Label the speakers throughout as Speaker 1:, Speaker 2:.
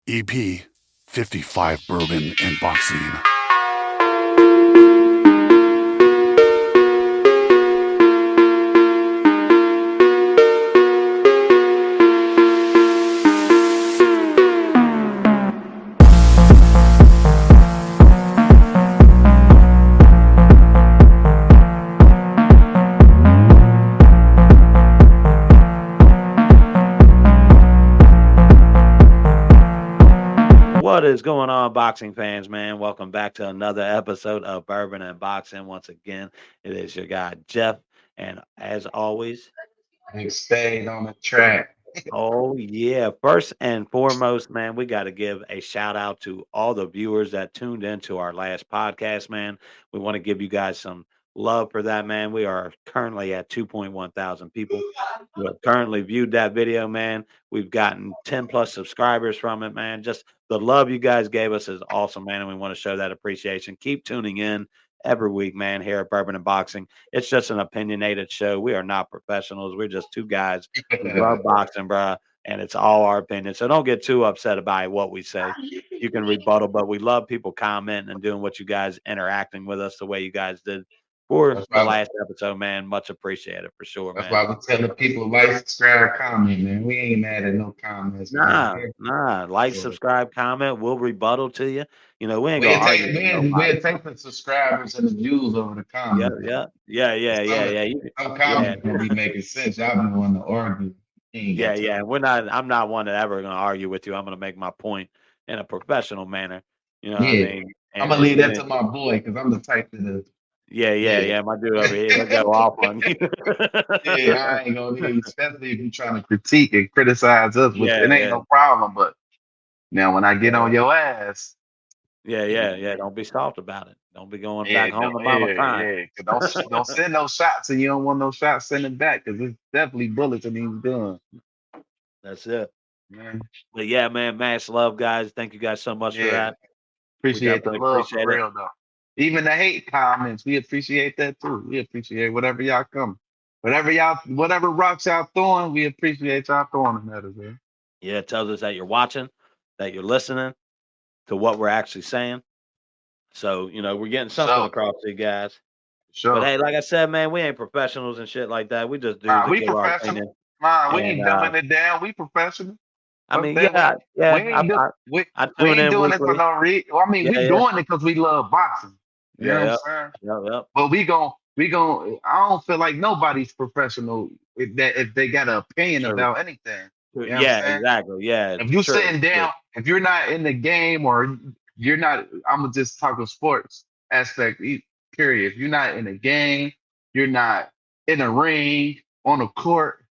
Speaker 1: EP 55 Bourbon and Boxing.
Speaker 2: What is going on, boxing fans, man? Welcome back to another episode of Bourbon and Boxing. Once again, it is your guy, Jeff. And as always,
Speaker 3: You stayed on the track.
Speaker 2: oh, yeah, first and foremost, man, we got to give a shout out to all the viewers that tuned into our last podcast, man. We want to give you guys some love for that, man. We are currently at 2.1 thousand people who have currently viewed that video, man. We've gotten 10 plus subscribers from it, man. Just the love you guys gave us is awesome, man. And we want to show that appreciation. Keep tuning in every week, man, here at Bourbon and Boxing. It's just an opinionated show. We are not professionals. We're just two guys who love boxing, bruh, and it's all our opinion. So don't get too upset about what we say. You can rebuttal, but we love people commenting and doing what you guys interacting with us the way you guys did for
Speaker 3: That's
Speaker 2: the
Speaker 3: why,
Speaker 2: last episode, man. Much appreciated for sure,
Speaker 3: that's
Speaker 2: man.
Speaker 3: why we tell the people like, subscribe, comment, man. We ain't mad at no comments, man.
Speaker 2: Nah. Like,
Speaker 3: So,
Speaker 2: subscribe, comment. We'll rebuttal to you. You know, we ain't gonna
Speaker 3: we'll
Speaker 2: argue
Speaker 3: take
Speaker 2: with
Speaker 3: we'll,
Speaker 2: nobody.
Speaker 3: we'll take the subscribers and the views over the
Speaker 2: Yeah,
Speaker 3: comments.
Speaker 2: yeah, yeah, yeah,
Speaker 3: Some
Speaker 2: yeah,
Speaker 3: of
Speaker 2: yeah.
Speaker 3: some
Speaker 2: Yeah,
Speaker 3: comments gonna be making sense. Y'all been wanting to argue. You ain't
Speaker 2: yeah,
Speaker 3: got
Speaker 2: yeah.
Speaker 3: time.
Speaker 2: I'm not one that ever gonna argue with you. I'm gonna make my point in a professional manner. You know what I
Speaker 3: Yeah,
Speaker 2: mean?
Speaker 3: I'm
Speaker 2: And
Speaker 3: gonna
Speaker 2: if
Speaker 3: leave
Speaker 2: you
Speaker 3: that
Speaker 2: ain't,
Speaker 3: to my boy because I'm the type to yeah.
Speaker 2: yeah. My dude over here, he'll go off on you.
Speaker 3: Yeah, I ain't gonna need, especially if you're trying to critique and criticize us, which
Speaker 2: Yeah,
Speaker 3: it ain't
Speaker 2: yeah,
Speaker 3: no problem. But now when I get on
Speaker 2: yeah,
Speaker 3: your ass,
Speaker 2: yeah. Don't be soft about it. Don't be going back
Speaker 3: yeah,
Speaker 2: home
Speaker 3: don't,
Speaker 2: to mama
Speaker 3: yeah,
Speaker 2: crying.
Speaker 3: yeah. 'Cause don't send no shots, and you don't want no shots sending back because it's definitely bullets in these guns,
Speaker 2: That's it.
Speaker 3: man.
Speaker 2: But yeah, man, mass love, guys. Thank you guys so much for
Speaker 3: Yeah,
Speaker 2: that. We
Speaker 3: appreciate the
Speaker 2: definitely
Speaker 3: love for
Speaker 2: appreciate it.
Speaker 3: real though. Even the hate comments, we appreciate that too. We appreciate whatever y'all come, whatever rocks y'all throwing, we appreciate y'all throwing them at us, man.
Speaker 2: Yeah, it tells us that you're watching, that you're listening to what we're actually saying. So, we're getting something
Speaker 3: So,
Speaker 2: across to you guys. But
Speaker 3: sure.
Speaker 2: hey, like I said, man, we ain't professionals and shit like that. We just dudes
Speaker 3: Nah,
Speaker 2: that
Speaker 3: we
Speaker 2: give our
Speaker 3: professional.
Speaker 2: opinion.
Speaker 3: Nah, we
Speaker 2: And
Speaker 3: ain't dumbing it down. We professional.
Speaker 2: I
Speaker 3: Fuck
Speaker 2: mean,
Speaker 3: that.
Speaker 2: yeah,
Speaker 3: We
Speaker 2: yeah,
Speaker 3: ain't do
Speaker 2: I
Speaker 3: we
Speaker 2: tune
Speaker 3: ain't
Speaker 2: in
Speaker 3: doing it for
Speaker 2: weekly.
Speaker 3: no reason. Well, I mean,
Speaker 2: Yeah,
Speaker 3: we
Speaker 2: yeah,
Speaker 3: doing it because we love boxing. You know
Speaker 2: yeah,
Speaker 3: what I'm
Speaker 2: yeah,
Speaker 3: saying?
Speaker 2: yeah, yeah.
Speaker 3: But we gon' I don't feel like nobody's professional if they got an opinion
Speaker 2: True.
Speaker 3: about anything.
Speaker 2: True.
Speaker 3: You know what I'm
Speaker 2: Yeah,
Speaker 3: saying?
Speaker 2: exactly. Yeah,
Speaker 3: If you
Speaker 2: true,
Speaker 3: sitting
Speaker 2: true.
Speaker 3: down, if you're not in the game or you're not, I'm gonna just talk of sports aspect. Period. If you're not in the game, you're not in a ring on a court.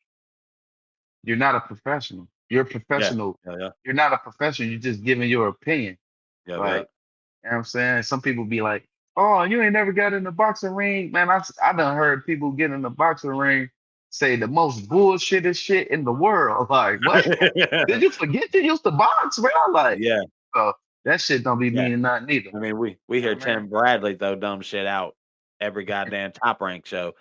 Speaker 3: You're not a professional. You're a
Speaker 2: Yeah,
Speaker 3: professional.
Speaker 2: yeah, yeah,
Speaker 3: You're not a professional. You're just giving your opinion.
Speaker 2: yeah, yeah.
Speaker 3: Like, you know what I'm saying? Some people be like, oh, you ain't never got in the boxing ring. Man, I done heard people get in the boxing ring say the most bullshitted shit in the world. Like, what? Did you forget you used to box, bro? Like,
Speaker 2: Yeah,
Speaker 3: so that shit don't be
Speaker 2: yeah.
Speaker 3: meaning nothing either.
Speaker 2: I mean, we
Speaker 3: You know
Speaker 2: hear
Speaker 3: what I
Speaker 2: Tim Bradley throw dumb shit out every goddamn Top Rank show.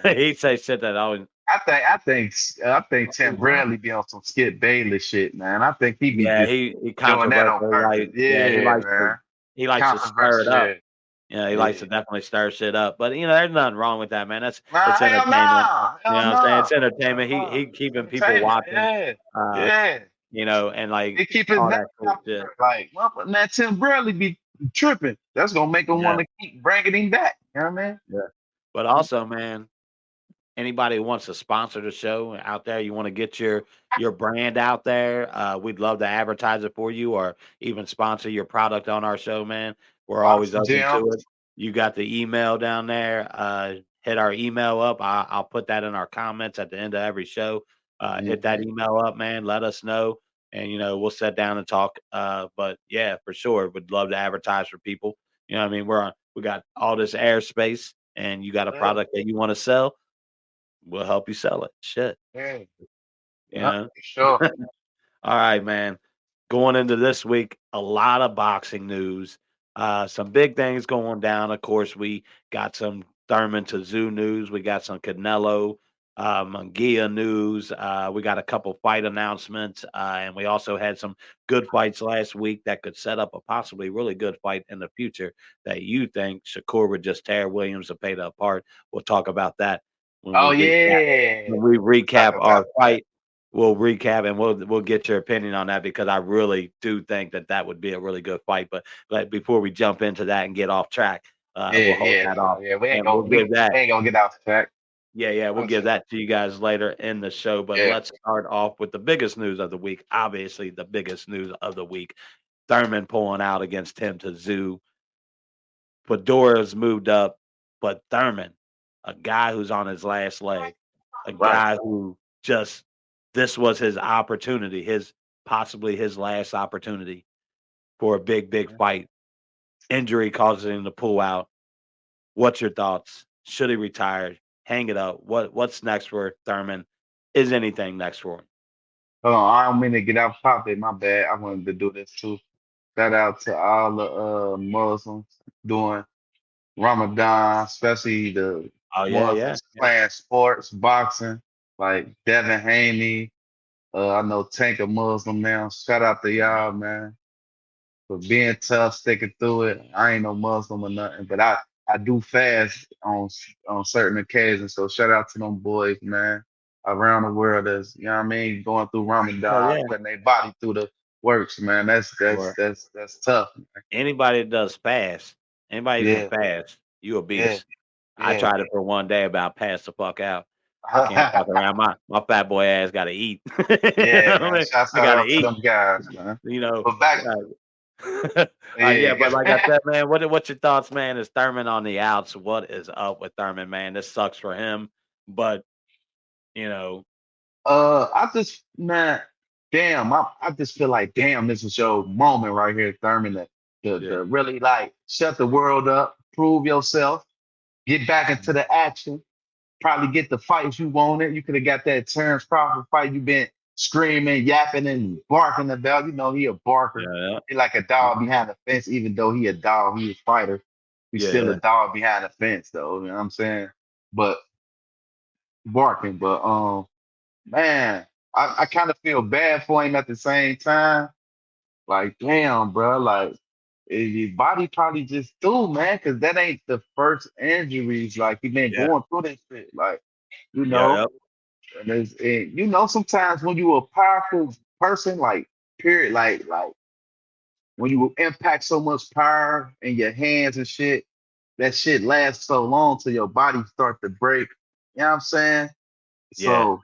Speaker 2: He'd say shit that always.
Speaker 3: I think Tim Bradley be on some Skip Bayless shit, man. I think he be
Speaker 2: Yeah,
Speaker 3: just
Speaker 2: he
Speaker 3: doing that on
Speaker 2: controversial,
Speaker 3: purpose.
Speaker 2: like, yeah,
Speaker 3: Yeah, man.
Speaker 2: he likes to stir it
Speaker 3: Controversial
Speaker 2: up.
Speaker 3: shit.
Speaker 2: He likes to
Speaker 3: Yeah.
Speaker 2: definitely stir shit up. But there's nothing wrong with that, man.
Speaker 3: Nah,
Speaker 2: It's
Speaker 3: hell
Speaker 2: entertainment.
Speaker 3: nah.
Speaker 2: You know
Speaker 3: Hell
Speaker 2: what I'm saying?
Speaker 3: nah.
Speaker 2: It's
Speaker 3: Hell
Speaker 2: entertainment.
Speaker 3: nah.
Speaker 2: He keeping people
Speaker 3: Entertainment.
Speaker 2: watching,
Speaker 3: Yeah.
Speaker 2: uh,
Speaker 3: Yeah.
Speaker 2: and like
Speaker 3: They keep his
Speaker 2: all
Speaker 3: name
Speaker 2: that cool
Speaker 3: out
Speaker 2: shit.
Speaker 3: there. Like, man, Tim Bradley be tripping. That's gonna make him
Speaker 2: Yeah,
Speaker 3: want to keep bringing him back. You know what I
Speaker 2: yeah. But
Speaker 3: mean?
Speaker 2: also, man, anybody who wants to sponsor the show out there, you want to get your brand out there, we'd love to advertise it for you or even sponsor your product on our show, man. We're always
Speaker 3: Boxing
Speaker 2: open
Speaker 3: gym.
Speaker 2: to it. You got the email down there. Hit our email up. I'll put that in our comments at the end of every show. Hit that
Speaker 3: Mhm.
Speaker 2: email up, man. Let us know. And we'll sit down and talk. But yeah, for sure. Would love to advertise for people. You know what I mean? We got all this airspace and you got a
Speaker 3: Yeah.
Speaker 2: product that you want to sell, we'll help you sell it. Shit,
Speaker 3: Yeah.
Speaker 2: you
Speaker 3: Yeah.
Speaker 2: know?
Speaker 3: For sure.
Speaker 2: All right, man. Going into this week, a lot of boxing news. Some big things going down. Of course, we got some Thurman Tszyu news. We got some Canelo. Munguia news. We got a couple fight announcements, and we also had some good fights last week that could set up a possibly really good fight in the future that you think Shakur would just tear Williams and Peta apart. We'll talk about that when
Speaker 3: Oh
Speaker 2: we recap.
Speaker 3: yeah.
Speaker 2: When we
Speaker 3: Let's talk
Speaker 2: recap
Speaker 3: about
Speaker 2: our
Speaker 3: that.
Speaker 2: fight, we'll recap and we'll get your opinion on that because I really do think that that would be a really good fight. But before we jump into that and get off track,
Speaker 3: Yeah,
Speaker 2: we'll hold
Speaker 3: yeah,
Speaker 2: that off
Speaker 3: yeah. We ain't
Speaker 2: and we'll
Speaker 3: gonna we
Speaker 2: give that.
Speaker 3: ain't gonna get off track.
Speaker 2: Yeah, we'll
Speaker 3: I'm
Speaker 2: give
Speaker 3: saying,
Speaker 2: that to you guys later in the show, but
Speaker 3: yeah.
Speaker 2: let's start off with the biggest news of the week. Obviously, the biggest news of the week. Thurman pulling out against Tim Tszyu. Fedora's moved up, but Thurman, a guy who's on his last leg, a
Speaker 3: Right.
Speaker 2: guy who just this was his opportunity, his possibly his last opportunity for a big fight. Injury causes him to pull out. What's your thoughts? Should he retire? Hang it up. What's next for Thurman? Is anything next for him?
Speaker 3: Hold on, I don't mean to get off topic. My bad. I wanted to do this too. Shout out to all the Muslims doing Ramadan, especially the
Speaker 2: Oh yeah,
Speaker 3: ones
Speaker 2: yeah,
Speaker 3: that's
Speaker 2: yeah.
Speaker 3: playing sports, boxing, like Devin Haney. I know Tank a Muslim now. Shout out to y'all, man, for being tough, sticking through it. I ain't no Muslim or nothing, but I do fast on certain occasions. So shout out to them boys, man, around the world that's, you know what I mean, going through
Speaker 2: Oh
Speaker 3: Ramadan,
Speaker 2: yeah.
Speaker 3: putting their body through the works, man.
Speaker 2: Sure.
Speaker 3: That's tough.
Speaker 2: Anybody that does fast, anybody who can
Speaker 3: Yeah,
Speaker 2: fast, you a
Speaker 3: yeah,
Speaker 2: beast. I
Speaker 3: yeah.
Speaker 2: tried it for one day, about passed the fuck out. I can't fuck around. My fat boy ass got to eat.
Speaker 3: Yeah, man.
Speaker 2: I
Speaker 3: Shouts
Speaker 2: got to
Speaker 3: out to
Speaker 2: eat.
Speaker 3: them guys, man.
Speaker 2: You know.
Speaker 3: But back,
Speaker 2: Yeah,
Speaker 3: yeah,
Speaker 2: but like I said, man, what's your thoughts, man? Is Thurman on the outs? What is up with Thurman, man? This sucks for him, but you know,
Speaker 3: I just, man, damn, I just feel like, damn, this was your moment right here, Thurman,
Speaker 2: yeah,
Speaker 3: to really like shut the world up, prove yourself, get back into the action, probably get the fights you wanted. You could have got that Terrence Crawford fight you've been screaming, yapping, and barking about. You know, he a barker.
Speaker 2: yeah,
Speaker 3: He like a dog behind the fence, even though he a dog, he a fighter. He's
Speaker 2: yeah,
Speaker 3: still a
Speaker 2: yeah,
Speaker 3: dog behind the fence, though. You know what I'm saying? But barking, but man, I kind of feel bad for him at the same time. Like, damn, bro, like your body probably just threw, man, because that ain't the first injuries. Like he been
Speaker 2: yeah,
Speaker 3: going through this shit, like you
Speaker 2: yeah,
Speaker 3: know.
Speaker 2: yeah,
Speaker 3: And you know, sometimes when you a powerful person, like period, like when you impact so much power in your hands and shit, that shit lasts so long till your body start to break. You know what I'm saying?
Speaker 2: yeah.
Speaker 3: So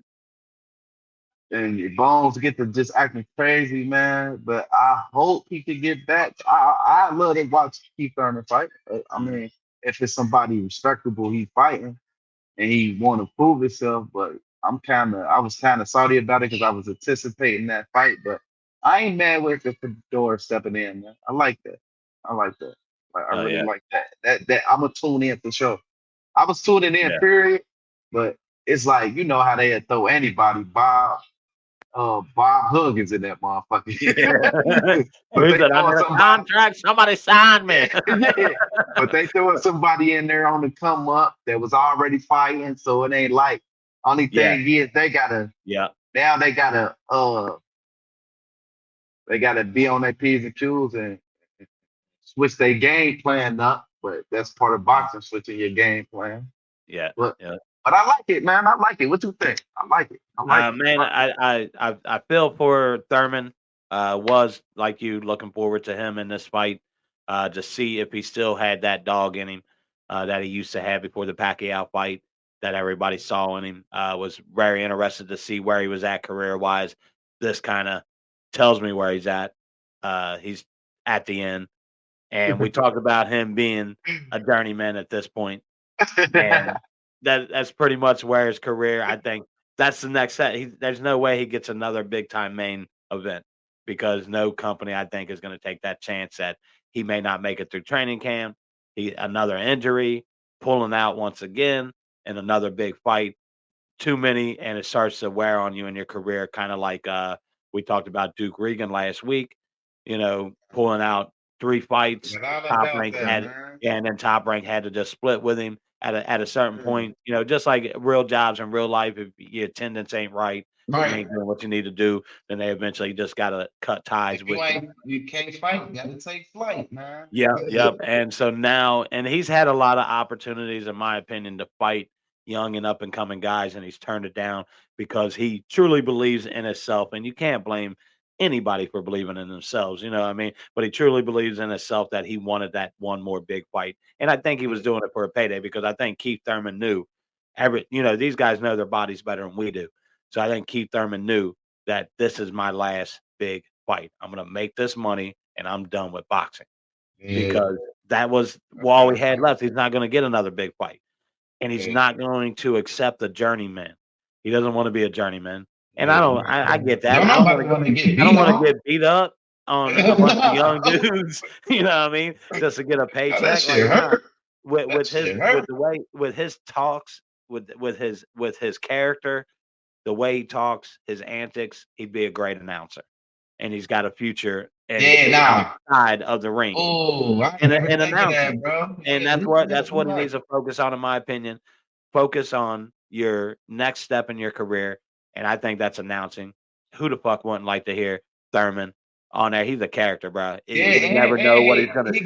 Speaker 3: and your bones get to just acting crazy, man. But I hope he can get back. I love to watch Keith Thurman fight. I
Speaker 2: Mhm.
Speaker 3: mean, if it's somebody respectable, he fighting and he want to prove himself. But I was kind of salty about it because I was anticipating that fight. But I ain't mad with the Fedora stepping in, man. I like that. I like that. Like, I
Speaker 2: Oh
Speaker 3: really
Speaker 2: yeah,
Speaker 3: like that. That I'm gonna tune in for sure. I was tuning in,
Speaker 2: yeah.
Speaker 3: period. But it's like you know how they throw anybody, Bob Huggins in that motherfucker.
Speaker 2: Yeah.
Speaker 3: But
Speaker 2: He
Speaker 3: they
Speaker 2: said, "I
Speaker 3: throwing
Speaker 2: need a
Speaker 3: somebody,
Speaker 2: contract. Somebody sign me."
Speaker 3: yeah. But they throwing somebody in there on the come up that was already fighting, so it ain't like only
Speaker 2: Yeah,
Speaker 3: thing is they gotta
Speaker 2: yeah,
Speaker 3: now they gotta be on their P's and Q's and switch their game plan up. But that's part of
Speaker 2: mhm,
Speaker 3: boxing, switching your game plan.
Speaker 2: yeah,
Speaker 3: But
Speaker 2: yeah.
Speaker 3: but I like it, man. I like it. What you think? I like it. I like it.
Speaker 2: Man, I feel for Thurman. Was like you looking forward to him in this fight, to see if he still had that dog in him, that he used to have before the Pacquiao fight that everybody saw in him. Was very interested to see where he was at career wise. This kind of tells me where he's at. He's at the end, and we talked about him being a journeyman at this point. And that's pretty much where his career, I think that's the next set. There's no way he gets another big time main event because no company, I think, is going to take that chance that he may not make it through training camp. Another injury, pulling out once again, and another big fight. Too many, and it starts to wear on you in your career, kind of like we talked about Duke Regan last week. Pulling out 3 fights.
Speaker 3: Without a
Speaker 2: Top
Speaker 3: doubt,
Speaker 2: rank
Speaker 3: that
Speaker 2: had
Speaker 3: man.
Speaker 2: Yeah, and then Top Rank had to just split with him. at a certain point, just like real jobs in real life, if your attendance ain't right, you
Speaker 3: Right.
Speaker 2: ain't doing what you need to do, then they eventually just gotta cut ties
Speaker 3: If you
Speaker 2: with you.
Speaker 3: ain't, you can't fight. You gotta take flight, man.
Speaker 2: Yep. And so now, and he's had a lot of opportunities, in my opinion, to fight young and up and coming guys, and he's turned it down because he truly believes in himself. And you can't blame anybody for believing in themselves, you know what I mean? But he truly believes in himself that he wanted that one more big fight. And I think he was doing it for a payday because I think Keith Thurman knew these guys know their bodies better than we do. So I think Keith Thurman knew that this is my last big fight. I'm going to make this money and I'm done with boxing
Speaker 3: Yeah.
Speaker 2: because that was all we
Speaker 3: Okay.
Speaker 2: had left. He's not going to get another big fight, and he's
Speaker 3: Yeah.
Speaker 2: not going to accept the journeyman. He doesn't want to be a journeyman, and
Speaker 3: Yeah.
Speaker 2: I get that.
Speaker 3: Don't nobody want to get
Speaker 2: I don't
Speaker 3: beat
Speaker 2: want to
Speaker 3: on.
Speaker 2: get beat up on a bunch of young dudes. You know what I mean? Just to get a
Speaker 3: Oh, that
Speaker 2: paycheck. Like,
Speaker 3: shit
Speaker 2: nah.
Speaker 3: hurt. That shit
Speaker 2: With
Speaker 3: hurt.
Speaker 2: the way with his talks with his character, the way he talks, his antics, he'd be a great announcer, and he's got a future and
Speaker 3: Yeah, nah.
Speaker 2: outside of the ring
Speaker 3: Oh, I
Speaker 2: and
Speaker 3: never
Speaker 2: and
Speaker 3: think of
Speaker 2: announcing.
Speaker 3: that, bro.
Speaker 2: And
Speaker 3: Yeah,
Speaker 2: that's what he
Speaker 3: right.
Speaker 2: needs to focus on, in my opinion. Focus on your next step in your career, and I think that's announcing. Who the fuck wouldn't like to hear Thurman on there? He's a character, bro.
Speaker 3: Yeah,
Speaker 2: You never know what he's gonna say.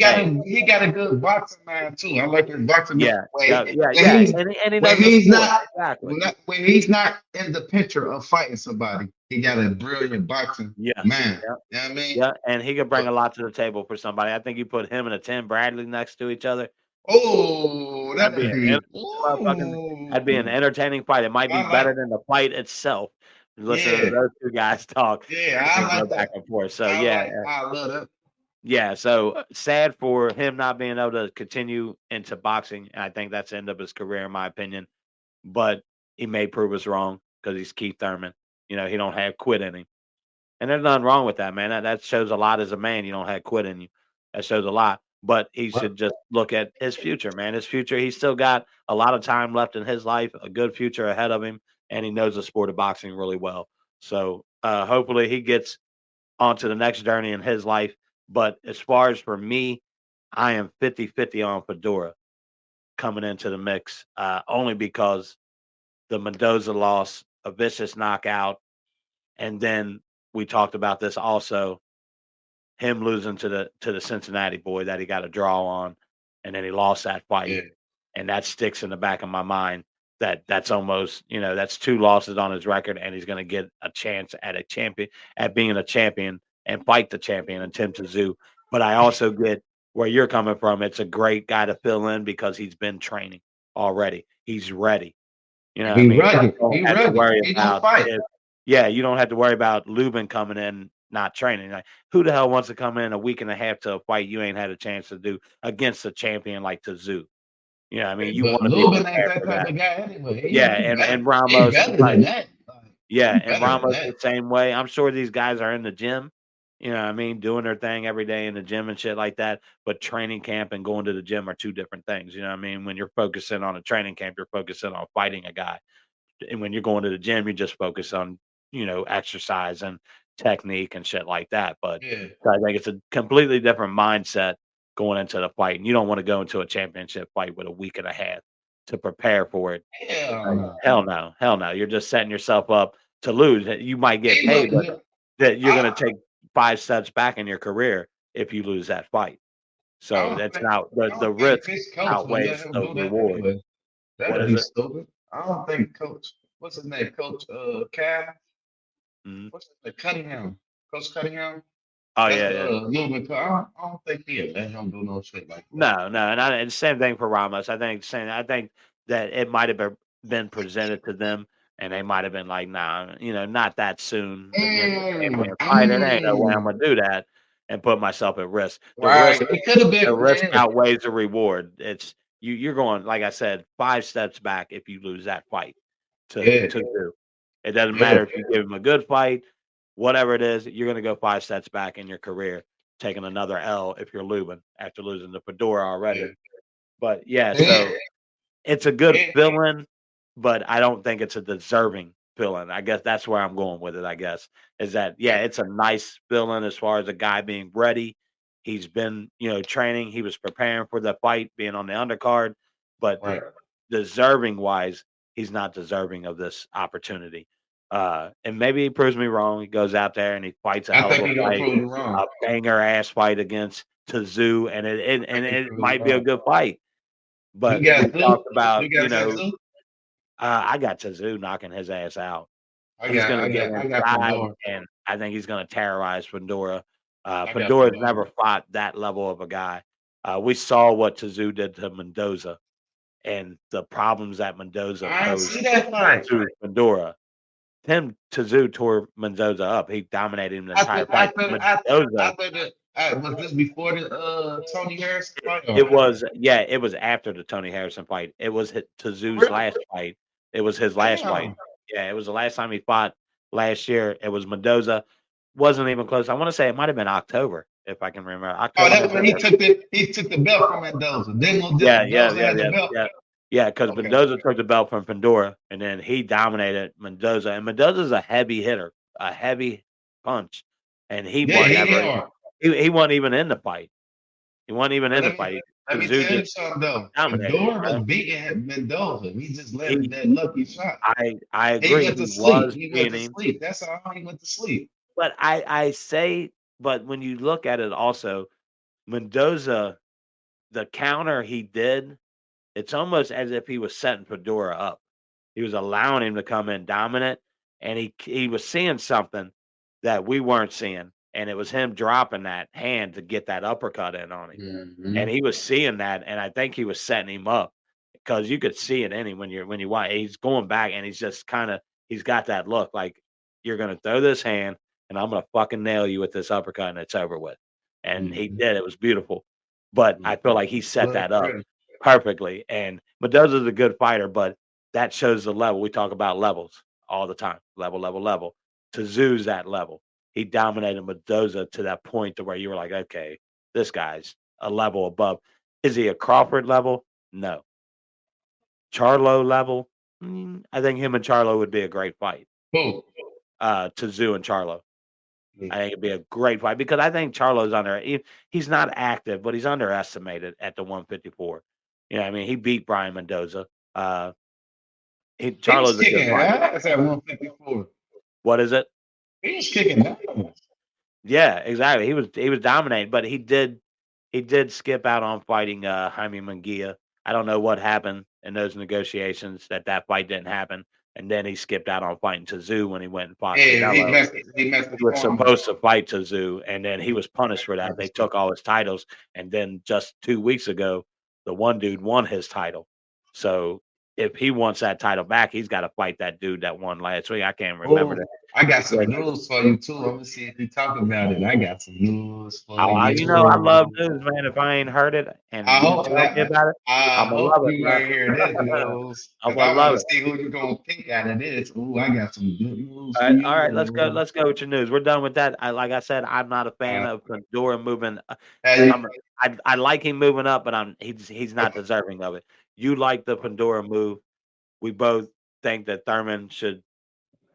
Speaker 3: he got a good boxing mind too. I like his boxing mind.
Speaker 2: Yeah, yeah. And he
Speaker 3: When
Speaker 2: knows the
Speaker 3: he's
Speaker 2: sport
Speaker 3: not
Speaker 2: exactly.
Speaker 3: when he's not in the picture of fighting somebody, he got a brilliant boxing
Speaker 2: Yeah,
Speaker 3: mind.
Speaker 2: yeah,
Speaker 3: You know what I mean?
Speaker 2: yeah. And he could bring
Speaker 3: But,
Speaker 2: a lot to the table for somebody. I think you put him and a Tim Bradley next to each other.
Speaker 3: oh,
Speaker 2: That'd be
Speaker 3: that'd
Speaker 2: an
Speaker 3: be
Speaker 2: entertaining motherfucking that'd be an entertaining fight. It might be
Speaker 3: I like
Speaker 2: better than the fight itself. Listening to
Speaker 3: yeah,
Speaker 2: those two guys talk
Speaker 3: yeah, I
Speaker 2: and go
Speaker 3: like
Speaker 2: back
Speaker 3: that.
Speaker 2: and forth. So yeah,
Speaker 3: I love that.
Speaker 2: so sad for him not being able to continue into boxing. And I think that's the end of his career, in my opinion. But he may prove us wrong because he's Keith Thurman. He don't have quit in him. And there's nothing wrong with that, man. That shows a lot as a man. You don't have quit in you. That shows a lot. But he should just look at his future, man. His future, he's still got a lot of time left in his life, a good future ahead of him, and he knows the sport of boxing really well. So hopefully he gets onto the next journey in his life. But as far as for me, I am 50-50 on Fedora coming into the mix, only because the Mendoza loss, a vicious knockout, and then we talked about this also, him losing to the Cincinnati boy that he got a draw on, and then he lost that fight,
Speaker 3: Yeah,
Speaker 2: and that sticks in the back of my mind. That's almost that's two losses on his record, and he's going to get a chance at being a champion and fight the champion in Tim Tszyu. But I also get where you're coming from. It's a great guy to fill in because he's been training already. He's ready. You know what I
Speaker 3: he
Speaker 2: mean? You
Speaker 3: ready.
Speaker 2: don't
Speaker 3: He
Speaker 2: have to
Speaker 3: ready.
Speaker 2: worry
Speaker 3: He gonna
Speaker 2: about
Speaker 3: fight.
Speaker 2: you don't have to worry about Lubin coming in not training. Like, who the hell wants to come in a week and a half to a fight you ain't had a chance to do against a champion like Tszyu? You know what I mean? You
Speaker 3: But
Speaker 2: want to be
Speaker 3: Lubin ain't
Speaker 2: prepared
Speaker 3: that
Speaker 2: for
Speaker 3: type
Speaker 2: that.
Speaker 3: of guy anyway.
Speaker 2: Yeah, and
Speaker 3: He
Speaker 2: Ramos,
Speaker 3: better
Speaker 2: like,
Speaker 3: than that. Like,
Speaker 2: yeah,
Speaker 3: he
Speaker 2: and
Speaker 3: better than
Speaker 2: Ramos
Speaker 3: that.
Speaker 2: the same way. I'm sure these guys are in the gym, you know what I mean, doing their thing every day in the gym and shit like that. But training camp and going to the gym are two different things. You know what I mean? When you're focusing on a training camp, you're focusing on fighting a guy. And when you're going to the gym, you just focus on, exercise and technique and shit like that. But
Speaker 3: Yeah.
Speaker 2: so I think it's a completely different mindset going into the fight. And you don't want to go into a championship fight with a week and a half to prepare for it.
Speaker 3: Hell no.
Speaker 2: Hell no. Hell no. You're just setting yourself up to lose. You might get
Speaker 3: He
Speaker 2: paid, but
Speaker 3: look,
Speaker 2: that you're going
Speaker 3: I,
Speaker 2: to take 5 steps back in your career if you lose that fight.
Speaker 3: I
Speaker 2: So
Speaker 3: don't
Speaker 2: that's
Speaker 3: think
Speaker 2: not
Speaker 3: I
Speaker 2: the
Speaker 3: don't think
Speaker 2: risk
Speaker 3: his coach would let
Speaker 2: outweighs
Speaker 3: him
Speaker 2: the
Speaker 3: do that
Speaker 2: reward.
Speaker 3: anyway.
Speaker 2: What
Speaker 3: That'd
Speaker 2: is
Speaker 3: be
Speaker 2: it?
Speaker 3: stupid. I don't think Coach, what's his name? Coach Cam?
Speaker 2: Mhm.
Speaker 3: What's his name? Cunningham. Coach Cunningham?
Speaker 2: Oh
Speaker 3: That's
Speaker 2: yeah,
Speaker 3: the
Speaker 2: yeah.
Speaker 3: Lubin coach. I don't think he'll let him do no shit like that.
Speaker 2: No, no, and same thing for Ramos. I think that it might have been presented to them, and they might have been like, "Nah, not that soon against a champion fighter. There ain't no way I'm
Speaker 3: Mm.
Speaker 2: gonna do that and put myself at risk."
Speaker 3: Right. It could have
Speaker 2: The
Speaker 3: been,
Speaker 2: risk
Speaker 3: yeah.
Speaker 2: outweighs the reward. You're going, like I said, 5 steps back if you lose that fight
Speaker 3: Yeah.
Speaker 2: to do. It doesn't
Speaker 3: Yeah.
Speaker 2: matter if you give him a good fight, whatever it is, you're gonna go 5 steps back in your career, taking another L if you're Lubin after losing to Fundora already.
Speaker 3: Yeah.
Speaker 2: But yeah,
Speaker 3: Yeah.
Speaker 2: so it's a good
Speaker 3: Yeah.
Speaker 2: fill-in, but I don't think it's a deserving fill-in. I guess that's where I'm going with it, I guess, is that, yeah, it's a nice fill-in as far as a guy being ready. He's been, training. He was preparing for the fight, being on the undercard, but
Speaker 3: Right.
Speaker 2: deserving wise, he's not deserving of this opportunity. And maybe he proves me wrong. He goes out there and he fights a
Speaker 3: I
Speaker 2: hell of
Speaker 3: think
Speaker 2: a
Speaker 3: he gonna
Speaker 2: fight,
Speaker 3: prove you wrong.
Speaker 2: a banger ass fight against Tszyu, and it
Speaker 3: Prove you
Speaker 2: might be a
Speaker 3: wrong.
Speaker 2: good fight.
Speaker 3: You
Speaker 2: But
Speaker 3: got
Speaker 2: we talked
Speaker 3: two.
Speaker 2: about,
Speaker 3: You got two.
Speaker 2: I got Tszyu knocking his ass out.
Speaker 3: I
Speaker 2: He's
Speaker 3: got
Speaker 2: going to
Speaker 3: I
Speaker 2: get
Speaker 3: got I got
Speaker 2: inside,
Speaker 3: Fundora.
Speaker 2: and I think he's going to terrorize Fundora.
Speaker 3: I got
Speaker 2: Fundora's
Speaker 3: Fundora.
Speaker 2: never fought that level of a guy. We saw what Tszyu did to Mendoza and the problems that Mendoza
Speaker 3: I
Speaker 2: posed
Speaker 3: see that fight.
Speaker 2: to Fundora. Tim Tszyu tore Mendoza up. He dominated him the entire fight. Mendoza,
Speaker 3: Was this before the Tony Harrison fight?
Speaker 2: it was after the Tony Harrison fight. It was Tszyu's
Speaker 3: Really?
Speaker 2: last fight. It was his last fight.
Speaker 3: Damn.
Speaker 2: Yeah, it was the last time he fought last year. It was Mendoza. Wasn't even close. I want to say it might have been October, if I can remember.
Speaker 3: Oh,
Speaker 2: October,
Speaker 3: that's when
Speaker 2: November.
Speaker 3: he took the belt from Mendoza. Then
Speaker 2: Yeah,
Speaker 3: Mendoza had the belt.
Speaker 2: yeah. Because
Speaker 3: Okay.
Speaker 2: Mendoza took the belt from Fundora, and then he dominated Mendoza. And Mendoza's a heavy hitter, a heavy punch, and he
Speaker 3: Yeah,
Speaker 2: he wasn't even in the fight. He wasn't even in the fight.
Speaker 3: Let me
Speaker 2: Tszyu
Speaker 3: tell you
Speaker 2: just
Speaker 3: something though.
Speaker 2: dominated.
Speaker 3: Fundora was beating Mendoza. He just landed that lucky shot.
Speaker 2: I
Speaker 3: He
Speaker 2: agree.
Speaker 3: went to
Speaker 2: He
Speaker 3: sleep.
Speaker 2: was
Speaker 3: He went to
Speaker 2: beating,
Speaker 3: sleep. That's how he went to sleep.
Speaker 2: but but when you look at it, also Mendoza, the counter he did, it's almost as if he was setting Fedora up. He was allowing him to come in dominant, and he was seeing something that we weren't seeing, and it was him dropping that hand to get that uppercut in on him.
Speaker 3: Mm-hmm.
Speaker 2: And he was seeing that, and I think he was setting him up because you could see it when you watch. He's going back, and he's got that look like you're gonna throw this hand, and I'm gonna fucking nail you with this uppercut, and it's over with. And he did. It was beautiful, but I feel like he set that up perfectly. And Mendoza's a good fighter, but that shows the level. We talk about levels all the time. Level. Tszyu's that level. He dominated Mendoza to that point to where you were like, okay, this guy's a level above. Is he a Crawford level? No. Charlo level? I think him and Charlo would be a great fight.
Speaker 3: Who?
Speaker 2: Tszyu and Charlo. I think it'd be a great fight because I think Charlo's he's not active, but he's underestimated at the 154. You know what I mean? He beat Brian Mendoza. Charlo's a good fighter.
Speaker 3: Ass at 154.
Speaker 2: What is it?
Speaker 3: He was kicking ass.
Speaker 2: Yeah, exactly. He was dominating, but he did skip out on fighting Jaime Munguia. I don't know what happened in those negotiations that fight didn't happen, and then he skipped out on fighting Tszyu when he went and fought Canelo.
Speaker 3: He
Speaker 2: was supposed to fight Tszyu, and then he was punished for that. They took all his titles, and then just 2 weeks ago, the one dude won his title. So if he wants that title back, he's got to fight that dude that won last week. I can't remember that.
Speaker 3: I got some news for you too. I'm gonna see if you talk about it. I got some news for you.
Speaker 2: You know, I love news, man. If I ain't heard it and
Speaker 3: I
Speaker 2: you
Speaker 3: hope
Speaker 2: tell me about it, I'm gonna love it.
Speaker 3: You ain't hear this news.
Speaker 2: I'm
Speaker 3: I
Speaker 2: gonna
Speaker 3: want
Speaker 2: love
Speaker 3: to see who you gonna pick out of this. Ooh, I got some good news.
Speaker 2: All right, let's go. Let's go with your news. We're done with that. Like I said, I'm not a fan of Fundora moving. I like him moving up, but he's not deserving of it. You like the Fundora move. We both think that Thurman should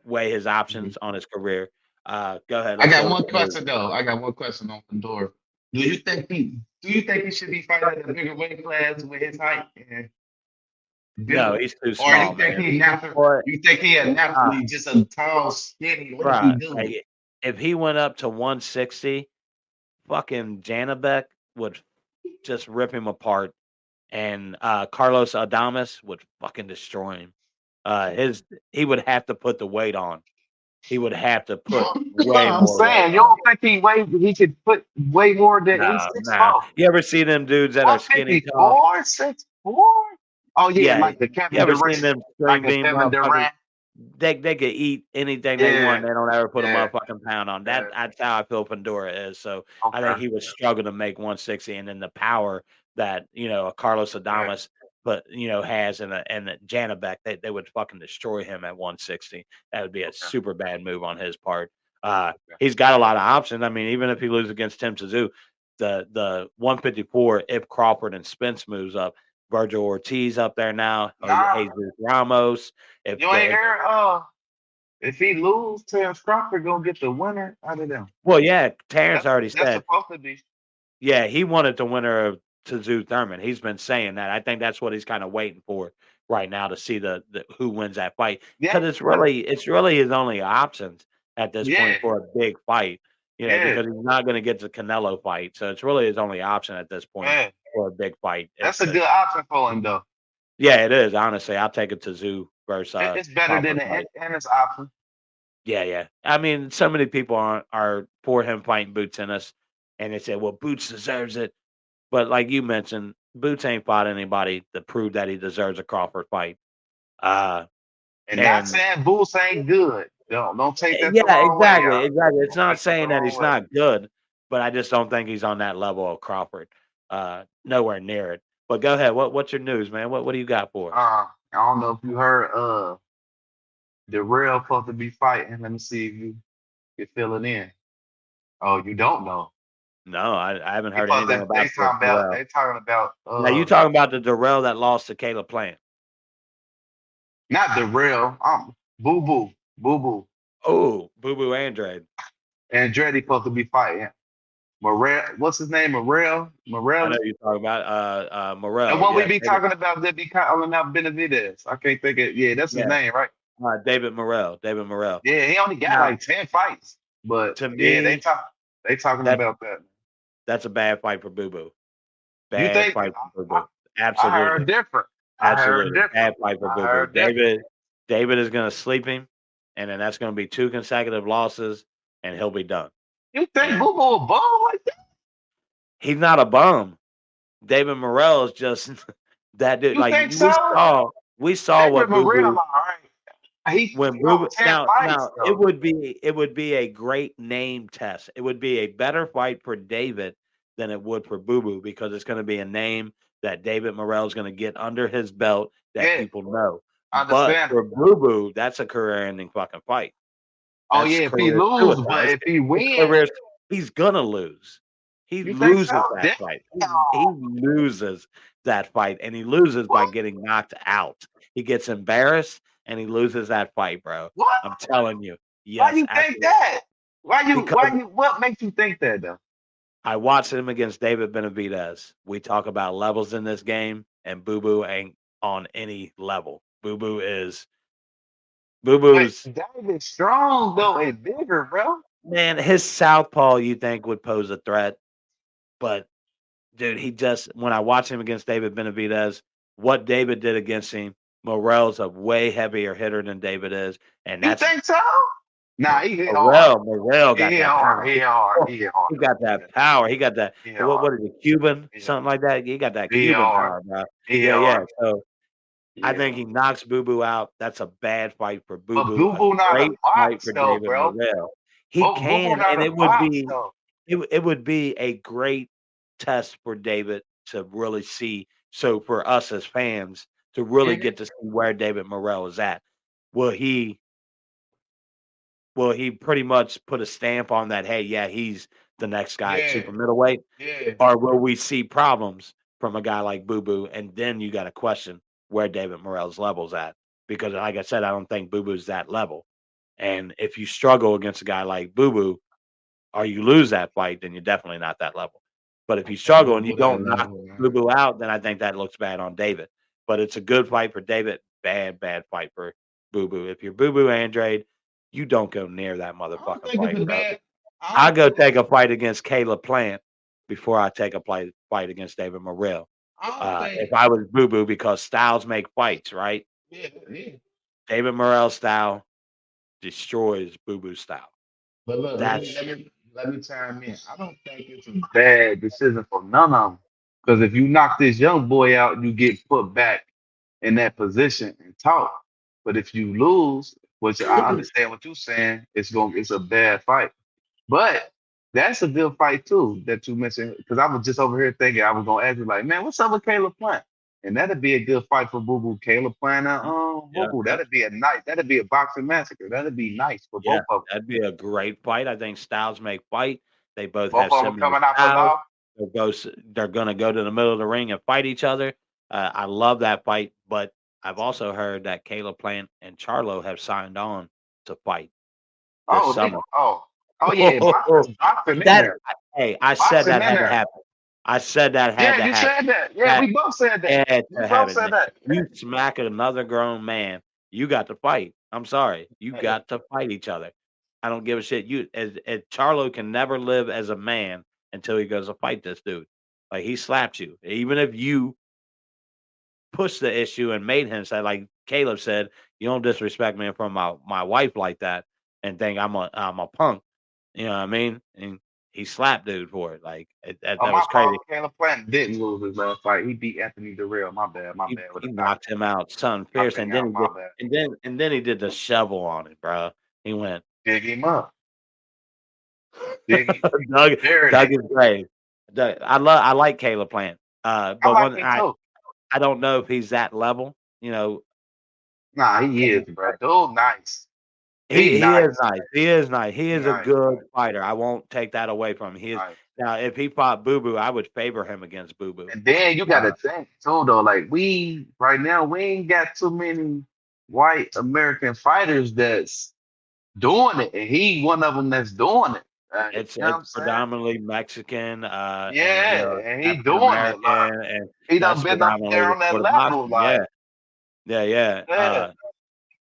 Speaker 2: weigh his options on his career. Go ahead.
Speaker 3: I got one question though. I got one question on Fundora. Do you think he should be fighting at a bigger weight class with his height?
Speaker 2: No, he's too small.
Speaker 3: Or you think he naturally just a tall, skinny, lanky dude?
Speaker 2: If he went up to 160, fucking Janabek would just rip him apart, and Carlos Adames would fucking destroy him. He would have to put the weight on. He would have to put way more.
Speaker 3: I'm saying, you don't think he could put way more than 6'4"?
Speaker 2: You ever see them dudes that are skinny
Speaker 3: tall? 6'4"? Oh yeah, like the Kevin
Speaker 2: you ever
Speaker 3: Durant.
Speaker 2: seen them
Speaker 3: Like Kevin Durant.
Speaker 2: They could eat anything they want. They don't ever put a motherfucking pound on. That's how I feel Fundora is. So I think he would struggle to make 160, and then the power that a Carlos Adames has and the Janabek, they would fucking destroy him at 160. That would be a super bad move on his part. He's got a lot of options. I mean, even if he loses against Tim Tszyu, the 154, if Crawford and Spence moves up, Virgil Ortiz up there now, Jesus Ramos. If
Speaker 3: you ain't heard, if he lose, Terrence Crawford gonna get the winner out of them.
Speaker 2: Well, yeah, Terrence already said.
Speaker 3: That's supposed to be.
Speaker 2: Yeah, he wanted the winner of Tszyu Thurman. He's been saying that. I think that's what he's kind of waiting for. right now to see the who wins that fight
Speaker 3: Yeah,
Speaker 2: because it's really his only options at this
Speaker 3: yeah,
Speaker 2: point for a big fight.
Speaker 3: yeah,
Speaker 2: Because he's not going to get the Canelo fight, so it's really his only option at this point
Speaker 3: man.
Speaker 2: for a big fight is
Speaker 3: That's a
Speaker 2: to.
Speaker 3: good option for him though.
Speaker 2: Yeah, it is honestly. I'll take a Tszyu versus
Speaker 3: It's better than
Speaker 2: Crawford
Speaker 3: the
Speaker 2: fight.
Speaker 3: Ennis option.
Speaker 2: Yeah, yeah. I mean, so many people are for him fighting Boots Ennis, and they say, "Well, Boots deserves it." But like you mentioned, Boots ain't fought anybody to prove that he deserves a Crawford fight. Uh,
Speaker 3: And not
Speaker 2: and
Speaker 3: saying Boots ain't good. Don't take that the
Speaker 2: yeah,
Speaker 3: wrong way,
Speaker 2: exactly,
Speaker 3: y'all.
Speaker 2: exactly. It's
Speaker 3: Don't
Speaker 2: not
Speaker 3: take that the
Speaker 2: saying that
Speaker 3: wrong
Speaker 2: he's
Speaker 3: way.
Speaker 2: not good, but I just don't think he's on that level of Crawford. Nowhere near it. But go ahead. What's your news, man? What do you got for us?
Speaker 3: I don't know if you heard the real supposed to be fighting. Let me see if you can fill it in. Oh, you don't know.
Speaker 2: No, I haven't
Speaker 3: He
Speaker 2: heard
Speaker 3: supposed
Speaker 2: anything
Speaker 3: to, they
Speaker 2: about the
Speaker 3: talking about
Speaker 2: Darrell.
Speaker 3: they talking about
Speaker 2: Now you talking about the Darrell that lost to Caleb Plant?
Speaker 3: not the real Boo Boo. Boo Boo.
Speaker 2: Oh, Boo Boo Andrade.
Speaker 3: And Andretti supposed to be fighting. Morel, what's his name?
Speaker 2: I know
Speaker 3: Morelli?
Speaker 2: you're talking about
Speaker 3: And
Speaker 2: Morrell.
Speaker 3: what we
Speaker 2: Yeah,
Speaker 3: be
Speaker 2: David.
Speaker 3: talking about, they be calling out Benavidez. I can't think of, yeah, that's his
Speaker 2: Yeah,
Speaker 3: name, right?
Speaker 2: David Morrell. David Morrell.
Speaker 3: Yeah, he only got
Speaker 2: Now,
Speaker 3: like 10 fights. But
Speaker 2: to
Speaker 3: yeah,
Speaker 2: me,
Speaker 3: they talking
Speaker 2: that
Speaker 3: about that.
Speaker 2: that's a bad fight for Boo Boo.
Speaker 3: You
Speaker 2: Bad
Speaker 3: think
Speaker 2: fight for Boo
Speaker 3: I,
Speaker 2: Boo.
Speaker 3: I heard
Speaker 2: Absolutely,
Speaker 3: different. I heard
Speaker 2: absolutely.
Speaker 3: different.
Speaker 2: Bad fight for
Speaker 3: I
Speaker 2: Boo Boo.
Speaker 3: heard different.
Speaker 2: David is going to sleep him, and then that's going to be 2 consecutive losses, and he'll be done.
Speaker 3: You think
Speaker 2: And
Speaker 3: Boo Boo a bum like that?
Speaker 2: he's not a bum. David Morrell is just that dude.
Speaker 3: You
Speaker 2: Like
Speaker 3: think so?
Speaker 2: we saw
Speaker 3: David
Speaker 2: what Boo
Speaker 3: Morel, all
Speaker 2: Boo
Speaker 3: right. He
Speaker 2: when Boo Boo.
Speaker 3: fought 10
Speaker 2: Now
Speaker 3: fights
Speaker 2: it
Speaker 3: though.
Speaker 2: would be a great name test. It would be a better fight for David than it would for Boo Boo because it's going to be a name that David Morrell is going to get under his belt that
Speaker 3: Yeah,
Speaker 2: people know.
Speaker 3: I
Speaker 2: But
Speaker 3: understand.
Speaker 2: for Boo Boo, that's a career-ending fucking fight.
Speaker 3: Oh
Speaker 2: That's
Speaker 3: yeah, if he
Speaker 2: career
Speaker 3: lose, but
Speaker 2: suicide.
Speaker 3: if he
Speaker 2: His
Speaker 3: win,
Speaker 2: career. He's gonna lose. He
Speaker 3: you think so?
Speaker 2: loses that
Speaker 3: Damn.
Speaker 2: fight. He loses that fight, and he loses by
Speaker 3: What?
Speaker 2: getting knocked out. He gets embarrassed, and he loses that fight, bro.
Speaker 3: What?
Speaker 2: I'm telling you.
Speaker 3: Why
Speaker 2: Yes,
Speaker 3: you think
Speaker 2: absolutely.
Speaker 3: that?
Speaker 2: Because
Speaker 3: What makes you think that though?
Speaker 2: I watched him against David Benavidez. We talk about levels in this game, and Boo Boo ain't on any level. Boo
Speaker 3: But
Speaker 2: Boo's
Speaker 3: David strong though and bigger, bro.
Speaker 2: man. His southpaw you think would pose a threat, but dude, he just when I watch him against David Benavidez, what David did against him, Morel's a way heavier hitter than David is, and
Speaker 3: You
Speaker 2: that's
Speaker 3: think so? Nah, he hit hard.
Speaker 2: Morel
Speaker 3: He
Speaker 2: got
Speaker 3: hit
Speaker 2: that
Speaker 3: hard.
Speaker 2: power.
Speaker 3: He hit hard.
Speaker 2: Oh,
Speaker 3: He hit hard.
Speaker 2: he got
Speaker 3: Yeah,
Speaker 2: that power. He got that
Speaker 3: he hit
Speaker 2: what
Speaker 3: hard.
Speaker 2: is it, Cuban?
Speaker 3: He hit
Speaker 2: Something like that. He got that
Speaker 3: he hit
Speaker 2: Cuban
Speaker 3: hard.
Speaker 2: power, bro.
Speaker 3: He hit
Speaker 2: Yeah, yeah.
Speaker 3: hard.
Speaker 2: So
Speaker 3: He
Speaker 2: I
Speaker 3: hit
Speaker 2: think
Speaker 3: hard.
Speaker 2: he knocks Boo Boo out. That's a bad fight for Boo
Speaker 3: But
Speaker 2: Boo.
Speaker 3: Boo
Speaker 2: A
Speaker 3: Boo not a
Speaker 2: great fight
Speaker 3: box
Speaker 2: for
Speaker 3: though,
Speaker 2: David
Speaker 3: bro.
Speaker 2: Morel. He
Speaker 3: Boo Boo
Speaker 2: can,
Speaker 3: not
Speaker 2: and
Speaker 3: a
Speaker 2: it would
Speaker 3: box
Speaker 2: be
Speaker 3: though.
Speaker 2: it would be a great test for David to really see. So for us as fans to really
Speaker 3: Mhm.
Speaker 2: get to see where David Morrell is at. Will he will he pretty much put a stamp on that? Hey, yeah, he's the next guy at
Speaker 3: Yeah,
Speaker 2: super middleweight,
Speaker 3: yeah.
Speaker 2: or will we see problems from a guy like Boo Boo? And then you got to question where David Morrell's level's at because, like I said, I don't think Boo Boo's that level. And if you struggle against a guy like Boo Boo, or you lose that fight, then you're definitely not that level. But if
Speaker 3: I
Speaker 2: you
Speaker 3: think
Speaker 2: struggle
Speaker 3: Boo
Speaker 2: and you
Speaker 3: Boo that
Speaker 2: don't knock
Speaker 3: level, man.
Speaker 2: Boo Boo out, then I think that looks bad on David. But it's a good fight for David. Bad, bad fight for Boo Boo. If you're Boo Boo Andrade, you don't go near that
Speaker 3: I don't
Speaker 2: motherfucking
Speaker 3: think it's
Speaker 2: fight,
Speaker 3: a
Speaker 2: bro.
Speaker 3: bad. I
Speaker 2: I
Speaker 3: don't
Speaker 2: go
Speaker 3: think
Speaker 2: take a fight against Caleb Plant before I take a fight against David Morrell.
Speaker 3: I don't think.
Speaker 2: If I was Boo Boo, because styles make fights, right?
Speaker 3: Yeah, yeah.
Speaker 2: David Morrell's style destroys Boo Boo's style.
Speaker 3: But look,
Speaker 2: That's
Speaker 3: let me chime in. I don't think it's a bad decision for none of them. Because if you knock this young boy out, you get put back in that position and talk. But if you lose, which I understand what you're saying, it's a bad fight. But that's a good fight too that you mentioned. Because I was just over here thinking I was gonna ask you like, man, what's up with Caleb Plant? And that'd be a good fight for Boo Boo. Caleb Plant, Boo
Speaker 2: yeah,
Speaker 3: Boo.
Speaker 2: yeah.
Speaker 3: That'd be a boxing massacre. That'd be nice for
Speaker 2: Yeah,
Speaker 3: both of them.
Speaker 2: that'd be a great fight. I think styles make fight. They both
Speaker 3: Both
Speaker 2: have
Speaker 3: of them
Speaker 2: similar
Speaker 3: coming out for
Speaker 2: styles.
Speaker 3: law.
Speaker 2: They're gonna go to the middle of the ring and fight each other. I love that fight, but I've also heard that Caleb Plant and Charlo have signed on to fight this
Speaker 3: Oh,
Speaker 2: summer.
Speaker 3: oh yeah, boxing in
Speaker 2: That
Speaker 3: there.
Speaker 2: hey, I said
Speaker 3: Boxing
Speaker 2: that
Speaker 3: in
Speaker 2: had to
Speaker 3: there.
Speaker 2: happen. I said that had
Speaker 3: Yeah,
Speaker 2: to
Speaker 3: you
Speaker 2: happen.
Speaker 3: said that. Yeah, we both said that.
Speaker 2: Had
Speaker 3: We
Speaker 2: to
Speaker 3: both
Speaker 2: happen,
Speaker 3: said
Speaker 2: man.
Speaker 3: that.
Speaker 2: You smack another grown man, you got to fight. I'm sorry. You
Speaker 3: Yeah.
Speaker 2: got to fight each other. I don't give a shit. You as Charlo can never live as a man until he goes to fight this dude. Like he slapped you. Even if you pushed the issue and made him say, like Caleb said, you don't disrespect me in front of my wife like that and think I'm a punk. You know what I mean? And he slapped dude for it. Like
Speaker 3: Oh,
Speaker 2: that
Speaker 3: my
Speaker 2: was crazy.
Speaker 3: fault. Caleb Plant didn't lose his last fight. He beat Anthony Durrell. My bad. My bad with
Speaker 2: He
Speaker 3: a
Speaker 2: knocked
Speaker 3: knockout.
Speaker 2: him out, something fierce,
Speaker 3: Knocking
Speaker 2: and
Speaker 3: him
Speaker 2: then
Speaker 3: out.
Speaker 2: he
Speaker 3: My
Speaker 2: did,
Speaker 3: bad.
Speaker 2: and then he did the shovel on it, bro. He went
Speaker 3: Dig him up. Dig him.
Speaker 2: dug
Speaker 3: Buried
Speaker 2: dug
Speaker 3: him.
Speaker 2: his grave. I like Caleb Plant,
Speaker 3: I
Speaker 2: but
Speaker 3: like
Speaker 2: one
Speaker 3: him too.
Speaker 2: I don't know if he's that level. You know,
Speaker 3: Nah, he is,
Speaker 2: Caleb
Speaker 3: bro. Dude, nice. He
Speaker 2: he is
Speaker 3: nice.
Speaker 2: nice. He is nice. He
Speaker 3: He
Speaker 2: is a
Speaker 3: nice,
Speaker 2: good
Speaker 3: bro.
Speaker 2: fighter. I won't take that away from him. He is
Speaker 3: Nice.
Speaker 2: now if he fought Boo Boo, I would favor him against Boo Boo.
Speaker 3: And then you gotta think too, though. Like we right now, we ain't got too many white American fighters that's doing it, and he one of them that's doing it. You know what
Speaker 2: It's
Speaker 3: I'm saying?
Speaker 2: predominantly Mexican, and
Speaker 3: Yeah, and he
Speaker 2: African
Speaker 3: doing it.
Speaker 2: American,
Speaker 3: Like
Speaker 2: and
Speaker 3: he done
Speaker 2: that's
Speaker 3: been up
Speaker 2: predominantly
Speaker 3: there
Speaker 2: the
Speaker 3: on that
Speaker 2: sport of
Speaker 3: level.
Speaker 2: boxing. Yeah,
Speaker 3: Like,
Speaker 2: yeah.
Speaker 3: yeah,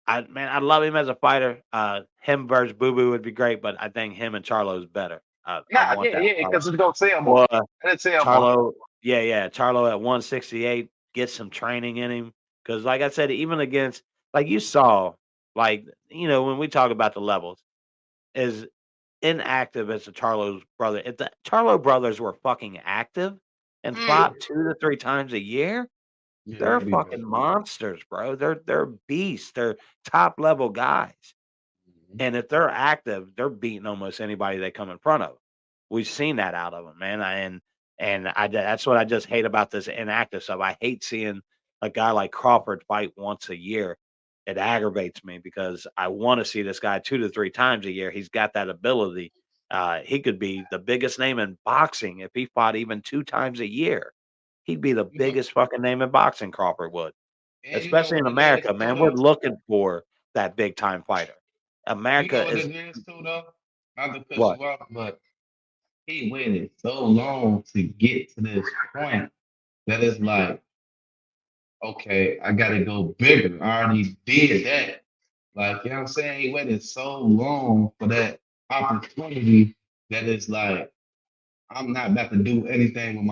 Speaker 2: I love him as a fighter. Him versus Boo Boo would be great, but I think him and Charlo is better. I
Speaker 3: nah,
Speaker 2: want
Speaker 3: yeah,
Speaker 2: that
Speaker 3: yeah,
Speaker 2: Charlo.
Speaker 3: because it's gonna sell more.
Speaker 2: Well,
Speaker 3: It'll sell more.
Speaker 2: Charlo, yeah. Charlo at 168, get some training in him. Because, like I said, even against, like you saw, like, when we talk about the levels, as inactive as the Charlo's brother, if the Charlo brothers were fucking active and
Speaker 3: Mm.
Speaker 2: fought 2 to 3 times a year,
Speaker 3: Yeah,
Speaker 2: they're
Speaker 3: that'd be better.
Speaker 2: fucking monsters, bro. They're beasts. They're top level guys. And if they're active, they're beating almost anybody they come in front of. We've seen that out of them, man. That's what I just hate about this inactive stuff. I hate seeing a guy like Crawford fight once a year. It aggravates me because I want to see this guy 2 to 3 times a year. He's got that ability. He could be the biggest name in boxing if he fought even 2 times a year. He'd be the
Speaker 3: You know,
Speaker 2: biggest fucking name in boxing, Crawford would.
Speaker 3: and you know
Speaker 2: Especially in
Speaker 3: what it is
Speaker 2: America,
Speaker 3: too,
Speaker 2: man. We're
Speaker 3: though.
Speaker 2: looking for that big time fighter.
Speaker 3: You know
Speaker 2: America
Speaker 3: what
Speaker 2: is
Speaker 3: it is too, though. Not to cut
Speaker 2: what?
Speaker 3: you off, but he waited so long to get to this point that it's like, okay, I gotta go bigger. I already did that. Like, you know what I'm saying? He waited so long for that opportunity that it's like, I'm not about to do anything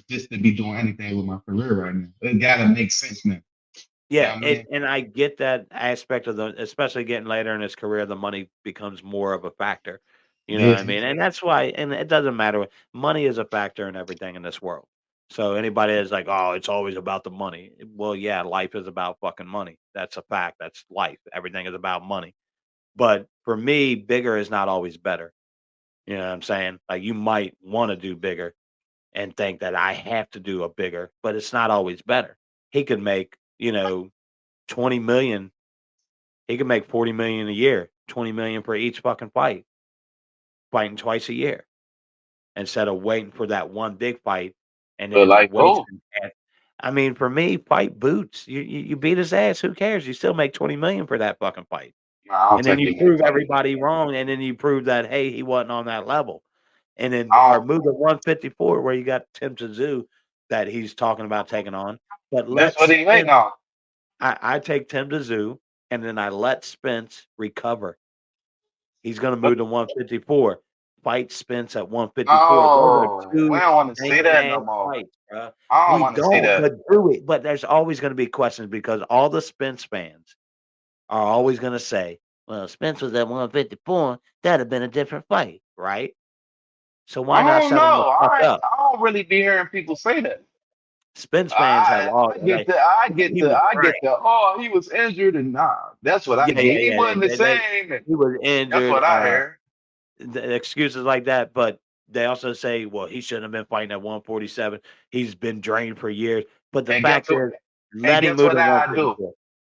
Speaker 3: just to be doing anything with my career right now. It gotta make sense now. You know
Speaker 2: Yeah,
Speaker 3: what I mean?
Speaker 2: and I get that aspect of especially getting later in his career, the money becomes more of a factor. You know what I
Speaker 3: Yes.
Speaker 2: mean? And that's why, and it doesn't matter. Money is a factor in everything in this world. So anybody is like, oh, it's always about the money. Well, yeah, life is about fucking money. That's a fact. That's life. Everything is about money. But for me, bigger is not always better. You know what I'm saying? Like you might want to do bigger and think that I have to do a bigger, but it's not always better. He could make, 20 million. He could make 40 million a year, 20 million for each fucking fight, fighting twice a year instead of waiting for that one big fight and
Speaker 3: But
Speaker 2: then
Speaker 3: like, oh,
Speaker 2: wasting. I mean, for me, fight Boots. You beat his ass. Who cares? You still make 20 million for that fucking fight.
Speaker 3: nah, I don't
Speaker 2: And then
Speaker 3: think
Speaker 2: you
Speaker 3: he made
Speaker 2: prove
Speaker 3: 20 million.
Speaker 2: everybody wrong. And then you prove that, hey, he wasn't on that level. And then
Speaker 3: I
Speaker 2: our
Speaker 3: don't,
Speaker 2: move to 154, where you got Tim Tszyu that he's talking about taking on. But
Speaker 3: that's what
Speaker 2: let's
Speaker 3: he waiting on.
Speaker 2: I take Tim Tszyu, and then I let Spence recover. He's gonna
Speaker 3: But
Speaker 2: move to 154. Fight Spence at 154. Those are
Speaker 3: no, we
Speaker 2: 2
Speaker 3: don't want to see that
Speaker 2: bang-ass
Speaker 3: no more.
Speaker 2: fights, bro.
Speaker 3: I don't
Speaker 2: We
Speaker 3: want to see
Speaker 2: don't,
Speaker 3: that.
Speaker 2: but do it. But there's always gonna be questions because all the Spence fans are always gonna say, "Well, Spence was at 154. That'd have been a different fight, right?" So why
Speaker 3: I
Speaker 2: not
Speaker 3: don't
Speaker 2: set him the
Speaker 3: know.
Speaker 2: fuck up?
Speaker 3: I don't really be hearing people say that.
Speaker 2: Spence fans have all
Speaker 3: I get
Speaker 2: like
Speaker 3: the,
Speaker 2: he was great.
Speaker 3: oh, he was injured and nah. That's what I
Speaker 2: Yeah,
Speaker 3: get.
Speaker 2: yeah,
Speaker 3: He
Speaker 2: yeah.
Speaker 3: wasn't the same. And
Speaker 2: He was
Speaker 3: that's
Speaker 2: injured.
Speaker 3: what I hear.
Speaker 2: The excuses like that, but they also say, well, he shouldn't have been fighting at 147. He's been drained for years. But the
Speaker 3: And guess
Speaker 2: fact
Speaker 3: what?
Speaker 2: is,
Speaker 3: And
Speaker 2: let him
Speaker 3: guess
Speaker 2: move
Speaker 3: what
Speaker 2: to
Speaker 3: I do?
Speaker 2: 154.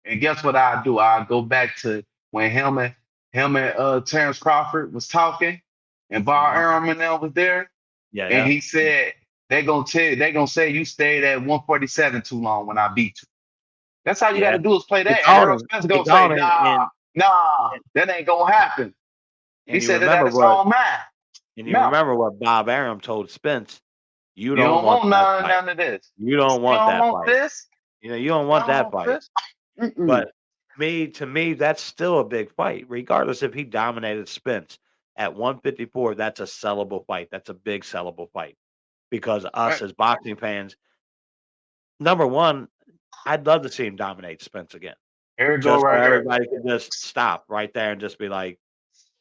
Speaker 3: And guess what I do? I go back to when him and Terrence Crawford was talking, and Bar
Speaker 2: Mhm.
Speaker 3: Arum and them was there,
Speaker 2: Yeah,
Speaker 3: and
Speaker 2: yeah.
Speaker 3: he said they gonna say you stayed at 147 too long when I beat you. That's all you got
Speaker 2: Yeah.
Speaker 3: to do is play
Speaker 2: They
Speaker 3: that, and
Speaker 2: called
Speaker 3: Errol
Speaker 2: him.
Speaker 3: Spence
Speaker 2: They
Speaker 3: gonna say
Speaker 2: called him,
Speaker 3: nah,
Speaker 2: and
Speaker 3: that ain't gonna happen. He
Speaker 2: you
Speaker 3: said it at
Speaker 2: remember
Speaker 3: his own mind.
Speaker 2: you
Speaker 3: Mouth.
Speaker 2: remember what Bob Arum told Spence. You
Speaker 3: You
Speaker 2: don't
Speaker 3: don't
Speaker 2: want
Speaker 3: want
Speaker 2: that fight.
Speaker 3: none of this.
Speaker 2: You don't
Speaker 3: You
Speaker 2: want
Speaker 3: don't
Speaker 2: that
Speaker 3: want
Speaker 2: fight.
Speaker 3: this.
Speaker 2: You know, you don't
Speaker 3: You
Speaker 2: want
Speaker 3: don't
Speaker 2: that
Speaker 3: want
Speaker 2: fight.
Speaker 3: this. Mm-mm.
Speaker 2: But to me, that's still a big fight, regardless if he dominated Spence at 154. That's a sellable fight. That's a big sellable fight because us
Speaker 3: Right.
Speaker 2: as boxing fans, number one, I'd love to see him dominate Spence again,
Speaker 3: Here it go
Speaker 2: just so
Speaker 3: right here.
Speaker 2: everybody can just stop right there and just be like,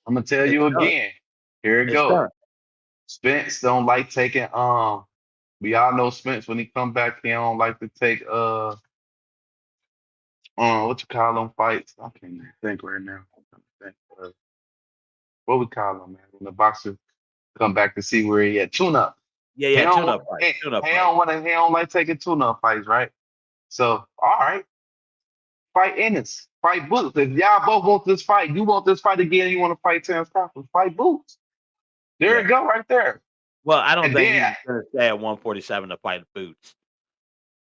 Speaker 3: I'm gonna tell
Speaker 2: it's
Speaker 3: you
Speaker 2: done.
Speaker 3: again. Here it
Speaker 2: It's
Speaker 3: go.
Speaker 2: done.
Speaker 3: Spence don't like taking we all know Spence when he come back, he don't like to take what you call them fights? I can't even think right now. I'm trying to think, what we call them, man? When the boxer come back to see where he at. Tune up.
Speaker 2: Yeah,
Speaker 3: He
Speaker 2: yeah,
Speaker 3: don't
Speaker 2: tune-up
Speaker 3: want
Speaker 2: fight, tune-up
Speaker 3: he
Speaker 2: fight.
Speaker 3: don't want to he don't like taking tune-up fights, right? So all right, fight Ennis, fight Boots. If y'all both want this fight, you want this fight again, you want to fight Terrence Crawford, fight Boots. There
Speaker 2: Yeah.
Speaker 3: you go, right there.
Speaker 2: Well, I don't
Speaker 3: And
Speaker 2: think
Speaker 3: then
Speaker 2: he's going to stay at 147 to fight Boots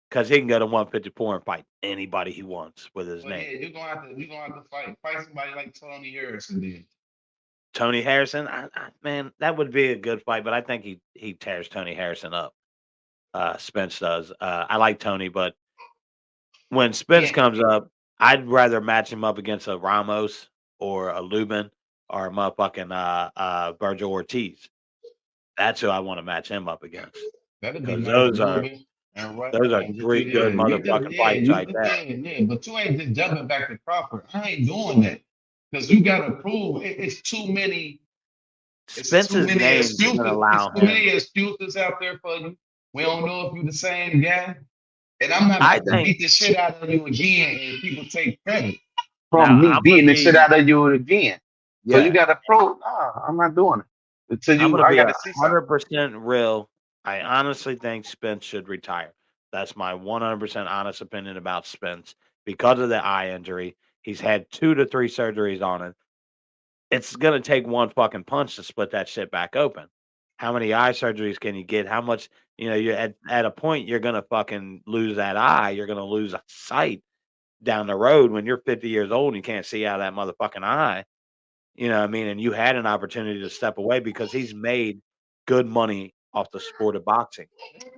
Speaker 2: because he can go to 154 and fight anybody he wants with his
Speaker 3: well, yeah,
Speaker 2: name.
Speaker 3: you're gonna have to fight somebody like Tony Harrison then.
Speaker 2: Tony Harrison, man, that would be a good fight, but I think he tears Tony Harrison up. Spence does. I like Tony, but when Spence
Speaker 3: Yeah.
Speaker 2: comes up, I'd rather match him up against a Ramos or a Lubin or a motherfucking Virgil Ortiz. That's who I want to match him up against
Speaker 3: That'd be
Speaker 2: because
Speaker 3: nice, Ruben. And right,
Speaker 2: those are three good motherfucking fights right there.
Speaker 3: yeah, but you ain't just jumping back to Crawford. I ain't doing that because you got to prove it's too many. It's too
Speaker 2: Spence's
Speaker 3: many
Speaker 2: name is going
Speaker 3: excuses.
Speaker 2: to
Speaker 3: It's
Speaker 2: allow
Speaker 3: too
Speaker 2: him.
Speaker 3: many excuses out there for you. We don't know if you're the same guy, and I'm not
Speaker 2: I
Speaker 3: about to
Speaker 2: think
Speaker 3: beat the shit out of you again, and people take credit
Speaker 2: now
Speaker 3: from me
Speaker 2: I'm going
Speaker 3: beating
Speaker 2: to
Speaker 3: the shit
Speaker 2: be
Speaker 3: out of you again. So you
Speaker 2: yeah.
Speaker 3: got to prove. Nah, I'm not doing it until
Speaker 2: I'm
Speaker 3: you.
Speaker 2: going to
Speaker 3: I
Speaker 2: be
Speaker 3: got to see something.
Speaker 2: 100% real. I honestly think Spence should retire. That's my 100% honest opinion about Spence because of the eye injury. He's had 2 to 3 surgeries on it. It's going to take one fucking punch to split that shit back open. How many eye surgeries can you get? How much, you're at a point you're going to fucking lose that eye. You're going to lose sight down the road when you're 50 years old and you can't see out of that motherfucking eye. You know what I mean? And you had an opportunity to step away because he's made good money off the sport of boxing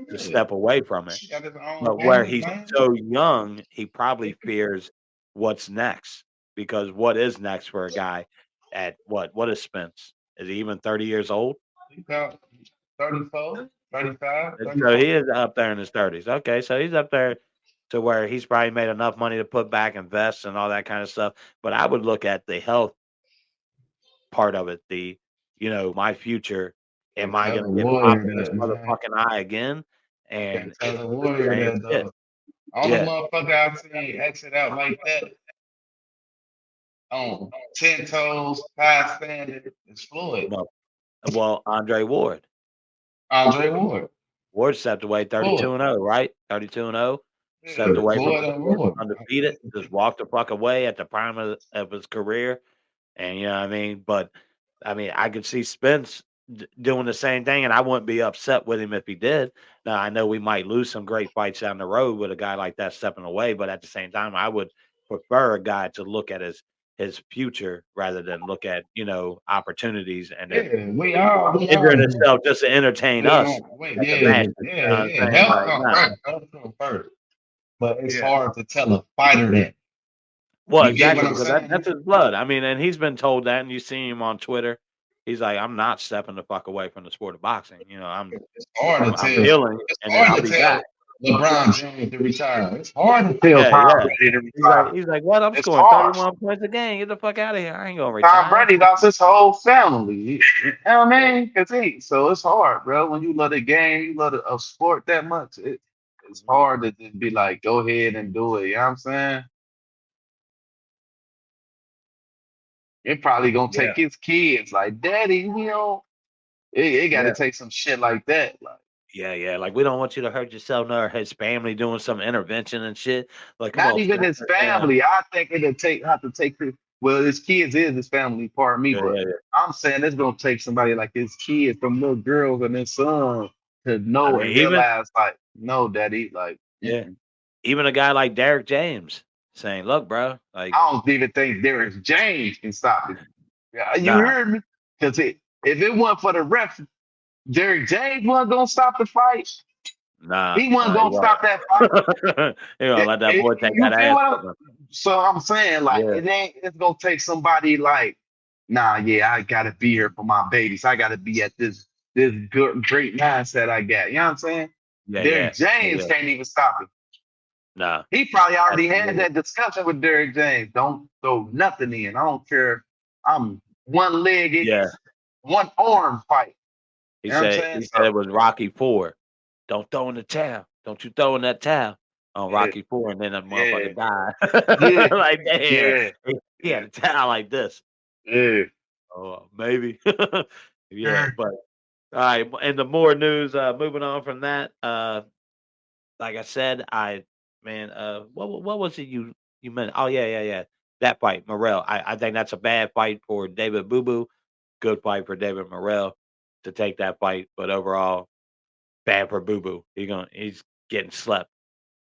Speaker 2: to step away from it.
Speaker 3: He got his own
Speaker 2: But where
Speaker 3: game,
Speaker 2: he's
Speaker 3: man.
Speaker 2: so young, he probably fears what's next. Because what is next for a guy at what is Spence? Is he even 30 years old?
Speaker 3: He got 34, 35,
Speaker 2: And so
Speaker 3: 34.
Speaker 2: he is up there in his 30s. Okay, so he's up there to where he's probably made enough money to put back, invest, and all that kind of stuff. But I would look at the health part of it, my future. Am
Speaker 3: And
Speaker 2: I
Speaker 3: tell
Speaker 2: going
Speaker 3: the
Speaker 2: to get popped
Speaker 3: warrior
Speaker 2: in this
Speaker 3: that, man.
Speaker 2: motherfucking eye again?
Speaker 3: Can't
Speaker 2: And
Speaker 3: tell
Speaker 2: it's
Speaker 3: the
Speaker 2: the
Speaker 3: warrior
Speaker 2: same
Speaker 3: that,
Speaker 2: shit.
Speaker 3: though. Only
Speaker 2: Yeah.
Speaker 3: motherfucker I've seen exit out like that on 10 toes, high standard is Floyd.
Speaker 2: Well, Andre Ward.
Speaker 3: Andre Ward.
Speaker 2: Ward stepped away 32-0, right? 32-0. Stepped away from
Speaker 3: Floyd
Speaker 2: the
Speaker 3: and
Speaker 2: sport,
Speaker 3: Ward.
Speaker 2: undefeated, just walked the fuck away at the prime of his career. And you know what I mean? But I mean, I could see Spence doing the same thing, and I wouldn't be upset with him if he did. Now, I know we might lose some great fights down the road with a guy like that stepping away, but at the same time, I would prefer a guy to look at his future rather than look at, opportunities and then
Speaker 3: Yeah, we all
Speaker 2: injuring himself just to entertain us.
Speaker 3: wait,
Speaker 2: At the
Speaker 3: yeah,
Speaker 2: match,
Speaker 3: yeah,
Speaker 2: you know what I'm
Speaker 3: yeah.
Speaker 2: saying?
Speaker 3: Health
Speaker 2: Like,
Speaker 3: come
Speaker 2: nah.
Speaker 3: first. Health come first. But it's
Speaker 2: Yeah.
Speaker 3: hard to tell a fighter that.
Speaker 2: Well,
Speaker 3: You get
Speaker 2: exactly,
Speaker 3: what I'm
Speaker 2: because
Speaker 3: saying?
Speaker 2: that's his blood. I mean, and he's been told that, and you see him on Twitter. He's like, "I'm not stepping the fuck away from the sport of boxing. I'm
Speaker 3: It's hard to
Speaker 2: I'm
Speaker 3: tell.
Speaker 2: healing,
Speaker 3: It's
Speaker 2: and then
Speaker 3: hard
Speaker 2: I'll
Speaker 3: to
Speaker 2: be
Speaker 3: tell
Speaker 2: back."
Speaker 3: LeBron James to retire. It's hard to tell
Speaker 2: Yeah,
Speaker 3: Tom
Speaker 2: yeah.
Speaker 3: Brady to
Speaker 2: He's like,
Speaker 3: retire.
Speaker 2: "What? I'm
Speaker 3: It's
Speaker 2: scoring
Speaker 3: hard.
Speaker 2: 31 points a game. Get the fuck out of here. I ain't gonna
Speaker 3: Tom
Speaker 2: retire."
Speaker 3: Brady lost his whole family. You know what I mean? So it's hard, bro. When you love the game, you love a sport that much, it's hard to just be like, go ahead and do it. You know what I'm saying? It probably gonna
Speaker 2: Yeah,
Speaker 3: take his kids, like, Daddy, it gotta
Speaker 2: yeah,
Speaker 3: take some shit like that. Like,
Speaker 2: yeah. Like, we don't want you to hurt yourself nor his family doing some intervention and shit. Like, come
Speaker 3: not
Speaker 2: on,
Speaker 3: even
Speaker 2: Spence.
Speaker 3: his family. I think have to take well, his kids is his family, pardon me,
Speaker 2: Yeah,
Speaker 3: but
Speaker 2: yeah, yeah.
Speaker 3: I'm saying it's gonna take somebody like his kids, from little girls and his son, to
Speaker 2: I
Speaker 3: know
Speaker 2: mean,
Speaker 3: and
Speaker 2: even
Speaker 3: realize, like, no, Daddy, like,
Speaker 2: yeah, even a guy like Derek James saying, "Look, bro, like,
Speaker 3: I don't even think Derek James can stop it. Yeah, you
Speaker 2: nah,
Speaker 3: heard me? Because if it wasn't for the ref, Derrick James wasn't gonna stop the fight.
Speaker 2: Nah,
Speaker 3: He wasn't
Speaker 2: he
Speaker 3: gonna
Speaker 2: won't.
Speaker 3: stop that fight.
Speaker 2: He gonna let that boy take
Speaker 3: You
Speaker 2: that
Speaker 3: feel
Speaker 2: ass
Speaker 3: what?
Speaker 2: from him.
Speaker 3: So I'm saying, like,
Speaker 2: Yeah,
Speaker 3: it ain't. It's gonna take somebody like, nah, yeah, I gotta be here for my babies. I gotta be at this good great mindset I got. You know what I'm saying?
Speaker 2: yeah,
Speaker 3: Derrick
Speaker 2: yeah, yeah,
Speaker 3: James
Speaker 2: yeah.
Speaker 3: can't even stop it.
Speaker 2: Nah,
Speaker 3: He probably already had
Speaker 2: absolutely.
Speaker 3: that discussion with Derrick James. Don't throw nothing in. I don't care. I'm one legged,
Speaker 2: Yeah,
Speaker 3: one arm fight.
Speaker 2: he
Speaker 3: You know what I'm
Speaker 2: said
Speaker 3: saying?
Speaker 2: he said
Speaker 3: So
Speaker 2: it was Rocky 4. Don't throw in the towel. Don't you throw in that towel on
Speaker 3: yeah,
Speaker 2: Rocky 4, and then that
Speaker 3: yeah,
Speaker 2: motherfucker died.
Speaker 3: yeah,
Speaker 2: Like damn,
Speaker 3: yeah,
Speaker 2: he had a towel like this.
Speaker 3: yeah.
Speaker 2: Oh, maybe. Yeah,
Speaker 3: Yeah.
Speaker 2: but all right. And the more news. Moving on from that. Like I said, what was it you meant? Oh yeah, yeah, yeah. That fight, Morrell. I think that's a bad fight for David Boo Boo. Good fight for David Morrell to take that fight, but overall bad for Boo Boo. He's getting slept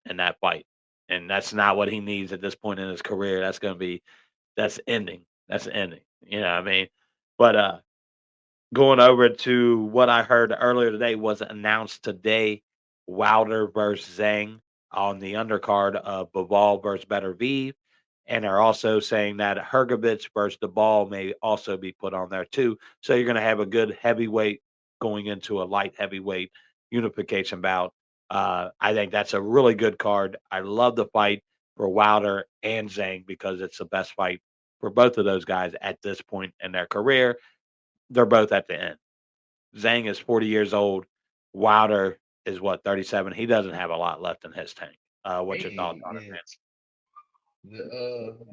Speaker 2: in that fight, and that's not what he needs at this point in his career. That's ending. That's ending. You know what I mean? But going over to what I heard earlier today was announced today, Wilder versus Zhang on the undercard of Bivol versus Benavidez, and they're also saying that Hergovich versus the Ball may also be put on there too. So you're going to have a good heavyweight going into a light heavyweight unification bout. I think that's a really good card. I love the fight for Wilder and Zhang because it's the best fight for both of those guys at this point in their career. They're both at the end. Zhang is 40 years old. Wilder is what, 37. He doesn't have a lot left in his tank. What's your thoughts
Speaker 3: Hey,
Speaker 2: on it,
Speaker 3: yeah.
Speaker 2: man?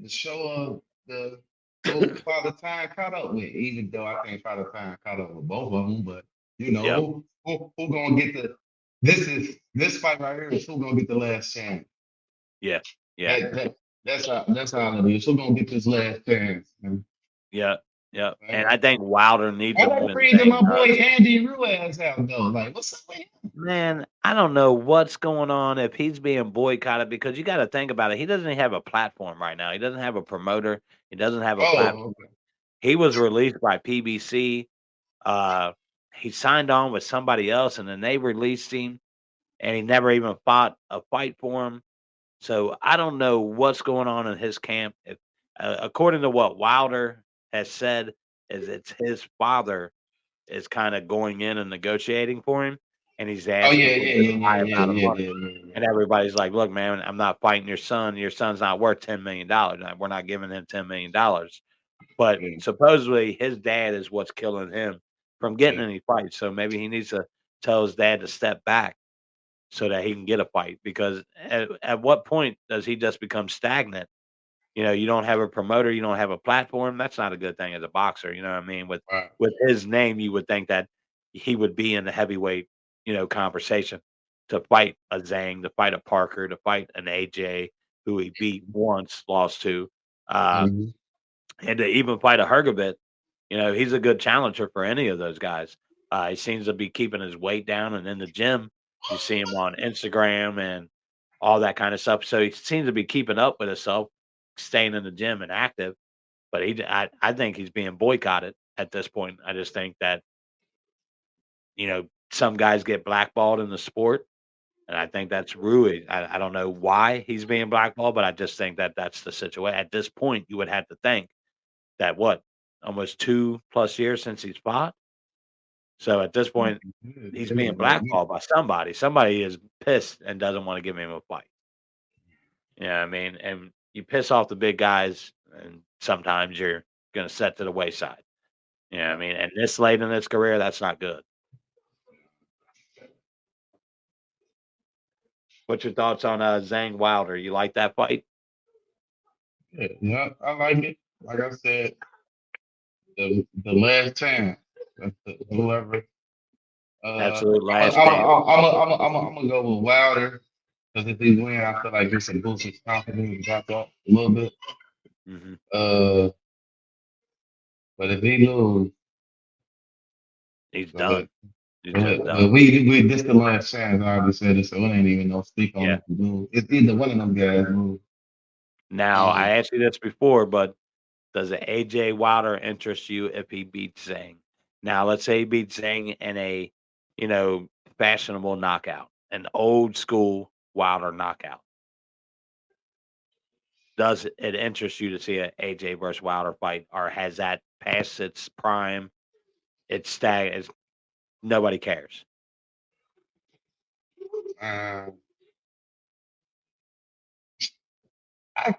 Speaker 3: The show of the who Father Time caught up with, even though I think Father Time caught up with both of them, but you know
Speaker 2: Yep.
Speaker 3: who gonna get the this fight right here is who gonna get the last chance.
Speaker 2: Yeah. Yeah.
Speaker 3: That's how it is. Who gonna get this last chance? Man?
Speaker 2: Yeah. Yeah. And
Speaker 3: Uh,
Speaker 2: I think Wilder needs
Speaker 3: I
Speaker 2: him
Speaker 3: like
Speaker 2: when
Speaker 3: reading
Speaker 2: Zhang
Speaker 3: my boy
Speaker 2: does.
Speaker 3: Andy Ruiz out though. Like, what's up with him?
Speaker 2: Man, I don't know what's going on if he's being boycotted because you got to think about it. He doesn't have a platform right now. He doesn't have a promoter. He doesn't have a
Speaker 3: Oh,
Speaker 2: platform. He was released by PBC. Uh, he signed on with somebody else, and then they released him, and he never even fought a fight for him. So I don't know what's going on in his camp. If, according to what Wilder has said, is it's his father is kind of going in and negotiating for him, and he's
Speaker 3: oh
Speaker 2: asking
Speaker 3: yeah,
Speaker 2: for
Speaker 3: yeah,
Speaker 2: this
Speaker 3: yeah,
Speaker 2: high
Speaker 3: yeah,
Speaker 2: amount of
Speaker 3: yeah,
Speaker 2: money.
Speaker 3: yeah, yeah, yeah.
Speaker 2: And everybody's like, "Look, man, I'm not fighting your son. Your son's not worth $10 million. We're not giving him $10 million." But
Speaker 3: Yeah.
Speaker 2: supposedly his dad is what's killing him from getting
Speaker 3: Yeah.
Speaker 2: any fights. So maybe he needs to tell his dad to step back so that he can get a fight. Because at what point does he just become stagnant? You don't have a promoter, you don't have a platform. That's not a good thing as a boxer. You know what I mean? With
Speaker 3: Right.
Speaker 2: with his name, you would think that he would be in the heavyweight, conversation to fight a Zhang, to fight a Parker, to fight an AJ who he beat once, lost to, uh,
Speaker 3: Mhm.
Speaker 2: and to even fight a Hergovit. He's a good challenger for any of those guys. He seems to be keeping his weight down and in the gym. You see him on Instagram and all that kind of stuff. So he seems to be keeping up with himself, staying in the gym and active. But I think he's being boycotted at this point. I just think that some guys get blackballed in the sport, and I think that's Rui. I don't know why he's being blackballed, but I just think that that's the situation. At this point, you would have to think that almost 2+ years since he's fought. So at this point, he's being blackballed by somebody. Somebody is pissed and doesn't want to give him a fight. You know what I mean? And you piss off the big guys, and sometimes you're going to set to the wayside. You know what I mean? And this late in his career, that's not good. What's your thoughts on Zhang Wilder? You like that fight?
Speaker 3: Yeah, yeah, I like it. Like I said, the last chance. Whoever.
Speaker 2: Absolute
Speaker 3: I'm
Speaker 2: last chance.
Speaker 3: gonna go with Wilder because if he win, I feel like this will boost his confidence back up a little bit.
Speaker 2: Hmm.
Speaker 3: Uh, but if he lose,
Speaker 2: He's
Speaker 3: but
Speaker 2: done. He's just done.
Speaker 3: but we this the last chance. I already said it, so it ain't even no speak on
Speaker 2: Yeah.
Speaker 3: if he lose. It's either one of them guys lose.
Speaker 2: Now, I
Speaker 3: Um,
Speaker 2: asked you this before, but does AJ Wilder interest you if he beats Zhang? Now, let's say he beats Zhang in a, fashionable knockout, an old school Wilder knockout. Does it interest you to see a AJ versus Wilder fight, or has that passed its prime? It's nobody cares.
Speaker 3: Uh, I,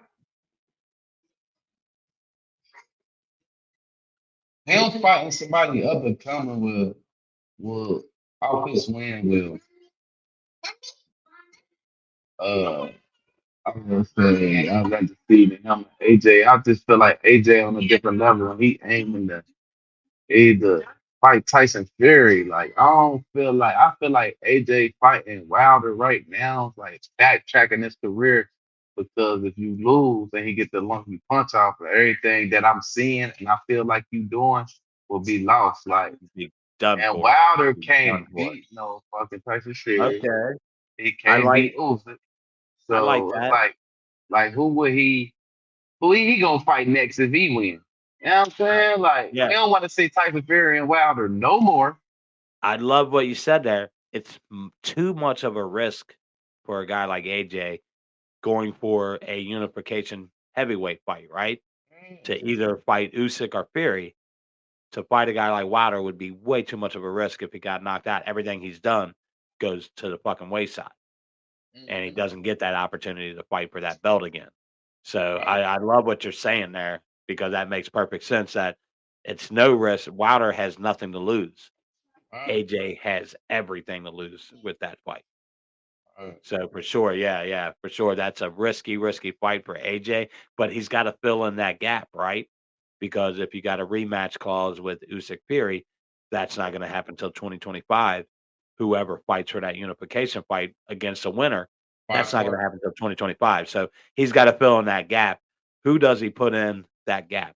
Speaker 3: him fighting somebody up and coming will off his win will uh I'm gonna say I'd like to see him AJ. I just feel like AJ on a different level and he aiming to either fight Tyson Fury. Like I feel like AJ fighting Wilder right now, like backtracking his career because if you lose and he get the lucky punch off of everything that I'm seeing and I feel like you doing will be lost. Like
Speaker 2: Be done
Speaker 3: and
Speaker 2: for.
Speaker 3: Wilder
Speaker 2: Be
Speaker 3: can't
Speaker 2: done for.
Speaker 3: beat no fucking Tyson Fury.
Speaker 2: Okay.
Speaker 3: He
Speaker 2: I
Speaker 3: can't
Speaker 2: like
Speaker 3: beat Usyk.
Speaker 2: I like
Speaker 3: So it's
Speaker 2: that.
Speaker 3: like who he gonna fight next if he win? You know what I'm saying? Like
Speaker 2: Yeah.
Speaker 3: we don't want to see Tyson Fury and Wilder no more.
Speaker 2: I love what you said there. It's too much of a risk for a guy like AJ going for a unification heavyweight fight, right? To either fight Usyk or Fury. To fight a guy like Wilder would be way too much of a risk if he got knocked out. Everything he's done goes to the fucking wayside, and he
Speaker 3: Mhm.
Speaker 2: doesn't get that opportunity to fight for that belt again. So
Speaker 3: Right,
Speaker 2: I love what you're saying there because that makes perfect sense. That it's no risk. Wilder has nothing to lose.
Speaker 3: right,
Speaker 2: AJ has everything to lose with that fight.
Speaker 3: right.
Speaker 2: So for sure, yeah, for sure, that's a risky fight for AJ, but he's got to fill in that gap, right? Because if you got a rematch clause with Usyk Fury, that's not going to happen until 2025. Whoever fights for that unification fight against a winner, that's
Speaker 3: Fight
Speaker 2: not going
Speaker 3: for
Speaker 2: to happen until 2025. So he's got to fill in that gap. Who does he put in that gap?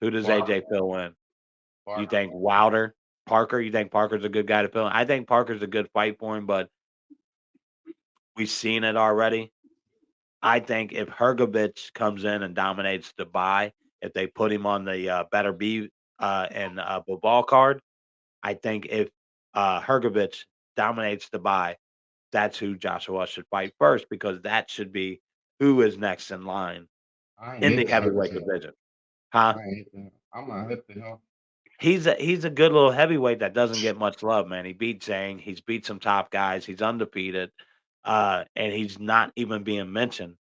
Speaker 2: Who does
Speaker 3: Parker,
Speaker 2: AJ fill in? You
Speaker 3: Parker.
Speaker 2: think Wilder, Parker? You think Parker's a good guy to fill in? I think Parker's a good fight for him, but we've seen it already. I think if Hergovich comes in and dominates Dubai, if they put him on the better be and Bobal card, I think if Hergovich dominates Dubai, that's who Joshua should fight first because that should be who is next in line
Speaker 3: I ain't
Speaker 2: in the
Speaker 3: hit the
Speaker 2: heavyweight
Speaker 3: Hercules.
Speaker 2: division. Huh?
Speaker 3: I ain't hit the. I'm not hit the hell.
Speaker 2: He's a good little heavyweight that doesn't get much love, man. He beat Zhang, he's beat some top guys, he's undefeated, and he's not even being mentioned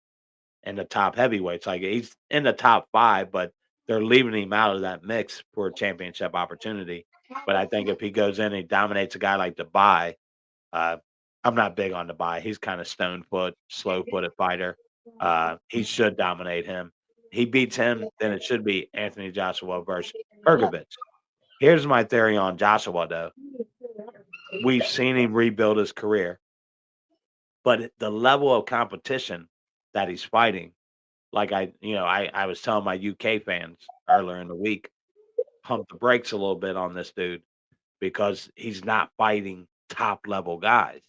Speaker 2: in the top heavyweights. Like he's in the top 5, but they're leaving him out of that mix for a championship opportunity. But I think if he goes in and he dominates a guy like Dubai, uh, I'm not big on Dubai. He's kind of stone foot, slow footed fighter. He should dominate him. He beats him, then it should be Anthony Joshua versus Hergovich. Here's my theory on Joshua, though. We've seen him rebuild his career, but the level of competition that he's fighting, like I was telling my UK fans earlier in the week, pump the brakes a little bit on this dude because he's not fighting top level guys.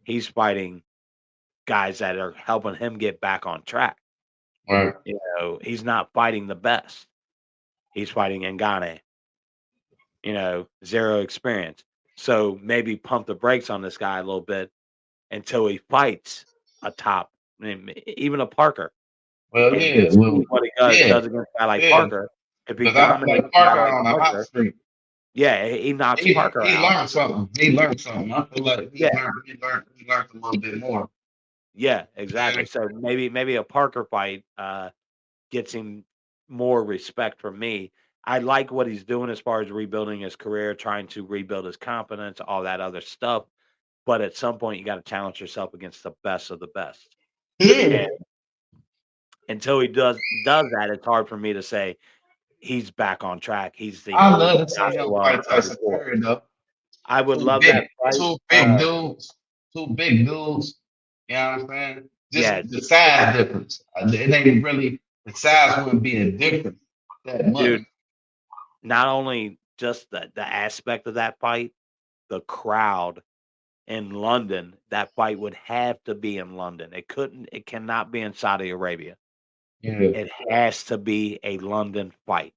Speaker 2: He's fighting guys that are helping him get back on track.
Speaker 3: Right.
Speaker 2: He's not fighting the best. He's fighting Ngannou, zero experience. So maybe pump the brakes on this guy a little bit until he fights a top, even a Parker,
Speaker 3: Well,
Speaker 2: and
Speaker 3: yeah.
Speaker 2: see
Speaker 3: Well,
Speaker 2: what he
Speaker 3: yeah.
Speaker 2: does against a guy like
Speaker 3: Yeah.
Speaker 2: Parker. If he
Speaker 3: Because I feel
Speaker 2: dominates
Speaker 3: like
Speaker 2: a guy
Speaker 3: Parker
Speaker 2: like
Speaker 3: on a hot
Speaker 2: Parker,
Speaker 3: streak.
Speaker 2: yeah, he knocks
Speaker 3: He
Speaker 2: Parker
Speaker 3: he
Speaker 2: out.
Speaker 3: learned something. He learned something. I feel like
Speaker 2: Yeah,
Speaker 3: he learned a little bit more.
Speaker 2: yeah, exactly.
Speaker 3: And
Speaker 2: So maybe a Parker fight gets him more respect from me. I like what he's doing as far as rebuilding his career, trying to rebuild his confidence, all that other stuff. But at some point, you got to challenge yourself against the best of the best.
Speaker 3: yeah,
Speaker 2: And until he does that, it's hard for me to say he's back on track. He's the
Speaker 3: I
Speaker 2: old
Speaker 3: love to see him
Speaker 2: Joshua
Speaker 3: fight Tyson
Speaker 2: 34.
Speaker 3: Fury though.
Speaker 2: I would
Speaker 3: Two
Speaker 2: love that
Speaker 3: big,
Speaker 2: fight.
Speaker 3: two big dudes, two big dudes. You know what I'm saying? Just
Speaker 2: Yeah,
Speaker 3: the size difference. It ain't really the size wouldn't be a difference that much.
Speaker 2: dude. Not only just the aspect of that fight, the crowd in London. That fight would have to be in London. It cannot be in Saudi Arabia.
Speaker 3: Yeah,
Speaker 2: It has to be a London fight.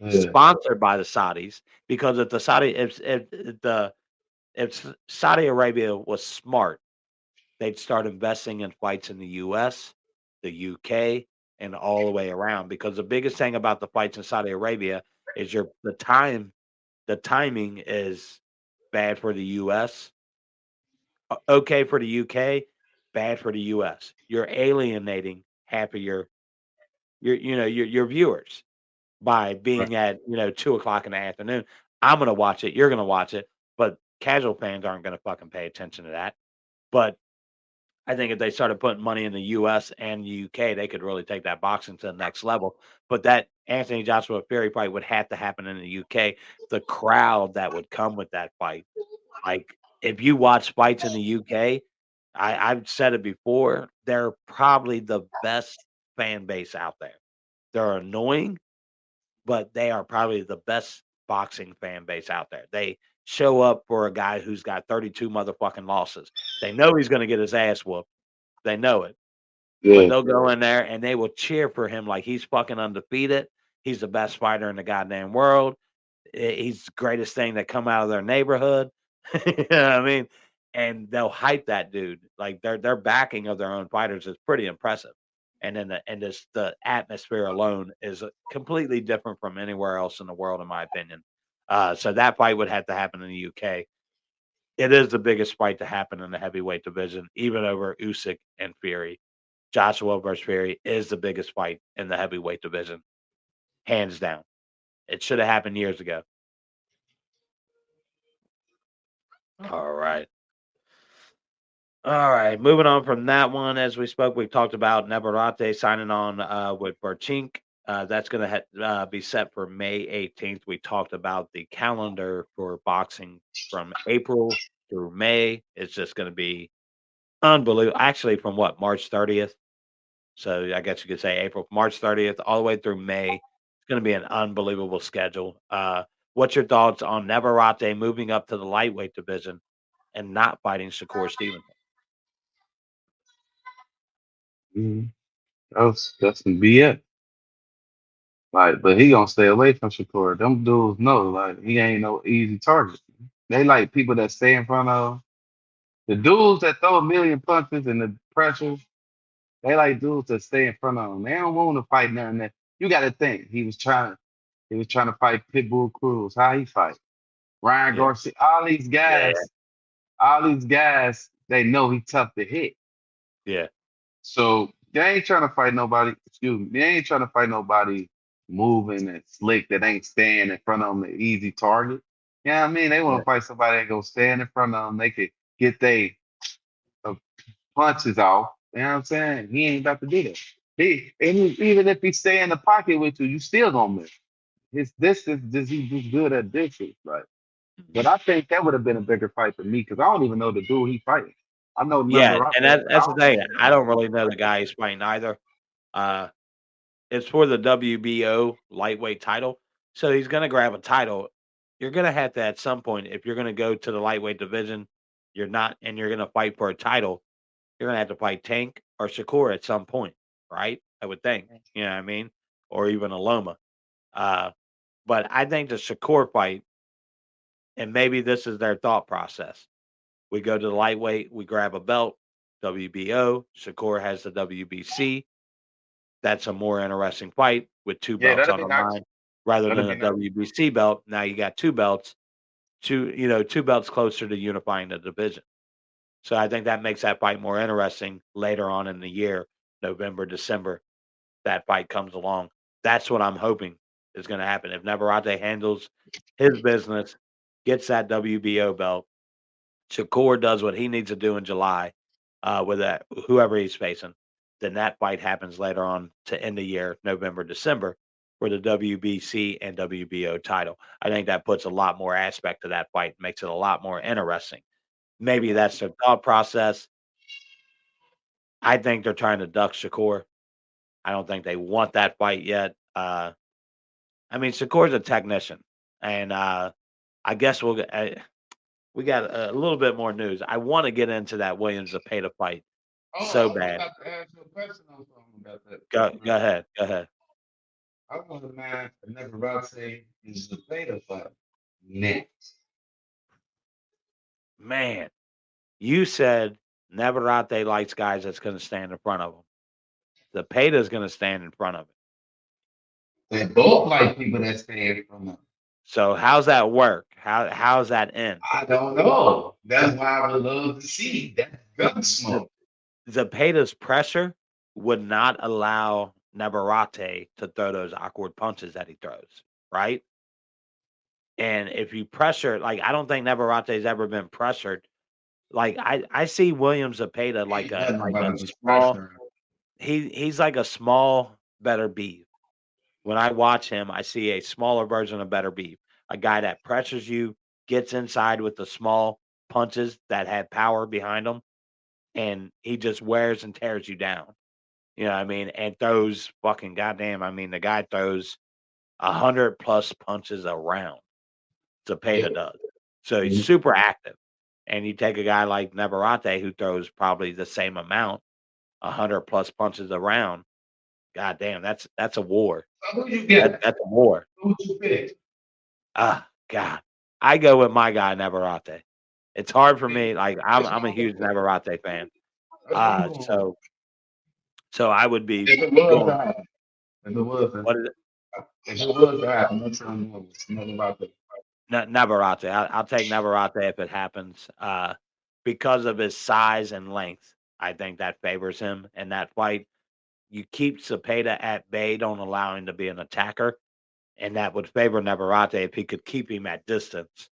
Speaker 3: Yeah.
Speaker 2: sponsored by the Saudis, because if the Saudi if Saudi Arabia was smart, they'd start investing in fights in the US, the UK, and all the way around, because the biggest thing about the fights in Saudi Arabia is the timing is bad for the US, okay for the UK, bad for the US. You're alienating half of your viewers by
Speaker 3: Right.
Speaker 2: being at 2 o'clock in the afternoon. I'm gonna watch it. You're gonna watch it, but casual fans aren't gonna fucking pay attention to that. But I think if they started putting money in the US and the UK, they could really take that boxing to the next level. But that Anthony Joshua Fury fight would have to happen in the UK. The crowd that would come with that fight, like, if you watch fights in the UK, I've said it before, they're probably the best fan base out there. They're annoying, but they are probably the best boxing fan base out there. They show up for a guy who's got 32 motherfucking losses. They know he's gonna get his ass whooped. They know it, but
Speaker 3: Yeah.
Speaker 2: they'll go in there and they will cheer for him like he's fucking undefeated. He's the best fighter in the goddamn world. He's the greatest thing that come out of their neighborhood. You know what I mean? And they'll hype that dude. Like their backing of their own fighters is pretty impressive. And then the atmosphere alone is completely different from anywhere else in the world, in my opinion. So that fight would have to happen in the UK. It is the biggest fight to happen in the heavyweight division, even over Usyk and Fury. Joshua versus Fury is the biggest fight in the heavyweight division, hands down. It should have happened years ago. All right. All right. Moving on from that one, as we spoke, we talked about Navarrete signing on with Berchink. That's going to be set for May 18th. We talked about the calendar for boxing from April through May. It's just going to be unbelievable. Actually, from what, March 30th? So I guess you could say April, March 30th, all the way through May. It's going to be an unbelievable schedule. What's your thoughts on Navarrete moving up to the lightweight division and not fighting Shakur Stevenson?
Speaker 3: Mhm. That's some BS. Like, but he gonna stay away from Shakur. Them dudes know, like, he ain't no easy target. They like people that stay in front of the dudes that throw a million punches and the pressure. They like dudes that stay in front of them. They don't want to fight nothing. That you got to think. He was trying to fight Pitbull Cruz. How he fight? Ryan
Speaker 2: Yeah,
Speaker 3: Garcia. All these guys. They know he tough to hit.
Speaker 2: yeah,
Speaker 3: So they ain't trying to fight nobody. Excuse me. They ain't trying to fight nobody moving and slick that ain't staying in front of them, the easy target. You know what I mean? They want
Speaker 2: yeah,
Speaker 3: to fight somebody that go stand in front of them. They could get they uh, punches off. You know what I'm saying? He ain't about to do that. Even if he stay in the pocket with you, you still gonna miss. His distance, just he's just good at distance. Like, but I think that would have been a bigger fight for me because I don't even know the dude he fighting. I know
Speaker 2: yeah.
Speaker 3: number out
Speaker 2: And
Speaker 3: there, but I
Speaker 2: that's the
Speaker 3: don't know
Speaker 2: thing.
Speaker 3: the
Speaker 2: I
Speaker 3: dude.
Speaker 2: don't really know the guy he's fighting either. Uh, it's for the WBO lightweight title, so he's going to grab a title. You're going to have to at some point, if you're going to go to the lightweight division, you're going to fight for a title. You're going to have to fight Tank or Shakur at some point, right? I would think. You know what I mean? Or even a Loma. Uh, but I think the Shakur fight, and maybe this is their thought process. We go to the lightweight, we grab a belt, WBO. Shakur has the WBC. That's a more interesting fight with two
Speaker 3: Yeah,
Speaker 2: belts
Speaker 3: that'd
Speaker 2: on
Speaker 3: be
Speaker 2: the
Speaker 3: nice.
Speaker 2: line rather
Speaker 3: That'd
Speaker 2: than
Speaker 3: be
Speaker 2: a
Speaker 3: nice.
Speaker 2: WBC belt. Now you got two belts, two belts closer to unifying the division. So I think that makes that fight more interesting later on in the year, November, December. That fight comes along. That's what I'm hoping is going to happen. If Navarrete handles his business, gets that WBO belt, Shakur does what he needs to do in July with that whoever he's facing, then that fight happens later on to end the year, November, December, for the WBC and WBO title. I think that puts a lot more aspect to that fight, makes it a lot more interesting. Maybe that's their thought process. I think they're trying to duck Shakur. I don't think they want that fight yet. I mean, Shakur's a technician, and I guess we got a little bit more news. I want to get into that Williams Zepeda fight
Speaker 3: Oh,
Speaker 2: so
Speaker 3: I was
Speaker 2: bad.
Speaker 3: about to ask you a question on something about that.
Speaker 2: Go ahead. Go ahead.
Speaker 3: I want to mind Benavidez is the beta fight next.
Speaker 2: Man, you said Navarrete likes guys that's going to stand in front of him. Zepeda's going to stand in front of him.
Speaker 3: They both like people that stand from them.
Speaker 2: So how's that work? How's that end?
Speaker 3: I don't know. That's why I would love to see that gun smoke.
Speaker 2: Zepeda's pressure would not allow Navarrete to throw those awkward punches that he throws, right? And if you pressure, like I don't think Navarrete's ever been pressured. Like I see William Zepeda like
Speaker 3: Ain't nothing
Speaker 2: a
Speaker 3: but a
Speaker 2: small.
Speaker 3: pressure.
Speaker 2: He's like a small better beef. When I watch him, I see a smaller version of better beef. A guy that pressures you, gets inside with the small punches that have power behind them, and he just wears and tears you down. You know what I mean? And throws fucking goddamn. I mean, the guy throws 100+ punches a round. Zepeda does. So he's super active. And you take a guy like Navarrete who throws probably the same amount, 100+ punches a round. God damn, that's a war.
Speaker 3: So who you get?
Speaker 2: That's a war.
Speaker 3: Who would you pick?
Speaker 2: God, I go with my guy Navarrete. It's hard for me. Like I'm a huge Navarrete fan. So I would be
Speaker 3: If it was
Speaker 2: going.
Speaker 3: to happen, if it was to
Speaker 2: What is it?
Speaker 3: if it was to happen, I'm trying to know nothing about that.
Speaker 2: Navarrete. I'll take Navarrete if it happens. Because of his size and length, I think that favors him in that fight. You keep Zepeda at bay, don't allow him to be an attacker, and that would favor Navarrete if he could keep him at distance,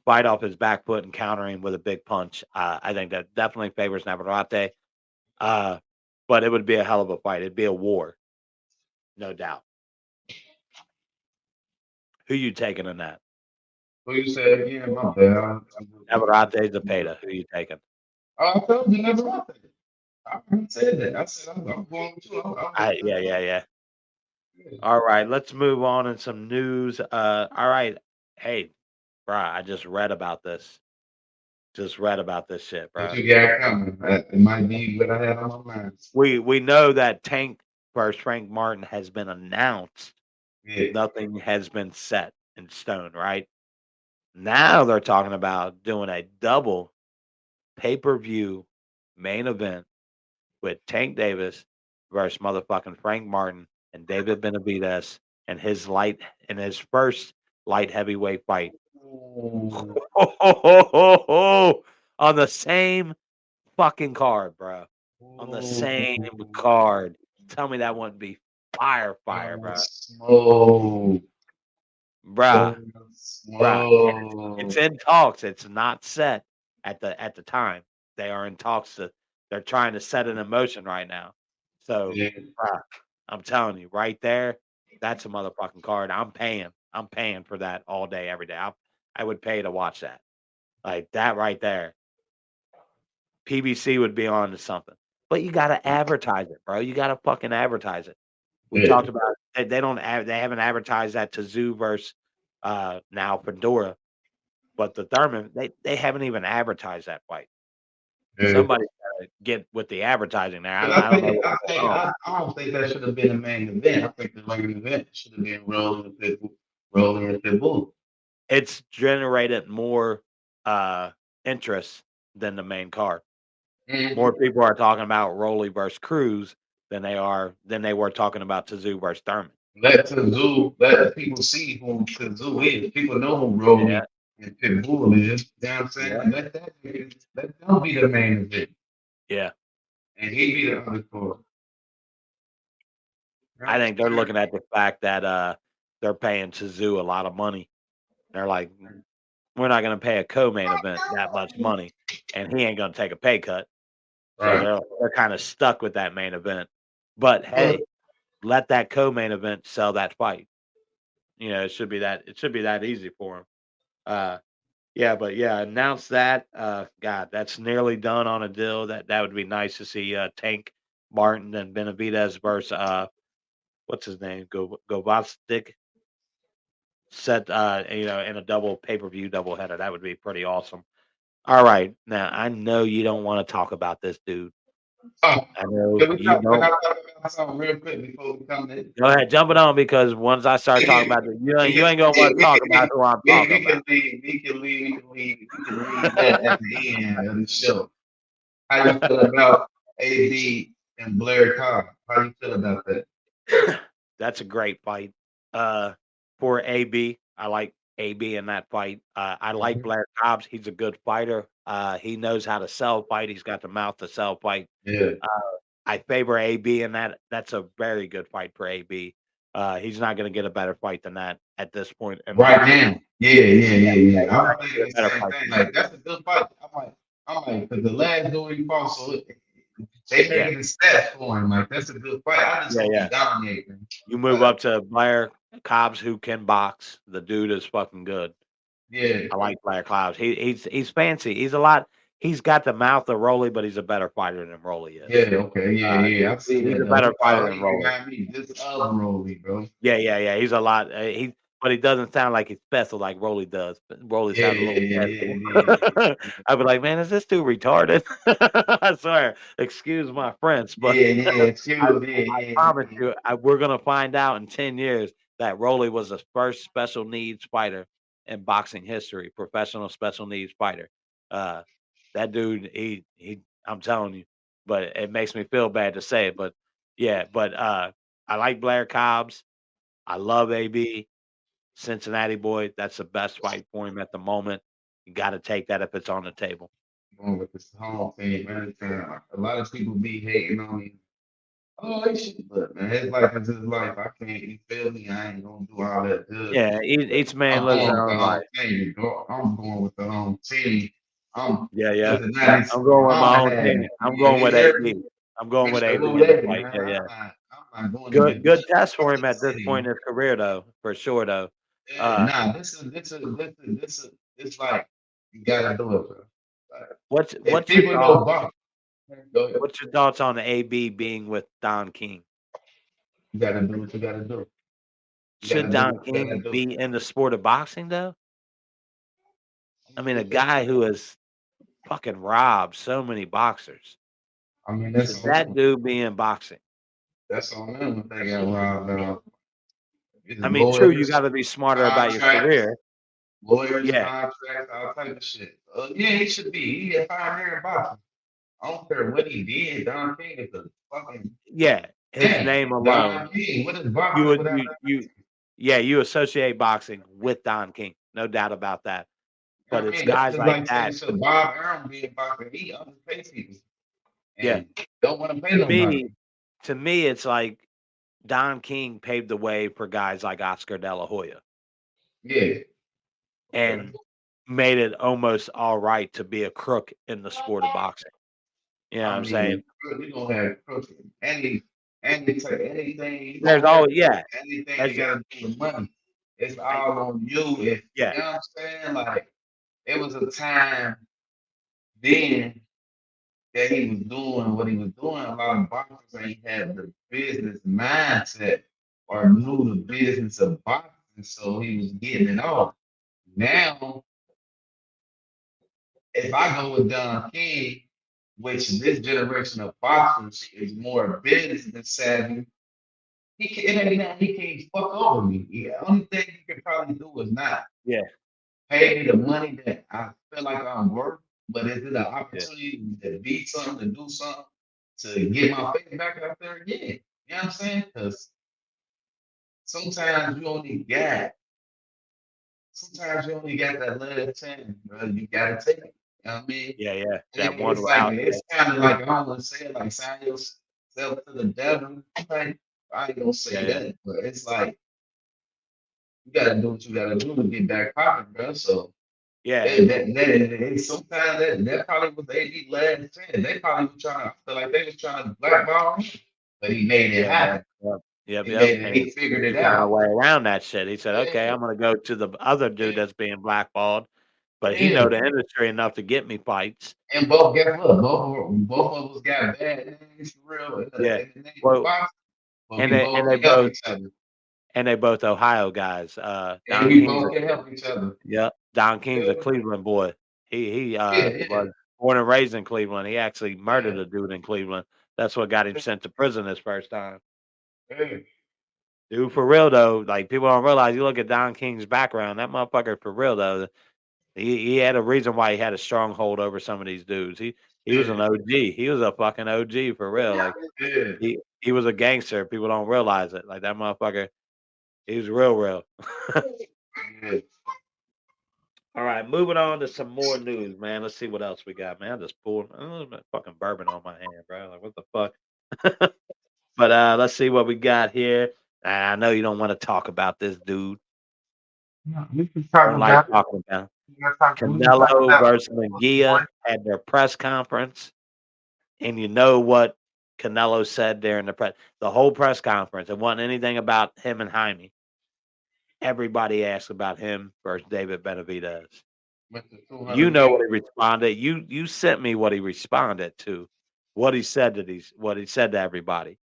Speaker 2: fight off his back foot and counter him with a big punch. I think that definitely favors Navarrete. But it would be a hell of a fight. It'd be a war, no doubt. Who you taking in that?
Speaker 3: Who you said again? My bad.
Speaker 2: Navarrete, Zepeda. Who you taking?
Speaker 3: I told you never about that. I already said that. I said I'm going with you.
Speaker 2: Yeah. All right, let's move on in some news. All right. Hey, bro, I just read about this. Just read about this shit,
Speaker 3: What
Speaker 2: bro.
Speaker 3: you got coming? It might be what I had on my mind.
Speaker 2: We know that Tank versus Frank Martin has been announced.
Speaker 3: Yeah.
Speaker 2: Nothing has been set in stone, right? Now they're talking about doing a double pay-per-view main event with Tank Davis versus motherfucking Frank Martin and David Benavidez and his first light heavyweight fight. On the same fucking card, bro. On the same card. Tell me that wouldn't be fire, bro.
Speaker 3: Smoke.
Speaker 2: Bruh.
Speaker 3: Smoke.
Speaker 2: It's in talks. It's not set at the time. They are in talks. They're trying to set it in motion right now. So,
Speaker 3: Yeah.
Speaker 2: bruh, I'm telling you, right there, that's a motherfucking card. I'm paying for that all day, every day. I would pay to watch that. Like that right there. PBC would be on to something. But you gotta advertise it, bro. You gotta fucking advertise it. We talked about it. They haven't advertised that Tszyu versus now Fundora. But the Thurman, they haven't even advertised that fight.
Speaker 3: Yeah.
Speaker 2: Somebody's gotta get with the advertising there.
Speaker 3: I don't think that should have been the main event. I think the main event should have been Rolling and Pitbull.
Speaker 2: It's generated more interest than the main card. More people are talking about Rolly versus Cruz than they were talking about Tszyu versus Thurman.
Speaker 3: Let people see who Tszyu is. People know who Rolling and Pitbull is. You know what I'm saying? Yeah. Let them be the main event.
Speaker 2: Yeah.
Speaker 3: And he be the undercard.
Speaker 2: I think they're looking at the fact that they're paying Tszyu a lot of money. They're like, we're not going to pay a co-main event that much money, and he ain't going to take a pay cut. So they're kind of stuck with that main event. But hey, let that co-main event sell that fight. You know, it should be that easy for him. Announce that. God, that's nearly done on a deal. That would be nice to see Tank Martin and Benavidez versus what's his name? Govastik set in a double pay-per-view doubleheader. That would be pretty awesome. All right. Now I know you don't want to talk about this dude.
Speaker 3: Oh,
Speaker 2: I know
Speaker 3: can we
Speaker 2: you
Speaker 3: talk? Can I
Speaker 2: don't.
Speaker 3: talk about something real quick before we come in?
Speaker 2: Go ahead, jump it on because once I start
Speaker 3: We
Speaker 2: talking
Speaker 3: can,
Speaker 2: about it,
Speaker 3: we
Speaker 2: you
Speaker 3: can,
Speaker 2: ain't gonna want to talk about who I'm talking
Speaker 3: we
Speaker 2: about.
Speaker 3: can leave, we can leave that at the end of the show. How you feel about AB and Blair Cobb? How you feel about that?
Speaker 2: That's a great fight. Uh, for AB, I like AB in that fight. I like
Speaker 3: Mhm.
Speaker 2: Blair Cobbs. He's a good fighter. He knows how to sell fight. He's got the mouth to sell fight.
Speaker 3: Yeah.
Speaker 2: Uh, I favor AB in that. That's a very good fight for AB. He's not going to get a better fight than that at this point in
Speaker 3: Right
Speaker 2: boxing.
Speaker 3: now. Yeah.
Speaker 2: He's
Speaker 3: I
Speaker 2: not
Speaker 3: was
Speaker 2: going to
Speaker 3: thinking
Speaker 2: get a
Speaker 3: the
Speaker 2: better
Speaker 3: same
Speaker 2: fight
Speaker 3: thing.
Speaker 2: than that.
Speaker 3: Like that's a good fight. Because the last dude he fought, so they
Speaker 2: Yeah,
Speaker 3: making the stats for him. Like that's a good fight. I just hope he
Speaker 2: yeah.
Speaker 3: dominates.
Speaker 2: You move up to Blair Cobbs, who can box. The dude is fucking good.
Speaker 3: Yeah.
Speaker 2: I like Blair Cobbs. He's fancy. He's got the mouth of Rolly, but he's a better fighter than Rolly
Speaker 3: Yeah,
Speaker 2: is.
Speaker 3: okay,
Speaker 2: He
Speaker 3: I see
Speaker 2: he's
Speaker 3: that
Speaker 2: a
Speaker 3: though.
Speaker 2: better fighter than
Speaker 3: He
Speaker 2: Rolly.
Speaker 3: remind me just of Rolly, bro.
Speaker 2: Yeah. He's a lot. But he doesn't sound like he's special like Rolly does. But Rolly
Speaker 3: Yeah,
Speaker 2: sounds a
Speaker 3: yeah,
Speaker 2: little
Speaker 3: yeah,
Speaker 2: special.
Speaker 3: yeah, yeah, yeah.
Speaker 2: I'd be like, man, is this dude retarded? I swear. Excuse my French, but I,
Speaker 3: Excuse me,
Speaker 2: I promise you, we're gonna find out in 10 years that Rolly was the first special needs fighter in boxing history, professional special needs fighter. Uh, that dude, I'm telling you, but it makes me feel bad to say it, but yeah, but I like Blair Cobbs. I love AB, Cincinnati boy. That's the best fight for him at the moment. You got to take that if it's on the table.
Speaker 3: going with this whole thing, man. A lot of people be hating on me. Oh, they should, but man, his life is his life. I can't, you feel me? I ain't gonna do all that good.
Speaker 2: Yeah, each man
Speaker 3: I'm
Speaker 2: lives
Speaker 3: going
Speaker 2: their
Speaker 3: with the
Speaker 2: own
Speaker 3: home
Speaker 2: life.
Speaker 3: team. I'm going with the home team. I'm
Speaker 2: Yeah.
Speaker 3: Cincinnati's
Speaker 2: I'm going with my
Speaker 3: mama
Speaker 2: own
Speaker 3: had
Speaker 2: team.
Speaker 3: me.
Speaker 2: I'm
Speaker 3: You
Speaker 2: going with
Speaker 3: hear me?
Speaker 2: AB. I'm going with
Speaker 3: Mr.
Speaker 2: AB
Speaker 3: Who
Speaker 2: in the
Speaker 3: That,
Speaker 2: fight.
Speaker 3: man.
Speaker 2: Yeah.
Speaker 3: I'm not going
Speaker 2: Good
Speaker 3: against
Speaker 2: good
Speaker 3: the
Speaker 2: test for him
Speaker 3: fucking
Speaker 2: at this point
Speaker 3: city.
Speaker 2: in his career though, for sure though.
Speaker 3: Yeah,
Speaker 2: Uh
Speaker 3: nah, it's like you gotta do it, bro. Like,
Speaker 2: what's
Speaker 3: if
Speaker 2: what's your
Speaker 3: people know
Speaker 2: thought
Speaker 3: box, go ahead.
Speaker 2: what's your thoughts on AB being with Don King?
Speaker 3: You gotta do what you gotta do. You
Speaker 2: Should
Speaker 3: gotta do what
Speaker 2: Don
Speaker 3: you gotta
Speaker 2: King
Speaker 3: do.
Speaker 2: be in the sport of boxing though? I mean, a guy who has fucking robbed so many boxers.
Speaker 3: I mean,
Speaker 2: Should that dude be in boxing?
Speaker 3: that's on them if they got robbed of. It's
Speaker 2: I mean, true, you
Speaker 3: lawyers,
Speaker 2: gotta be smarter about your
Speaker 3: contracts,
Speaker 2: career.
Speaker 3: lawyers,
Speaker 2: Yeah,
Speaker 3: contracts, all type of shit. Yeah, he should be. He a pioneer boxer. I don't care what he did. Don King is a fucking
Speaker 2: yeah. His
Speaker 3: man.
Speaker 2: name
Speaker 3: Don
Speaker 2: alone,
Speaker 3: King. What is
Speaker 2: you
Speaker 3: boxing
Speaker 2: would
Speaker 3: without
Speaker 2: yeah, you associate boxing with Don King, no doubt about that.
Speaker 3: Don
Speaker 2: But
Speaker 3: King? I
Speaker 2: it's
Speaker 3: mean, that's
Speaker 2: guys
Speaker 3: just
Speaker 2: like
Speaker 3: like saying
Speaker 2: that.
Speaker 3: should Bob Arum be a boxer. He underpays people
Speaker 2: Yeah,
Speaker 3: and don't want to pay
Speaker 2: to
Speaker 3: nobody.
Speaker 2: me, it's like Don King paved the way for guys like Oscar De La Hoya
Speaker 3: Yeah. Okay.
Speaker 2: and made it almost all right to be a crook in the sport of boxing. You know what
Speaker 3: I
Speaker 2: I'm
Speaker 3: mean,
Speaker 2: saying?
Speaker 3: you gonna have cooking anything you
Speaker 2: There's
Speaker 3: gonna have
Speaker 2: always yeah,
Speaker 3: anything that
Speaker 2: as
Speaker 3: gotta do with money. It's
Speaker 2: I
Speaker 3: all on you. If
Speaker 2: yeah,
Speaker 3: you know what I'm saying, like it was a time then that he was doing what he was doing. A lot of boxers ain't had the business mindset or knew the business of boxing, so he was getting it off. Now, if I go with Don King, which this generation of boxers is more business savvy, it ain't that he can't fuck over me. The only thing he could probably do is not
Speaker 2: yeah,
Speaker 3: pay me the money that I feel like I'm worth, but is it an
Speaker 2: yeah,
Speaker 3: opportunity to be something, to do something, to get my face back out there? Yeah. You know what I'm saying? Because sometimes you only got, sometimes you only got that last chance, bro. You gotta take it. You know what I mean?
Speaker 2: yeah.
Speaker 3: And
Speaker 2: That one
Speaker 3: it's like
Speaker 2: route.
Speaker 3: it's kind of like I don't want to say it like sign yourself to the devil. Like I ain't gonna say
Speaker 2: Yeah.
Speaker 3: that, but it's like you gotta do what you gotta do to get back popping, bro. So
Speaker 2: Yeah,
Speaker 3: sometimes that probably was AD last chance. They probably was trying to feel like they was trying to blackball him, but he made it
Speaker 2: yeah,
Speaker 3: happen.
Speaker 2: man. Yep. And
Speaker 3: He figured
Speaker 2: he
Speaker 3: it
Speaker 2: found a
Speaker 3: out.
Speaker 2: way around that shit. He said, "Okay,
Speaker 3: Yeah,
Speaker 2: I'm gonna go to the other dude
Speaker 3: yeah,
Speaker 2: that's being blackballed, but he know
Speaker 3: yeah.
Speaker 2: the industry enough to get me fights."
Speaker 3: And both guess what? Both of us got bad names for real
Speaker 2: Yeah.
Speaker 3: in the name of
Speaker 2: Well,
Speaker 3: boxing, but
Speaker 2: and
Speaker 3: we
Speaker 2: they and
Speaker 3: both
Speaker 2: they
Speaker 3: can help
Speaker 2: both
Speaker 3: each other.
Speaker 2: Ohio guys.
Speaker 3: And
Speaker 2: Don
Speaker 3: we
Speaker 2: King's a
Speaker 3: both can help each other.
Speaker 2: Don King's a
Speaker 3: Yeah,
Speaker 2: Cleveland boy. He
Speaker 3: yeah.
Speaker 2: was born and raised in Cleveland. He actually murdered a dude in Cleveland. That's what got him sent to prison his first time. Dude, for real though, like people don't realize. You look at Don King's background. That motherfucker, for real though, he had a reason why he had a stronghold over some of these dudes. He was an OG. He was a fucking OG for real. Like he was a gangster. People don't realize it. Like that motherfucker, he was real. All right, moving on to some more news, man. Let's see what else we got, man. I just pulled fucking bourbon on my hand, bro. Like what the fuck? But let's see what we got here. I know you don't want to talk about this dude.
Speaker 3: No, we can talk
Speaker 2: Don't like
Speaker 3: about it.
Speaker 2: talking about him.
Speaker 3: We can talk
Speaker 2: Canelo
Speaker 3: about
Speaker 2: versus
Speaker 3: it.
Speaker 2: Munguia had their press conference, and you know what Canelo said during the whole press conference. It wasn't anything about him and Jaime. Everybody asked about him versus David Benavidez. You know what he responded. You sent me what he responded to. What he said to everybody.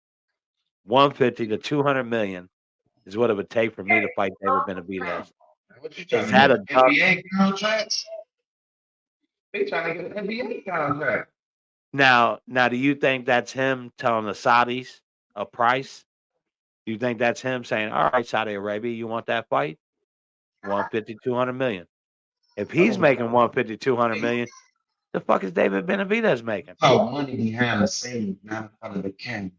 Speaker 2: 150 to 200 million is what it would take for me to fight David Benavidez.
Speaker 3: What you
Speaker 2: He's
Speaker 3: trying
Speaker 2: had
Speaker 3: to
Speaker 2: a
Speaker 3: get? NBA contracts? They trying to get an NBA contract.
Speaker 2: Now, do you think that's him telling the Saudis a price? Do you think that's him saying, all right, Saudi Arabia, you want that fight? 150, 200 million. If he's making 150, 200 million, the fuck is David Benavidez making?
Speaker 3: Oh, money behind the scenes, not in front of the camera.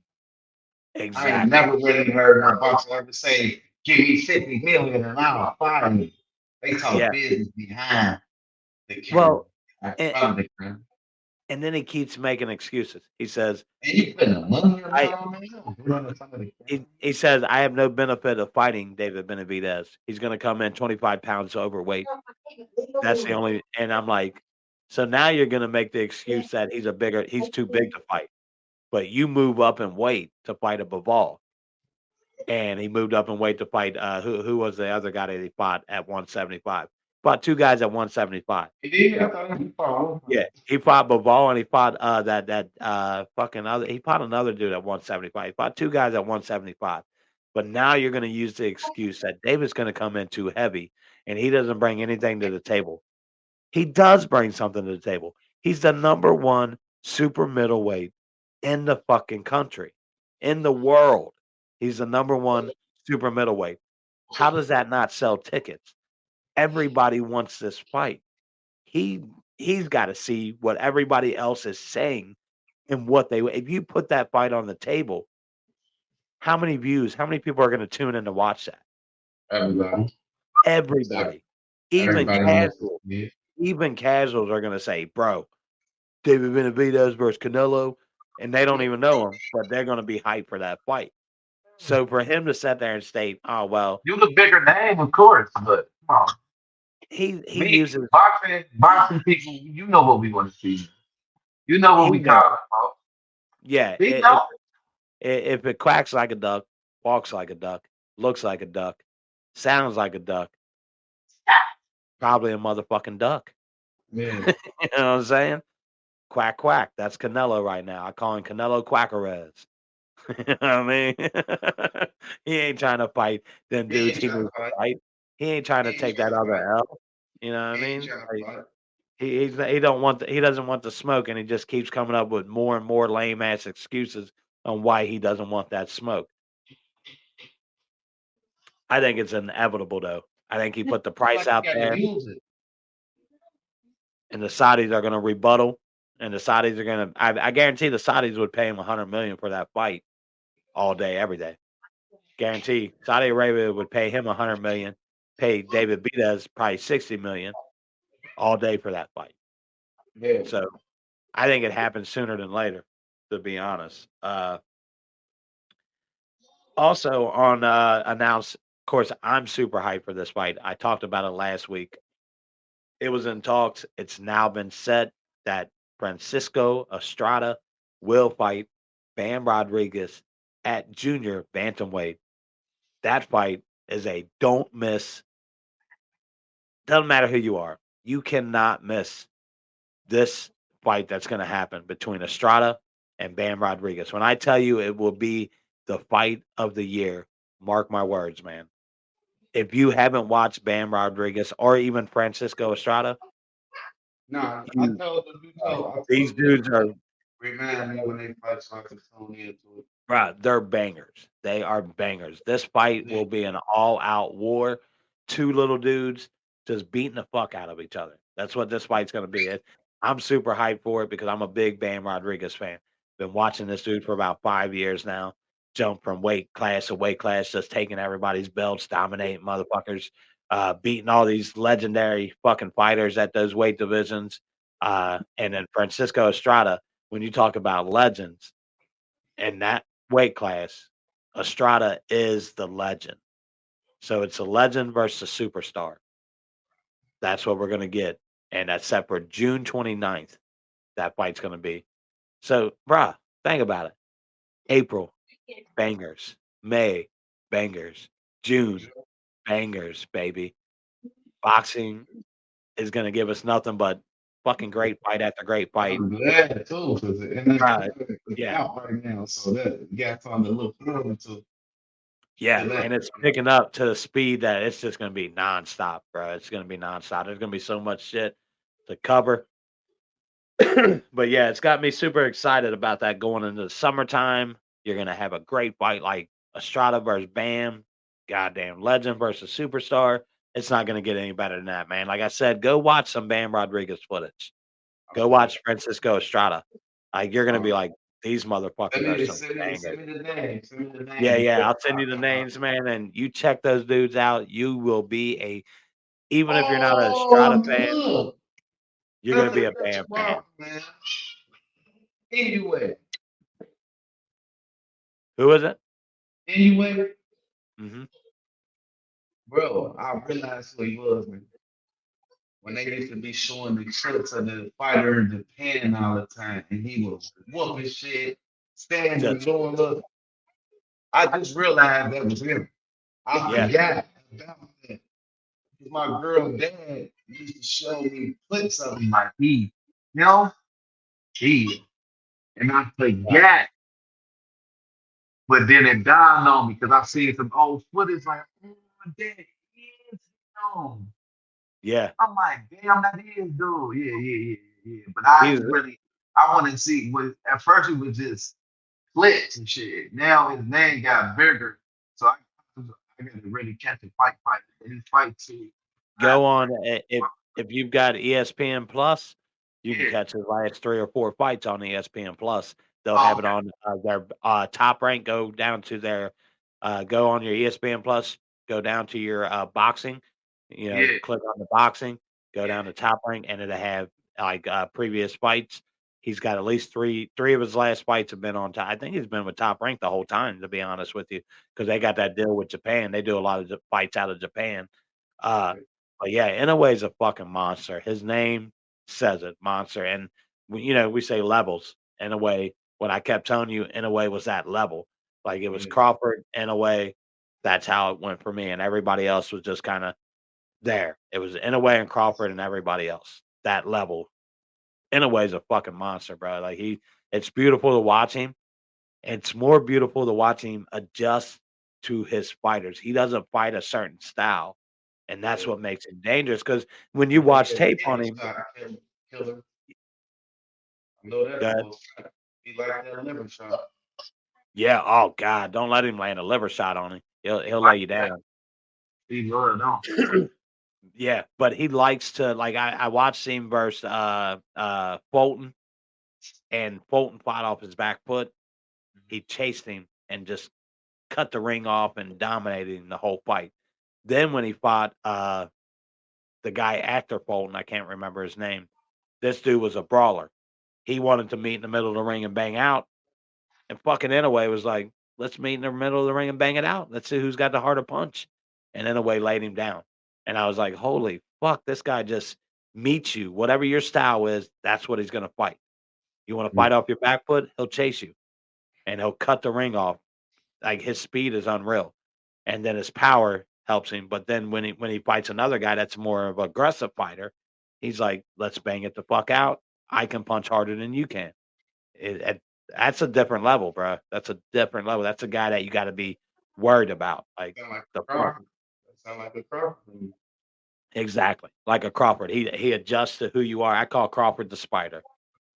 Speaker 2: Exactly.
Speaker 3: I ain't never really heard my boxer ever say, give me 50 million and I'll fire you. They talk business behind the camera.
Speaker 2: Well, and then he keeps making excuses. He says, he says, I have no benefit of fighting David Benavidez. He's going to come in 25 pounds overweight. That's the only, and I'm like, so now you're going to make the excuse that he's too big to fight. But you move up in weight to fight a Bivol. And he moved up in weight to fight, who was the other guy that he fought at 175? Fought two guys at 175. Yeah, he fought Bivol and he fought he fought another dude at 175. He fought two guys at 175. But now you're going to use the excuse that David's going to come in too heavy and he doesn't bring anything to the table. He does bring something to the table. He's the number one super middleweight in the fucking country, in the world. He's the number one super middleweight. How does that not sell tickets? Everybody wants this fight. He's got to see what everybody else is saying and what if you put that fight on the table, how many views, how many people are going to tune in to watch that? Everybody. Even casuals are going to say, bro, David Benavidez versus Canelo, and they don't even know him, but they're going to be hyped for that fight. So for him to sit there and state, oh, well.
Speaker 3: You're the bigger name, of course, but
Speaker 2: he uses
Speaker 3: boxing people, you know what we want to see. You know what we call it.
Speaker 2: Yeah. If it quacks like a duck, walks like a duck, looks like a duck, sounds like a duck, probably a motherfucking duck.
Speaker 3: Yeah.
Speaker 2: You know what I'm saying? Quack, quack. That's Canelo right now. I call him Canelo Quackerez. You know what I mean? He ain't trying to fight them dudes he moves to fight. He ain't trying to take that other L. You know what I mean? Like, he doesn't want the smoke, and he just keeps coming up with more and more lame ass excuses on why he doesn't want that smoke. I think it's inevitable, though. I think he put the price out there, and the Saudis are going to rebuttal, and the Saudis are going to. I guarantee the Saudis would pay him $100 million for that fight, all day, every day. Guarantee Saudi Arabia would pay him $100 million, pay David Benavidez probably $60 million, all day for that fight.
Speaker 3: Yeah.
Speaker 2: So I think it happens sooner than later, to be honest. Also on announced, of course, I'm super hyped for this fight. I talked about it last week. It was in talks. It's now been set that Francisco Estrada will fight Bam Rodriguez at junior bantamweight. That fight is a don't miss. Doesn't matter who you are. You cannot miss this fight that's going to happen between Estrada and Bam Rodriguez. When I tell you it will be the fight of the year, mark my words, man. If you haven't watched Bam Rodriguez or even Francisco Estrada,
Speaker 3: Nah, I
Speaker 2: You,
Speaker 3: told them, I
Speaker 2: these
Speaker 3: told them
Speaker 2: dudes are
Speaker 3: remind me when they fight so I can tune into it.
Speaker 2: right. They're bangers. They are bangers. This fight
Speaker 3: Yeah.
Speaker 2: will be an all-out war. Two little dudes just beating the fuck out of each other. That's what this fight's going to be. I'm super hyped for it because I'm a big Bam Rodriguez fan. Been watching this dude for about 5 years now. Jump from weight class to weight class, just taking everybody's belts, dominating motherfuckers, beating all these legendary fucking fighters at those weight divisions. And then Francisco Estrada, when you talk about legends in that weight class, Estrada is the legend. So it's a legend versus a superstar. That's what we're going to get. And that's set for June 29th. That fight's going to be. So, bruh, think about it. April, bangers. May, bangers. June, bangers, baby. Boxing is going to give us nothing but fucking great fight after great fight.
Speaker 3: I'm glad too, because the NFL
Speaker 2: Bruh,
Speaker 3: is
Speaker 2: yeah.
Speaker 3: out right now, so that got something to look forward to
Speaker 2: Yeah,
Speaker 3: that.
Speaker 2: and it's picking up to the speed that it's just gonna be nonstop, bro. It's gonna be nonstop. There's gonna be so much shit to cover. But yeah, it's got me super excited about that going into the summertime. You're gonna have a great fight like Estrada versus Bam, goddamn legend versus superstar. It's not gonna get any better than that, man. Like I said, go watch some Bam Rodriguez footage. Go
Speaker 3: Okay.
Speaker 2: watch Francisco Estrada. Like you're gonna be like, these motherfuckers are some
Speaker 3: Send
Speaker 2: bangers.
Speaker 3: me the name. Send me the
Speaker 2: Yeah,
Speaker 3: name.
Speaker 2: yeah. I'll send you the names, man, and you check those dudes out. You will be even if you're not a Estrada
Speaker 3: Oh,
Speaker 2: fan,
Speaker 3: look.
Speaker 2: you're gonna
Speaker 3: Nothing
Speaker 2: be a
Speaker 3: but
Speaker 2: Bam fan.
Speaker 3: tomorrow, man. Anyway,
Speaker 2: Who is it?
Speaker 3: anyway,
Speaker 2: Hmm.
Speaker 3: bro, I realized who he was, man. When they used to be showing the clips of the fighter in Japan all the time, and he was whooping shit, standing,
Speaker 2: Just
Speaker 3: doing look. I just realized that was him. I
Speaker 2: yeah,
Speaker 3: forgot about that. My girl dad used to show me clips of him like you know, he, and I
Speaker 2: right.
Speaker 3: forgot. But then it dawned on me because I seen some old footage like, oh, that is him.
Speaker 2: Yeah.
Speaker 3: I'm like, damn, that is dude. Yeah. But I
Speaker 2: He's
Speaker 3: really, I want to see what at first it was just clips and shit. Now his name got bigger. So I got to really catch a fight. And he fight too.
Speaker 2: go on if you've got ESPN Plus, you can
Speaker 3: Yeah.
Speaker 2: catch his last 3 or 4 fights on ESPN Plus. They'll
Speaker 3: Oh,
Speaker 2: have it
Speaker 3: okay.
Speaker 2: on their top rank. Go down to their go on your ESPN Plus. Go down to your boxing.
Speaker 3: Yeah.
Speaker 2: Click on the boxing. Go
Speaker 3: Yeah.
Speaker 2: down to top rank, and it'll have like previous fights. He's got at least three of his last fights have been on top. I think he's been with Top Rank the whole time, to be honest with you, because they got that deal with Japan. They do a lot of fights out of Japan. Uh,
Speaker 3: Okay.
Speaker 2: but yeah, Inoue's a fucking monster. His name says it, monster. And we say levels. Inoue, when I kept telling you Inoue was that level. Like it was
Speaker 3: Yeah.
Speaker 2: Crawford, Inoue. That's how it went for me. And everybody else was just kind of there. It was Inoue and Crawford and everybody else. That level. Inoue's a fucking monster, bro. Like it's beautiful to watch him. It's more beautiful to watch him adjust to his fighters. He doesn't fight a certain style, and that's
Speaker 3: Yeah.
Speaker 2: what makes him dangerous. Because when you
Speaker 3: I like
Speaker 2: watch
Speaker 3: that
Speaker 2: tape on
Speaker 3: kidney
Speaker 2: him,
Speaker 3: shot killer. I know that
Speaker 2: uh,
Speaker 3: boy. He like that liver shot.
Speaker 2: yeah, oh god, don't let him land a liver shot on him. He'll lay
Speaker 3: Like
Speaker 2: you
Speaker 3: that.
Speaker 2: down.
Speaker 3: He love don't.
Speaker 2: Yeah, but he likes to like I watched him versus Fulton, and Fulton fought off his back foot. He chased him and just cut the ring off and dominated him the whole fight. Then when he fought the guy after Fulton, I can't remember his name. This dude was a brawler. He wanted to meet in the middle of the ring and bang out. And fucking Inoue was like, let's meet in the middle of the ring and bang it out. Let's see who's got the harder punch. And Inoue laid him down. And I was like, holy fuck, this guy just meets you. Whatever your style is, that's what he's going to fight. You want to fight off your back foot? He'll chase you and he'll cut the ring off. Like his speed is unreal. And then his power helps him. But then when he fights another guy that's more of an aggressive fighter, he's like, let's bang it the fuck out. I can punch harder than you can. That's a different level, bro. That's a different level. That's a guy that you got to be worried about. Like
Speaker 3: Sound like
Speaker 2: the
Speaker 3: a
Speaker 2: fuck.
Speaker 3: Crawford. That sound like a Crawford.
Speaker 2: Exactly. Like a Crawford. He adjusts to who you are. I call Crawford the spider.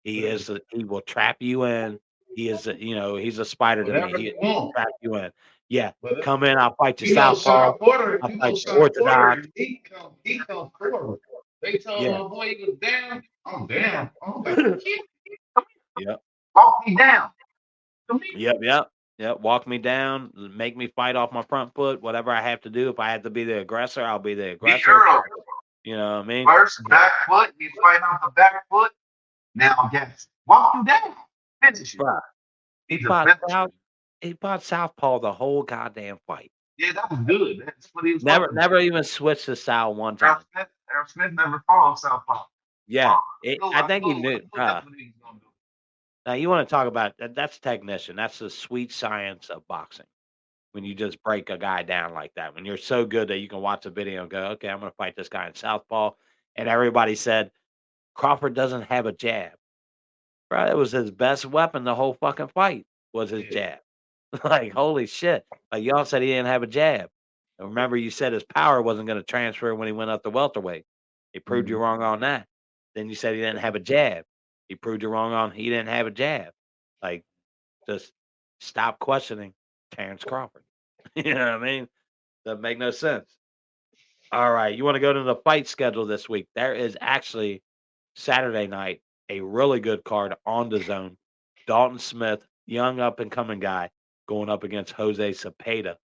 Speaker 2: He will trap you in. He's a spider to me.
Speaker 3: Whatever
Speaker 2: He
Speaker 3: you want.
Speaker 2: trap you in. Yeah.
Speaker 3: But
Speaker 2: Come in, I'll fight you
Speaker 3: you know,
Speaker 2: southpaw.
Speaker 3: South Porter,
Speaker 2: I'll fight you orthodox.
Speaker 3: he come forward. They told
Speaker 2: Yeah.
Speaker 3: my boy he was down. I'm down. I'm like, "Kid,
Speaker 2: Yep.
Speaker 3: walk me down. Come here."
Speaker 2: Yep. Walk me down, make me fight off my front foot, whatever I have to do. If I have to be the aggressor, I'll be the
Speaker 3: Get
Speaker 2: aggressor.
Speaker 3: your
Speaker 2: You know what I mean?
Speaker 3: first back foot. You fight on the back foot. Now, guess. Walk him down. Finish it.
Speaker 2: Bruh, he
Speaker 3: He's a
Speaker 2: fought
Speaker 3: finisher.
Speaker 2: southpaw the whole goddamn fight.
Speaker 3: Yeah, that was good. That's what he was
Speaker 2: Never
Speaker 3: supposed to do.
Speaker 2: never even switched the style one time.
Speaker 3: Errol Smith never fought Southpaw.
Speaker 2: Yeah.
Speaker 3: No,
Speaker 2: I think he knew.
Speaker 3: that's what he was gonna do.
Speaker 2: Now you want to talk about that's technician. That's the sweet science of boxing. When you just break a guy down like that. When you're so good that you can watch a video and go, okay, I'm gonna fight this guy in southpaw. And everybody said Crawford doesn't have a jab. Right? It was his best weapon the whole fucking fight was his jab. Like, holy shit. Like y'all said he didn't have a jab. And remember you said his power wasn't going to transfer when he went up to welterweight. He proved you wrong on that. Then you said he didn't have a jab. He proved you wrong on he didn't have a jab. Like, just stop questioning Terrence Crawford. You know what I mean? Doesn't make no sense. All right. You want to go to the fight schedule this week? There is actually Saturday night a really good card on the zone. Dalton Smith, young up and coming guy, going up against Jose Cepeda,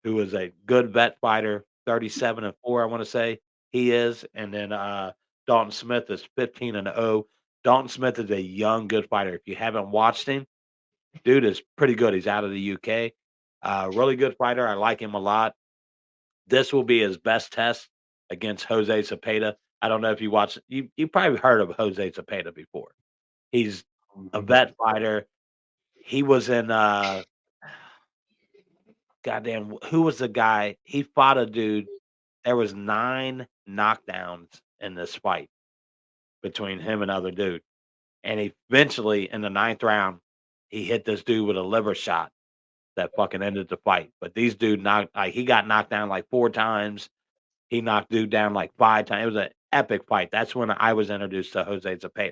Speaker 2: who is a good vet fighter, 37-4, I want to say he is. And then Dalton Smith is 15-0. Dalton Smith is a young, good fighter. If you haven't watched him, dude is pretty good. He's out of the UK. Really good fighter. I like him a lot. This will be his best test against Jose Cepeda. I don't know if you watch you probably heard of Jose Cepeda before. He's a vet fighter. He was in goddamn who was the guy? He fought a dude. There was 9 knockdowns in this fight between him and other dude. And eventually in the 9th round, he hit this dude with a liver shot that fucking ended the fight. But these dude he got knocked down like 4 times. He knocked dude down like 5 times. It was an epic fight. That's when I was introduced to Jose Cepeda.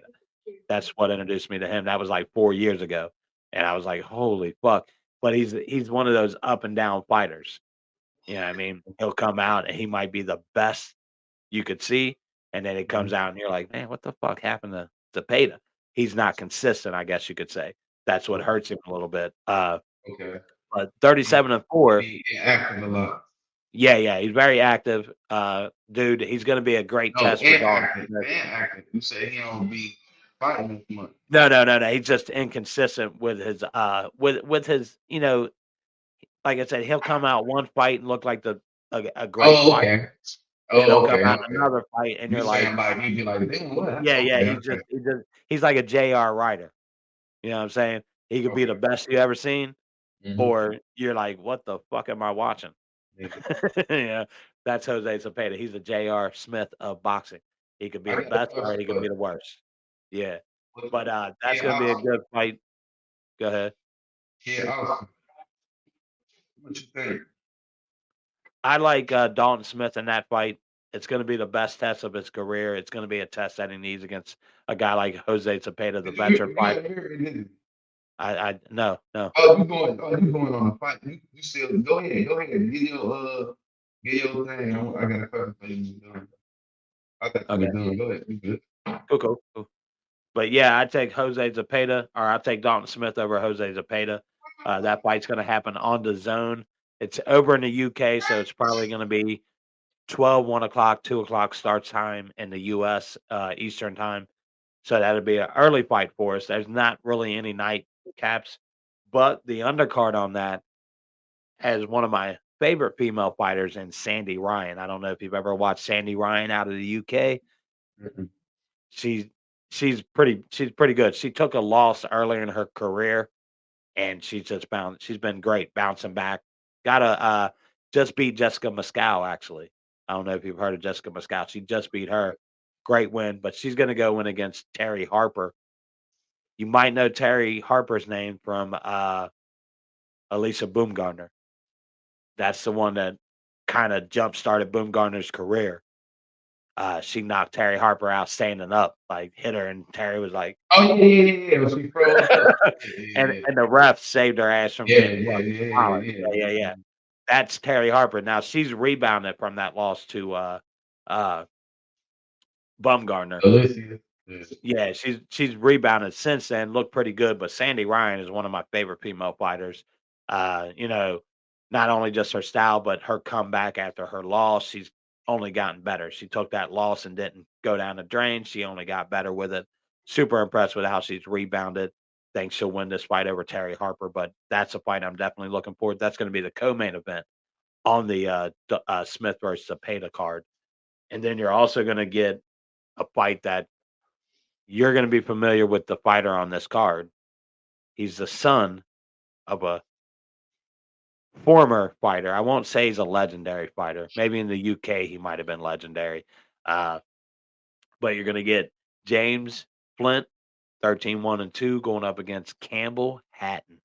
Speaker 2: That's what introduced me to him. That was like 4 years ago, and I was like, "Holy fuck!" But he's one of those up and down fighters. You know what I mean? He'll come out and he might be the best you could see, and then it comes out and you're like, "Man, what the fuck happened to Cepeda?" He's not consistent, I guess you could say. That's what hurts him a little bit.
Speaker 3: Okay.
Speaker 2: But 37-4.
Speaker 3: He acted a lot.
Speaker 2: Yeah, he's very active. Dude, he's going to be a great
Speaker 3: No,
Speaker 2: test for Dalton.
Speaker 3: active. You say he don't be fighting as much.
Speaker 2: No. He's just inconsistent with his with his, like I said, he'll come out one fight and look like a great fight.
Speaker 3: Okay.
Speaker 2: And he'll come out another fight and you're like,
Speaker 3: you'd be like, damn, what?
Speaker 2: yeah, he's like a JR Ryder. You know what I'm saying? He could be the best you ever seen, or you're like, what the fuck am I watching? Yeah, that's Jose Cepeda. He's a J.R. Smith of boxing. He could be the best or he could be the worst. Yeah. But that's gonna be a good fight. Go ahead.
Speaker 3: Yeah, awesome. What you think?
Speaker 2: I like Dalton Smith in that fight. It's gonna be the best test of his career. It's gonna be a test that he needs against a guy like Jose Cepeda, the veteran fighter. I no.
Speaker 3: Oh, you going on a fight. You still go ahead. Get your thing. I got a question for you. I got you done. Go ahead. You good.
Speaker 2: Cool. But yeah, I take Jose Cepeda, or I take Dalton Smith over Jose Cepeda. That fight's going to happen on the zone. It's over in the UK, so it's probably going to be 12, 1 o'clock, 2 o'clock starts time in the US Eastern time. So that'll be an early fight for us. There's not really any night caps, but the undercard on that has one of my favorite female fighters in Sandy Ryan. I don't know if you've ever watched Sandy Ryan out of the UK.
Speaker 3: Mm-hmm.
Speaker 2: She's pretty good. She took a loss earlier in her career, and she's been great bouncing back. Got just beat Jessica Mascal, actually. I don't know if you've heard of Jessica Mascal. She just beat her. Great win, but she's gonna go in against Terry Harper. You might know Terry Harper's name from Alicia Baumgardner. That's the one that kind of jump started Baumgartner's career. she knocked Terry Harper out standing up, like hit her, and Terry was like,
Speaker 3: Oh yeah. When she froze up.
Speaker 2: and
Speaker 3: Yeah.
Speaker 2: the ref saved her ass from
Speaker 3: Yeah.
Speaker 2: getting
Speaker 3: Yeah.
Speaker 2: fucking
Speaker 3: Yeah.
Speaker 2: polished.
Speaker 3: Yeah.
Speaker 2: Yeah. That's Terry Harper. Now she's rebounded from that loss to uh Bumgarner.
Speaker 3: Alicia. Yeah.
Speaker 2: Yeah, she's rebounded since then, looked pretty good. But Sandy Ryan is one of my favorite female fighters. You know, not only just her style, but her comeback after her loss. She's only gotten better. She took that loss and didn't go down the drain. She only got better with it. Super impressed with how she's rebounded. Think she'll win this fight over Terry Harper, but that's a fight I'm definitely looking forward. That's going to be the co-main event on the Smith versus Zapata card, and then you're also going to get a fight that you're going to be familiar with the fighter on this card. He's the son of a former fighter. I won't say he's a legendary fighter. Maybe in the UK he might have been legendary. Uh, but you're going to get James Flint, 13-1-2, going up against Campbell Hatton.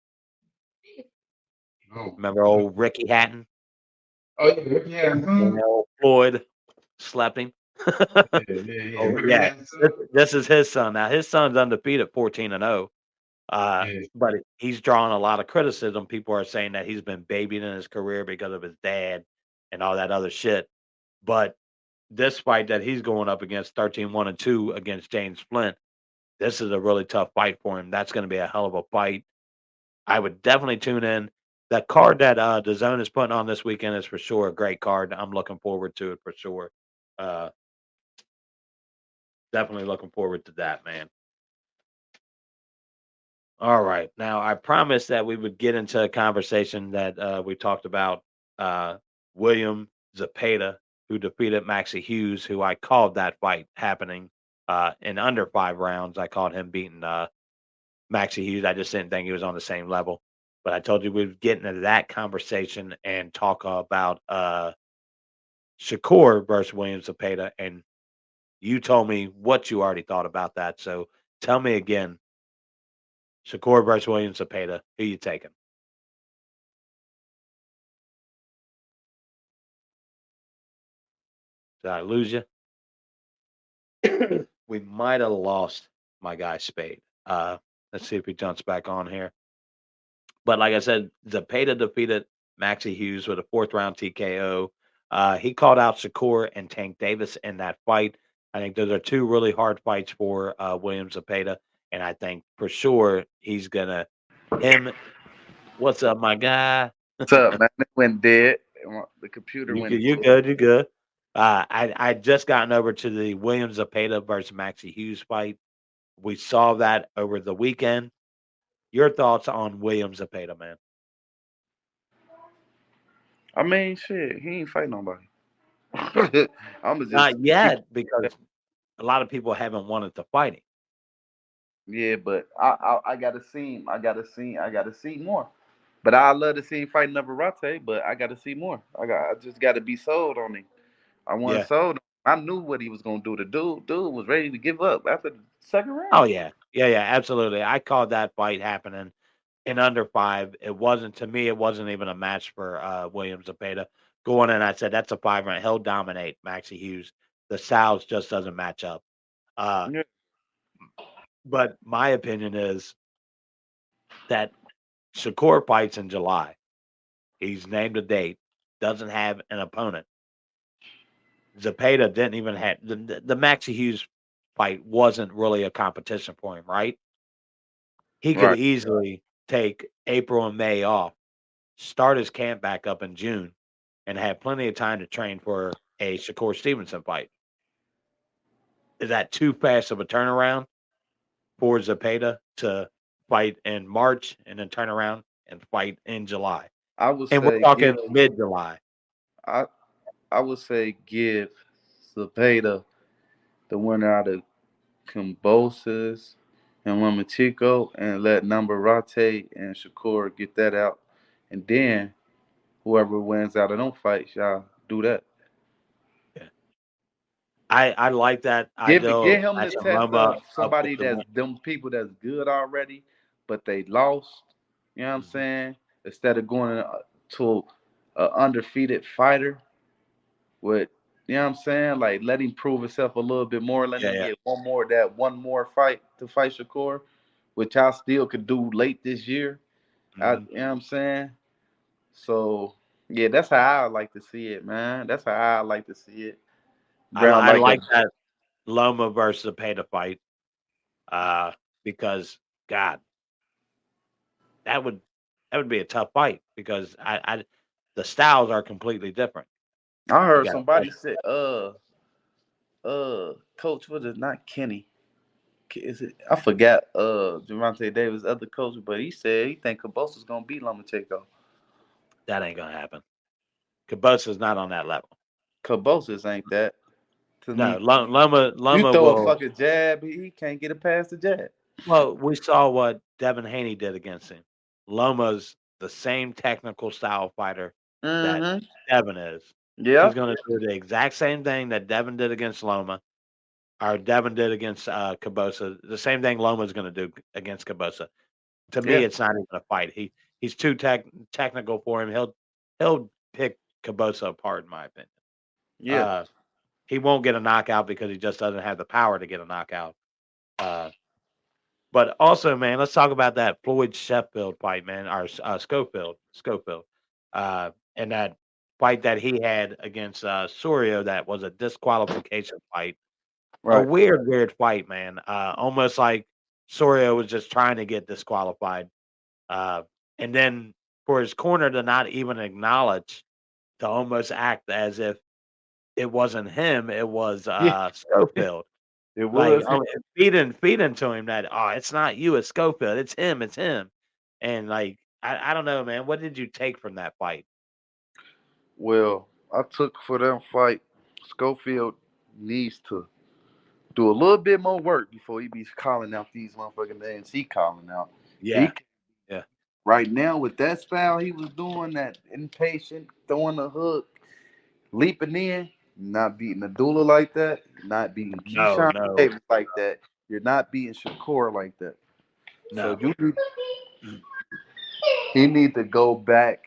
Speaker 3: Oh.
Speaker 2: Remember old Ricky Hatton?
Speaker 3: Oh yeah. Yeah.
Speaker 2: Old Floyd slept him.
Speaker 3: Yeah.
Speaker 2: Oh, yeah. This is his son. Now his son's undefeated, 14-0.
Speaker 3: Yeah.
Speaker 2: But he's drawing a lot of criticism. People are saying that he's been babied in his career because of his dad and all that other shit. But this fight that he's going up against, 13-1-2 against James Flint, this is a really tough fight for him. That's going to be a hell of a fight. I would definitely tune in. That card that the Zone is putting on this weekend is for sure a great card. I'm looking forward to it for sure. Definitely looking forward to that, man. All right. Now, I promised that we would get into a conversation that we talked about William Zapata, who defeated Maxie Hughes, who I called that fight happening in under 5 rounds. I called him beating Maxie Hughes. I just didn't think he was on the same level. But I told you we would get into that conversation and talk about Shakur versus William Zapata. And you told me what you already thought about that. So tell me again, Shakur versus William Zapata, who you taking? Did I lose you? We might have lost my guy Spade. Let's see if he jumps back on here. But like I said, Zapata defeated Maxie Hughes with a 4th-round TKO. He called out Shakur and Tank Davis in that fight. I think those are 2 really hard fights for William Zapata, and I think for sure he's gonna him. What's up, my guy?
Speaker 3: What's up, man? It went dead. The computer
Speaker 2: You
Speaker 3: went
Speaker 2: good? You
Speaker 3: dead.
Speaker 2: good? You good? I just gotten over to the William Zapata versus Maxie Hughes fight. We saw that over the weekend. Your thoughts on William Zapata, man?
Speaker 3: I mean, shit, he ain't fight nobody. I'ma just
Speaker 2: Not
Speaker 3: keep
Speaker 2: yet, because a lot of people haven't wanted to fight him.
Speaker 3: yeah, but I gotta see him. I gotta see more. But I love to see him fight Navarrete, but I gotta see more. I just gotta be sold on him. I wasn't
Speaker 2: Yeah.
Speaker 3: sold. I knew what he was gonna do. The dude was ready to give up after the second
Speaker 2: Oh
Speaker 3: round.
Speaker 2: yeah. Yeah. Absolutely. I called that fight happening in under 5. It wasn't to me. It wasn't even a match for William Zapata. Going in, I said that's a 5 round. He'll dominate Maxie Hughes. The styles just doesn't match up. Uh,
Speaker 3: Yeah.
Speaker 2: but my opinion is that Shakur fights in July. He's named a date. Doesn't have an opponent. Zapata didn't even have the Maxie Hughes fight wasn't really a competition for him, right? He could
Speaker 3: Right.
Speaker 2: easily take April and May off, start his camp back up in June, and have plenty of time to train for a Shakur Stevenson fight. Is that too fast of a turnaround for Zapata to fight in March and then turn around and fight in July?
Speaker 3: I would
Speaker 2: And we're
Speaker 3: say
Speaker 2: talking
Speaker 3: give
Speaker 2: mid July.
Speaker 3: I I would say give Cepeda the winner out of Cambosis and Lomachenko and let Navarrete and Shakur get that out. And then whoever wins out of them fights, y'all do that.
Speaker 2: Yeah. I like that
Speaker 3: Give
Speaker 2: idea
Speaker 3: get
Speaker 2: of
Speaker 3: him the
Speaker 2: matching
Speaker 3: test
Speaker 2: Loma
Speaker 3: of
Speaker 2: up with
Speaker 3: somebody
Speaker 2: the
Speaker 3: that's them people that's good already, but they lost. You know what I'm
Speaker 2: mhm.
Speaker 3: saying? Instead of going to a undefeated fighter with
Speaker 4: You know what I'm saying? Like, let him prove himself a little bit more. Let
Speaker 2: Yeah,
Speaker 4: him
Speaker 2: yeah.
Speaker 4: get one more fight to fight Shakur, which I still could do late this year.
Speaker 2: Mhm.
Speaker 4: You know what I'm saying? So, yeah, that's how I like to see it, man. That's how I like to see it. Brown
Speaker 2: I
Speaker 4: like a
Speaker 2: like that Loma versus Zepeda fight, because God, that would be a tough fight because the styles are completely different.
Speaker 4: I
Speaker 2: You
Speaker 4: heard
Speaker 2: got
Speaker 4: somebody say, coach, what is not Kenny? Is it? I forgot. Javante Davis, other coach, but he said he think Cabosa's gonna beat Lomachenko.
Speaker 2: that ain't gonna happen. Cabosa's not on that level.
Speaker 4: Cabosa's ain't that to
Speaker 2: No,
Speaker 4: me. You
Speaker 2: Loma
Speaker 4: throw a
Speaker 2: will.
Speaker 4: fucking jab, he can't get it past the jab.
Speaker 2: Well, we saw what Devin Haney did against him. Loma's the same technical style fighter that
Speaker 4: Mm-hmm.
Speaker 2: Devin is.
Speaker 4: Yeah.
Speaker 2: He's going to do the exact same thing that Devin did against Loma, or Devin did against Cabosa. The same thing Loma's going to do against Cabosa. To me,
Speaker 4: Yeah.
Speaker 2: it's not even a fight. He's too technical for him. He'll pick Cabosa apart, in my opinion.
Speaker 4: Yeah.
Speaker 2: Uh, he won't get a knockout because he just doesn't have the power to get a knockout. But also, man, let's talk about that Floyd Sheffield fight, man, or Schofield, and that fight that he had against Sorio that was a disqualification fight. A
Speaker 4: Right.
Speaker 2: weird fight, man. Almost like Sorio was just trying to get disqualified, uh, and then for his corner to not even acknowledge, to almost act as if it wasn't him, it was
Speaker 4: Yeah.
Speaker 2: Schofield.
Speaker 4: It
Speaker 2: Like,
Speaker 4: was him.
Speaker 2: oh, feeding to him that, "Oh, it's not you, it's Schofield. It's him." And, like, I don't know, man. What did you take from that fight?
Speaker 4: Well, I took for them fight. Schofield needs to do a little bit more work before he be calling out these motherfucking names he calling out. He
Speaker 2: Yeah. Yeah.
Speaker 4: right now with that style he was doing, that impatient, throwing the hook, leaping in, not beating Abdullah like that, not beating
Speaker 2: No,
Speaker 4: Keyshawn
Speaker 2: no,
Speaker 4: Davis like that. You're not beating Shakur like that. So
Speaker 2: no.
Speaker 4: he need to go back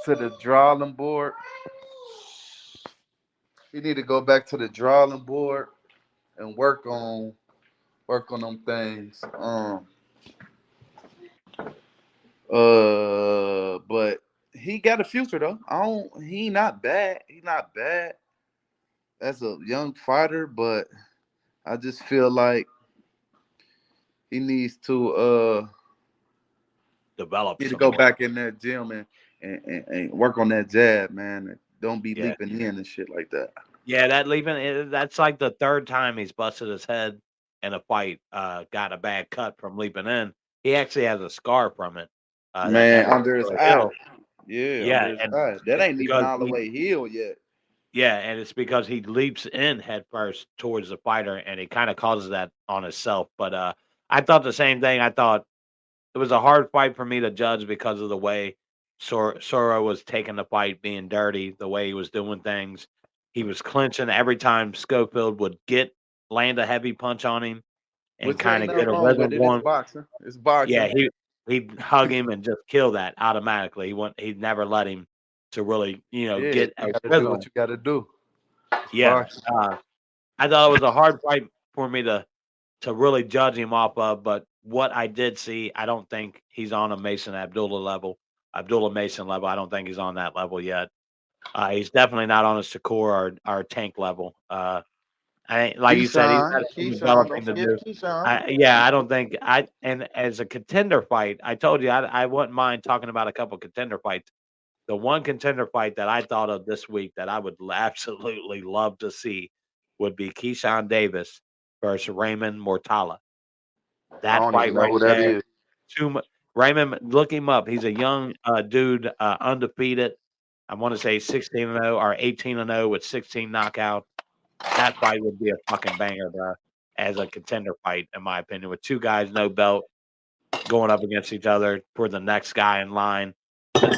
Speaker 4: to the drawing board. He need to go back to the drawing board and work on them things. But he got a future though. He not bad. He not bad as a young fighter, but I just feel like he needs
Speaker 2: Develop some
Speaker 4: go
Speaker 2: more.
Speaker 4: back in that gym and work on that jab, man. And don't be
Speaker 2: Yeah.
Speaker 4: leaping in and shit like that.
Speaker 2: Yeah, that's like the 3rd time he's busted his head in a fight, got a bad cut from leaping in. He actually has a scar from it, that
Speaker 4: Man,
Speaker 2: never
Speaker 4: under his
Speaker 2: really
Speaker 4: eye.
Speaker 2: healed.
Speaker 4: Yeah,
Speaker 2: Yeah,
Speaker 4: under his
Speaker 2: and
Speaker 4: eye. That
Speaker 2: it's
Speaker 4: ain't even
Speaker 2: because
Speaker 4: all the way healed yet.
Speaker 2: it's because he leaps in head first towards the fighter, and he kinda causes that on himself, but, I thought the same thing. I thought it was a hard fight for me to judge because of the way Soro was taking the fight, being dirty, the way he was doing things. He was clinching every time Schofield would land a heavy punch on him and
Speaker 4: Which
Speaker 2: kinda
Speaker 4: ain't
Speaker 2: get
Speaker 4: nothing
Speaker 2: a
Speaker 4: wrong
Speaker 2: rhythm
Speaker 4: with it. It's
Speaker 2: going.
Speaker 4: boxing. It's
Speaker 2: Yeah,
Speaker 4: boxing.
Speaker 2: he'd hug him and just kill that automatically. He'd never let him to really,
Speaker 4: Yeah,
Speaker 2: get
Speaker 4: you
Speaker 2: a
Speaker 4: gotta do
Speaker 2: rhythm.
Speaker 4: what you gotta do. It's
Speaker 2: Yeah,
Speaker 4: boxing.
Speaker 2: I thought it was a hard fight for me to really judge him off of, but what I did see, I don't think he's on a Abdullah Mason level. I don't think he's on that level yet. He's definitely not on a Shakur or Tank level. Like you said, he's got some
Speaker 4: Keyshawn, don't
Speaker 2: developing to
Speaker 4: forget
Speaker 2: do.
Speaker 4: Keyshawn.
Speaker 2: I don't think and as a contender fight, I told you I wouldn't mind talking about a couple contender fights. The one contender fight that I thought of this week that I would absolutely love to see would be Keyshawn Davis versus Raymond Mortala.
Speaker 4: I
Speaker 2: That
Speaker 4: don't
Speaker 2: fight
Speaker 4: even know
Speaker 2: right
Speaker 4: who that
Speaker 2: there,
Speaker 4: is.
Speaker 2: too mu Raymond, look him up. He's a young, dude, undefeated. I wanna say 16-0 or 18-0 with 16 knockouts. That fight would be a fucking banger, bro, as a contender fight, in my opinion, with 2 guys, no belt, going up against each other for the next guy in line.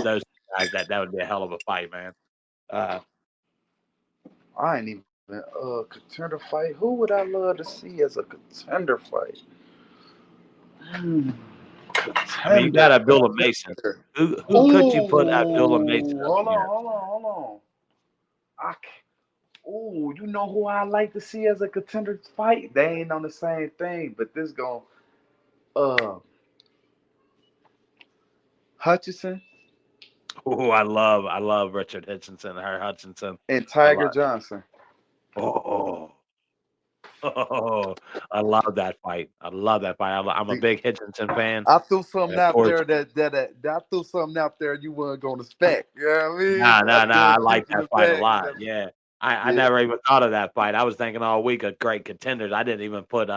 Speaker 2: Those guys, that would be a hell of a fight, man. Uh,
Speaker 4: I ain't even contender fight. Who would I love to see as a contender fight? Hmm.
Speaker 2: I mean, you got
Speaker 4: Contender.
Speaker 2: Abdullah Mason.
Speaker 4: Contender.
Speaker 2: Who could you put Abdullah Mason
Speaker 4: Ooh,
Speaker 2: up
Speaker 4: hold on,
Speaker 2: against?
Speaker 4: hold on, hold on. I Ooh, you know who I like to see as a contender fight? They ain't on the same thing, but this going uh Hutchinson
Speaker 2: Oh, I love Richard Hutchinson, her Hutchinson.
Speaker 4: and
Speaker 2: I
Speaker 4: Tiger
Speaker 2: love.
Speaker 4: Johnson.
Speaker 2: Oh, oh, I love that fight. I love that fight. I'm a
Speaker 4: See,
Speaker 2: big Hutchinson fan.
Speaker 4: I threw
Speaker 2: And
Speaker 4: something
Speaker 2: of
Speaker 4: out
Speaker 2: course,
Speaker 4: there that I threw something out there you weren't gonna expect. You know what I mean?
Speaker 2: nah,
Speaker 4: I
Speaker 2: nah, nah.
Speaker 4: threw a
Speaker 2: I like
Speaker 4: juice in the
Speaker 2: that fight a
Speaker 4: bag.
Speaker 2: lot. Yeah, I
Speaker 4: Yeah,
Speaker 2: never even thought of that fight. I was thinking all week of great contenders. I didn't even put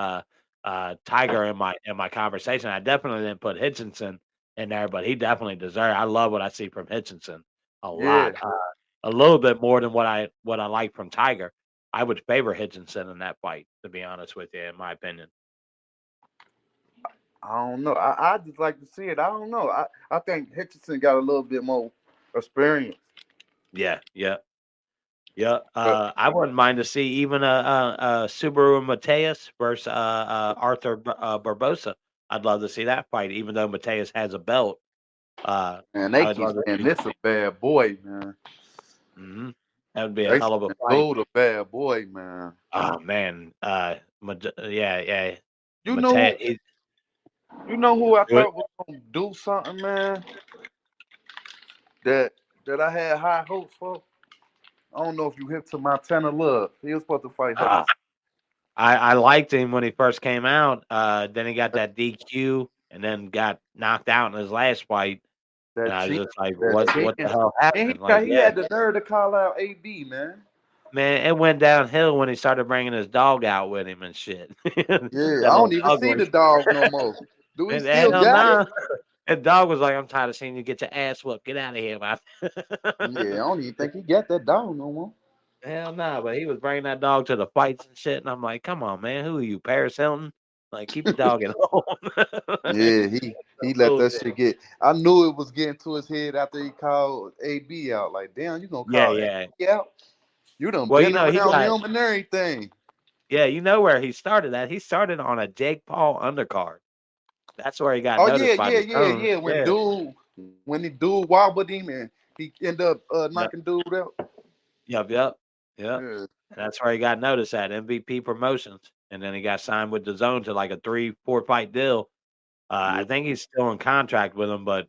Speaker 2: Tiger in my conversation. I definitely didn't put Hutchinson in there, but he definitely deserved. I love what I see from Hutchinson a
Speaker 4: yeah.
Speaker 2: lot. A little bit more than what I like from Tiger. I would favor Hutchinson in that fight, to be honest with you, in my opinion.
Speaker 4: I don't know. I just like to see it. I don't know. I think Hitchison got a little bit more experience.
Speaker 2: Yeah, yeah. Yeah,
Speaker 4: But
Speaker 2: I wouldn't mind to see even a Subaru Mateus versus Arthur Barbosa. I'd love to see that fight, even though Mateus has a belt.
Speaker 4: man, they
Speaker 2: I would
Speaker 4: keep
Speaker 2: love to
Speaker 4: saying
Speaker 2: see.
Speaker 4: this a bad boy, man.
Speaker 2: That would be a
Speaker 4: They
Speaker 2: hell of a
Speaker 4: saying
Speaker 2: fight.
Speaker 4: dude a bad boy, man.
Speaker 2: Oh man, yeah, yeah,
Speaker 4: You know,
Speaker 2: Mateus.
Speaker 4: you know who I thought was gonna do something, man. That that I had high hopes for. I don't know if you hit to Montana Love. He was supposed to fight
Speaker 2: Uh,
Speaker 4: Hutchison.
Speaker 2: I liked him when he first came out. Then he got that DQ, and then got knocked out in his last fight. And
Speaker 4: That
Speaker 2: I was
Speaker 4: chin,
Speaker 2: just like,
Speaker 4: that
Speaker 2: what the
Speaker 4: chin.
Speaker 2: hell
Speaker 4: And
Speaker 2: happened? Like,
Speaker 4: he
Speaker 2: yeah.
Speaker 4: had the nerve to call out AB, man.
Speaker 2: Man, it went downhill when he started bringing his dog out with him and shit. That
Speaker 4: Yeah, I
Speaker 2: little
Speaker 4: don't even
Speaker 2: dog
Speaker 4: see
Speaker 2: was,
Speaker 4: the dog no more. Do he
Speaker 2: and
Speaker 4: still
Speaker 2: hell
Speaker 4: got it?
Speaker 2: no. That dog was like, I'm tired of seeing you get your ass whooped. Get out of here, man.
Speaker 4: Yeah, I don't even think he got that dog no more.
Speaker 2: Hell no, but he was bringing that dog to the fights and shit. And I'm like, come on, man. Who are you, Paris Hilton? Like, keep your dog at home.
Speaker 4: Yeah, he let that
Speaker 2: Bullshit.
Speaker 4: shit get. I knew it was getting to his head after he called AB out. Like, damn, you gonna
Speaker 2: Yeah,
Speaker 4: call
Speaker 2: yeah.
Speaker 4: AB out? You done
Speaker 2: Well,
Speaker 4: been
Speaker 2: he
Speaker 4: around
Speaker 2: got,
Speaker 4: him and everything.
Speaker 2: yeah, you know where he started at. He started on a Jake Paul undercard. That's where he got
Speaker 4: Oh yeah,
Speaker 2: noticed by
Speaker 4: yeah,
Speaker 2: the
Speaker 4: yeah,
Speaker 2: Stones.
Speaker 4: yeah.
Speaker 2: Yeah.
Speaker 4: When the dude wobbled him and he ended up
Speaker 2: Yep.
Speaker 4: knocking dude out.
Speaker 2: Yep. Yep. Yep.
Speaker 4: Yeah,
Speaker 2: And that's where he got noticed at MVP Promotions, and then he got signed with the Zone to like a 3-4 fight deal.
Speaker 4: yeah.
Speaker 2: I think he's still in contract with them, but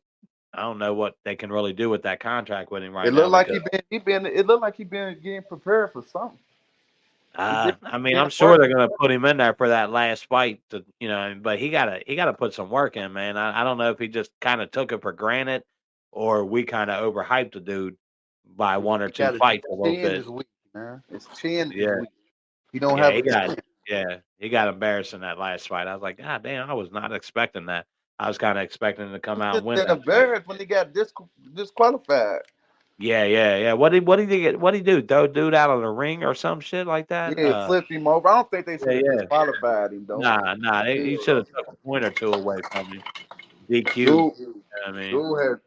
Speaker 2: I don't know what they can really do with that contract with him
Speaker 4: It
Speaker 2: right now
Speaker 4: looked like
Speaker 2: because
Speaker 4: it looked like he been getting prepared for something. He been
Speaker 2: I mean
Speaker 4: getting
Speaker 2: I'm sure
Speaker 4: work.
Speaker 2: they're gonna put him in there for that last fight to but he gotta put some work in, man. I don't know if he just kind of took it for granted or we kind of overhyped the dude by one or
Speaker 4: He
Speaker 2: two
Speaker 4: got his
Speaker 2: fights a little
Speaker 4: chin
Speaker 2: bit.
Speaker 4: is weak, man. His chin is
Speaker 2: Yeah.
Speaker 4: weak. He don't
Speaker 2: Yeah,
Speaker 4: have
Speaker 2: he
Speaker 4: a
Speaker 2: got
Speaker 4: chin.
Speaker 2: he got embarrassed in that last fight. I was like, God damn, I was not expecting that. I was kind of expecting him to come
Speaker 4: He
Speaker 2: out
Speaker 4: just
Speaker 2: and win
Speaker 4: been
Speaker 2: that fight.
Speaker 4: embarrassed when he got disqualified.
Speaker 2: Yeah, yeah, yeah. What did he do? Throw dude out of the ring or some shit like that?
Speaker 4: Yeah, flipped him over. I don't think they should
Speaker 2: Yeah,
Speaker 4: have
Speaker 2: yeah.
Speaker 4: disqualified him though.
Speaker 2: Nah. He should have took a point or two away from him. DQ.
Speaker 4: Dude,
Speaker 2: I mean,
Speaker 4: dude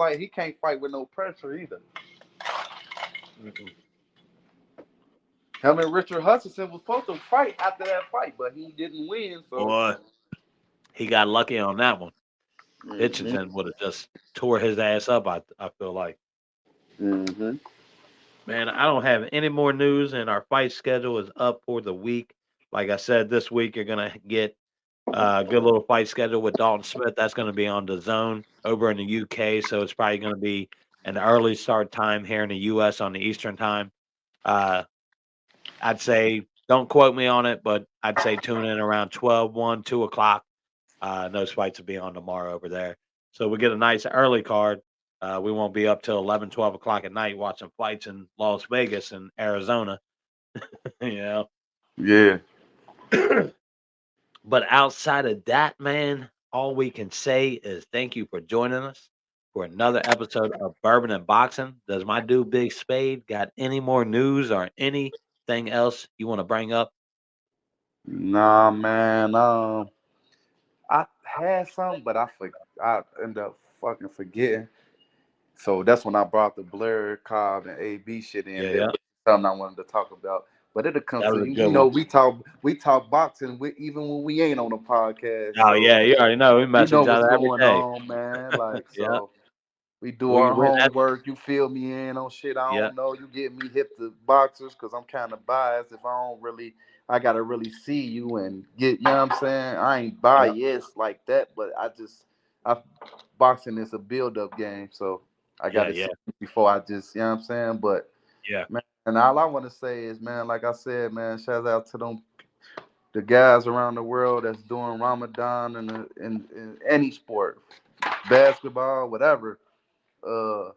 Speaker 4: had he can't fight with no pressure either.
Speaker 2: mm-mm.
Speaker 4: Him and Richard Hutchinson was supposed to fight after that fight, but he didn't win. So
Speaker 2: Boy, he got lucky on that one.
Speaker 4: hmm
Speaker 2: Hitchinson would have just tore his ass up. I feel like.
Speaker 4: hmm
Speaker 2: Man, I don't have any more news, and our fight schedule is up for the week. Like I said, this week you're gonna get a good little fight schedule with Dalton Smith. That's gonna be on the Zone over in the UK, so it's probably gonna be an early start time here in the US on the Eastern time. Uh, I'd say don't quote me on it, but I'd say tune in around 12, 1, 2 o'clock. And those fights will be on tomorrow over there. So we get a nice early card. We won't be up till 11, 12 o'clock at night watching fights in Las Vegas and Arizona. you know.
Speaker 4: yeah.
Speaker 2: But outside of that, man, all we can say is thank you for joining us for another episode of Bourbon and Boxing. Does my dude Big Spade got any more news or anything else you want to bring up?
Speaker 4: Nah, man. I had some, but I ended up fucking forgetting. So that's when I brought the Blair, Cobb, and AB shit in
Speaker 2: Yeah,
Speaker 4: there.
Speaker 2: yeah.
Speaker 4: Which is something I wanted to talk about. But it'll come
Speaker 2: That
Speaker 4: to
Speaker 2: was a
Speaker 4: you.
Speaker 2: good
Speaker 4: You know,
Speaker 2: one.
Speaker 4: we talk boxing even when we ain't on a podcast.
Speaker 2: Oh
Speaker 4: So
Speaker 2: yeah, you already know we
Speaker 4: you know
Speaker 2: message each
Speaker 4: what's
Speaker 2: other every
Speaker 4: going
Speaker 2: day.
Speaker 4: on, man. Like
Speaker 2: Yeah.
Speaker 4: so. We do our
Speaker 2: that's
Speaker 4: homework. You fill me in on shit I
Speaker 2: yeah,
Speaker 4: don't know. You get me hip to boxers because I'm kind of biased. If I gotta really see you and get, you know what I'm saying? I ain't
Speaker 2: yeah,
Speaker 4: biased like that, but boxing is a build up game. So I
Speaker 2: yeah,
Speaker 4: gotta
Speaker 2: yeah,
Speaker 4: see before I just, you know what I'm saying? But
Speaker 2: yeah.
Speaker 4: man, and all I want to say is, man, like I said, man, shout out to the guys around the world that's doing Ramadan in any sport, basketball, whatever. Uh,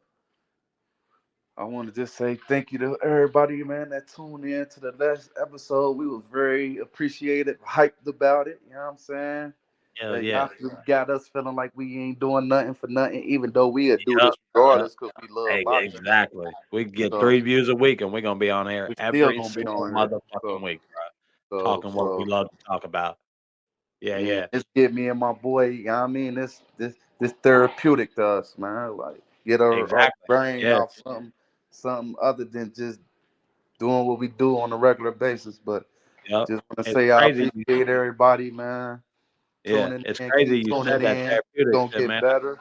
Speaker 4: I want to just say thank you to everybody, man, that tuned in to the last episode. We was very appreciated, hyped about it. You know what I'm saying?
Speaker 2: Hell
Speaker 4: That
Speaker 2: yeah.
Speaker 4: y'all got us feeling like we ain't doing nothing for nothing, even though we'll do
Speaker 2: Yep.
Speaker 4: this
Speaker 2: Yep.
Speaker 4: regardless because we love
Speaker 2: Hey,
Speaker 4: boxing.
Speaker 2: exactly. We get
Speaker 4: So
Speaker 2: 3 views a week, and we're gonna be on air
Speaker 4: we still
Speaker 2: every
Speaker 4: gonna be
Speaker 2: single
Speaker 4: on here.
Speaker 2: motherfucking week, bro.
Speaker 4: So,
Speaker 2: Talking what we
Speaker 4: so
Speaker 2: love to talk about. Yeah,
Speaker 4: yeah,
Speaker 2: yeah.
Speaker 4: this get me and my boy. You know what I mean, this therapeutic to us, man. Like get our
Speaker 2: Exactly.
Speaker 4: brain
Speaker 2: Yeah.
Speaker 4: off something other than just doing what we do on a regular basis. But
Speaker 2: Yep.
Speaker 4: just want to
Speaker 2: It's
Speaker 4: say I
Speaker 2: crazy.
Speaker 4: appreciate everybody, man.
Speaker 2: Yeah,
Speaker 4: Tuning
Speaker 2: it's
Speaker 4: in,
Speaker 2: crazy
Speaker 4: keep
Speaker 2: you
Speaker 4: tuning
Speaker 2: said that
Speaker 4: in.
Speaker 2: therapeutic
Speaker 4: Gonna
Speaker 2: shit,
Speaker 4: get
Speaker 2: man.
Speaker 4: better.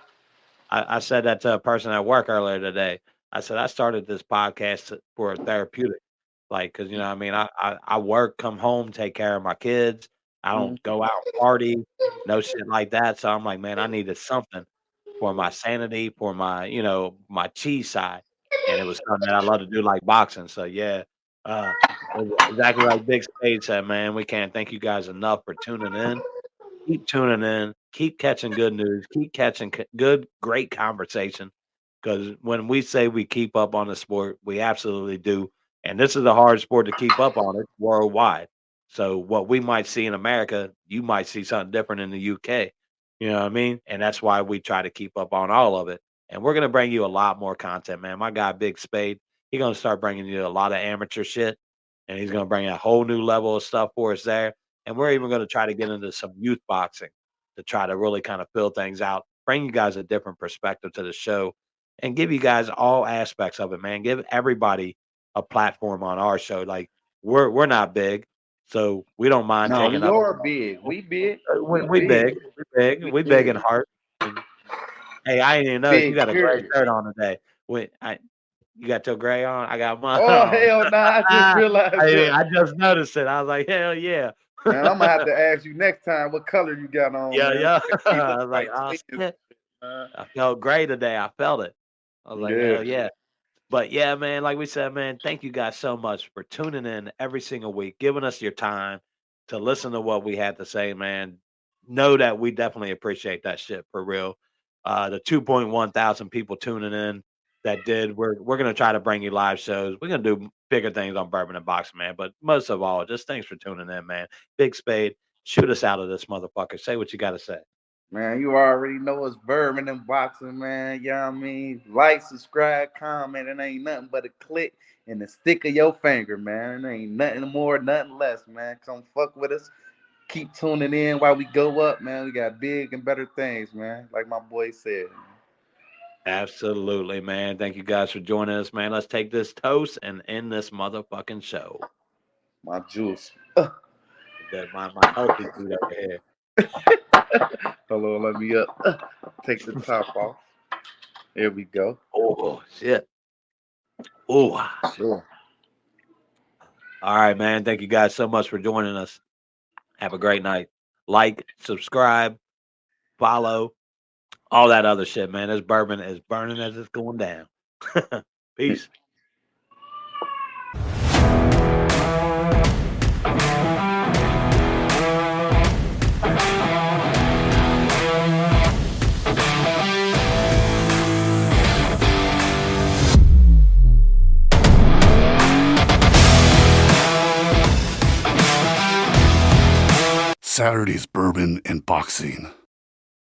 Speaker 2: I said that to a person at work earlier today. I said I started this podcast for a therapeutic, like, because you know, what I mean, I work, come home, take care of my kids. I
Speaker 4: Mm.
Speaker 2: don't go out and party, no shit like that. So I'm like, man, I needed something for my sanity, for my, my chi side, and it was something that I love to do, like boxing. So yeah, uh, exactly like Big Spade said, man. We can't thank you guys enough for tuning in. Keep tuning in, keep catching good news, keep catching good, great conversation. Because when we say we keep up on the sport, we absolutely do. And this is a hard sport to keep up on. It's worldwide. So what we might see in America, you might see something different in the UK. You know what I mean? And that's why we try to keep up on all of it. And we're gonna bring you a lot more content, man. My guy Big Spade, he's gonna start bringing you a lot of amateur shit, and he's gonna bring a whole new level of stuff for us there. And we're even going to try to get into some youth boxing to try to really kind of fill things out, bring you guys a different perspective to the show, and give you guys all aspects of it, man. Give everybody a platform on our show. Like we're not big, so we don't mind
Speaker 4: No,
Speaker 2: taking up.
Speaker 4: you're big. We big. We
Speaker 2: We
Speaker 4: big.
Speaker 2: we big in heart. And hey, I didn't even notice you
Speaker 4: Big
Speaker 2: got a gray
Speaker 4: period.
Speaker 2: shirt on today. You got your gray on. I got mine
Speaker 4: Oh
Speaker 2: on.
Speaker 4: hell nah! I just realized that.
Speaker 2: I just noticed it. I was like, hell yeah.
Speaker 4: Man, I'm gonna have to ask you next time what color you got on,
Speaker 2: Yeah,
Speaker 4: man.
Speaker 2: yeah.
Speaker 4: We look
Speaker 2: I was like, "Oh,
Speaker 4: twins,
Speaker 2: shit."
Speaker 4: man.
Speaker 2: I felt great today. I felt it. I was like,
Speaker 4: Yeah.
Speaker 2: "Hell yeah." But yeah, man, like we said, man, thank you guys so much for tuning in every single week, giving us your time to listen to what we had to say, man. Know that we definitely appreciate that shit for real. The 2.1 thousand people tuning in that did, we're gonna try to bring you live shows. We're gonna do bigger things on Bourbon and Boxing, man. But most of all, just thanks for tuning in, man. Big Spade, shoot us out of this motherfucker. Say what you gotta say.
Speaker 4: Man, you already know it's Bourbon and Boxing, man. You know what I mean? Like, subscribe, comment. It ain't nothing but a click and the stick of your finger, man. It ain't nothing more, nothing less, man. Come fuck with us. Keep tuning in while we go up, man. We got big and better things, man. Like my boy said.
Speaker 2: Absolutely, man. Thank you guys for joining us, man. Let's take this toast and end this motherfucking show.
Speaker 4: My juice.
Speaker 2: That my healthy food over here.
Speaker 4: Hold on, let me take the top off. There we go.
Speaker 2: Oh shit. Oh.
Speaker 4: Sure.
Speaker 2: All right, man. Thank you guys so much for joining us. Have a great night. Like, subscribe, follow, all that other shit, man. This bourbon is burning as it's going down. Peace.
Speaker 1: Saturday's Bourbon and Boxing.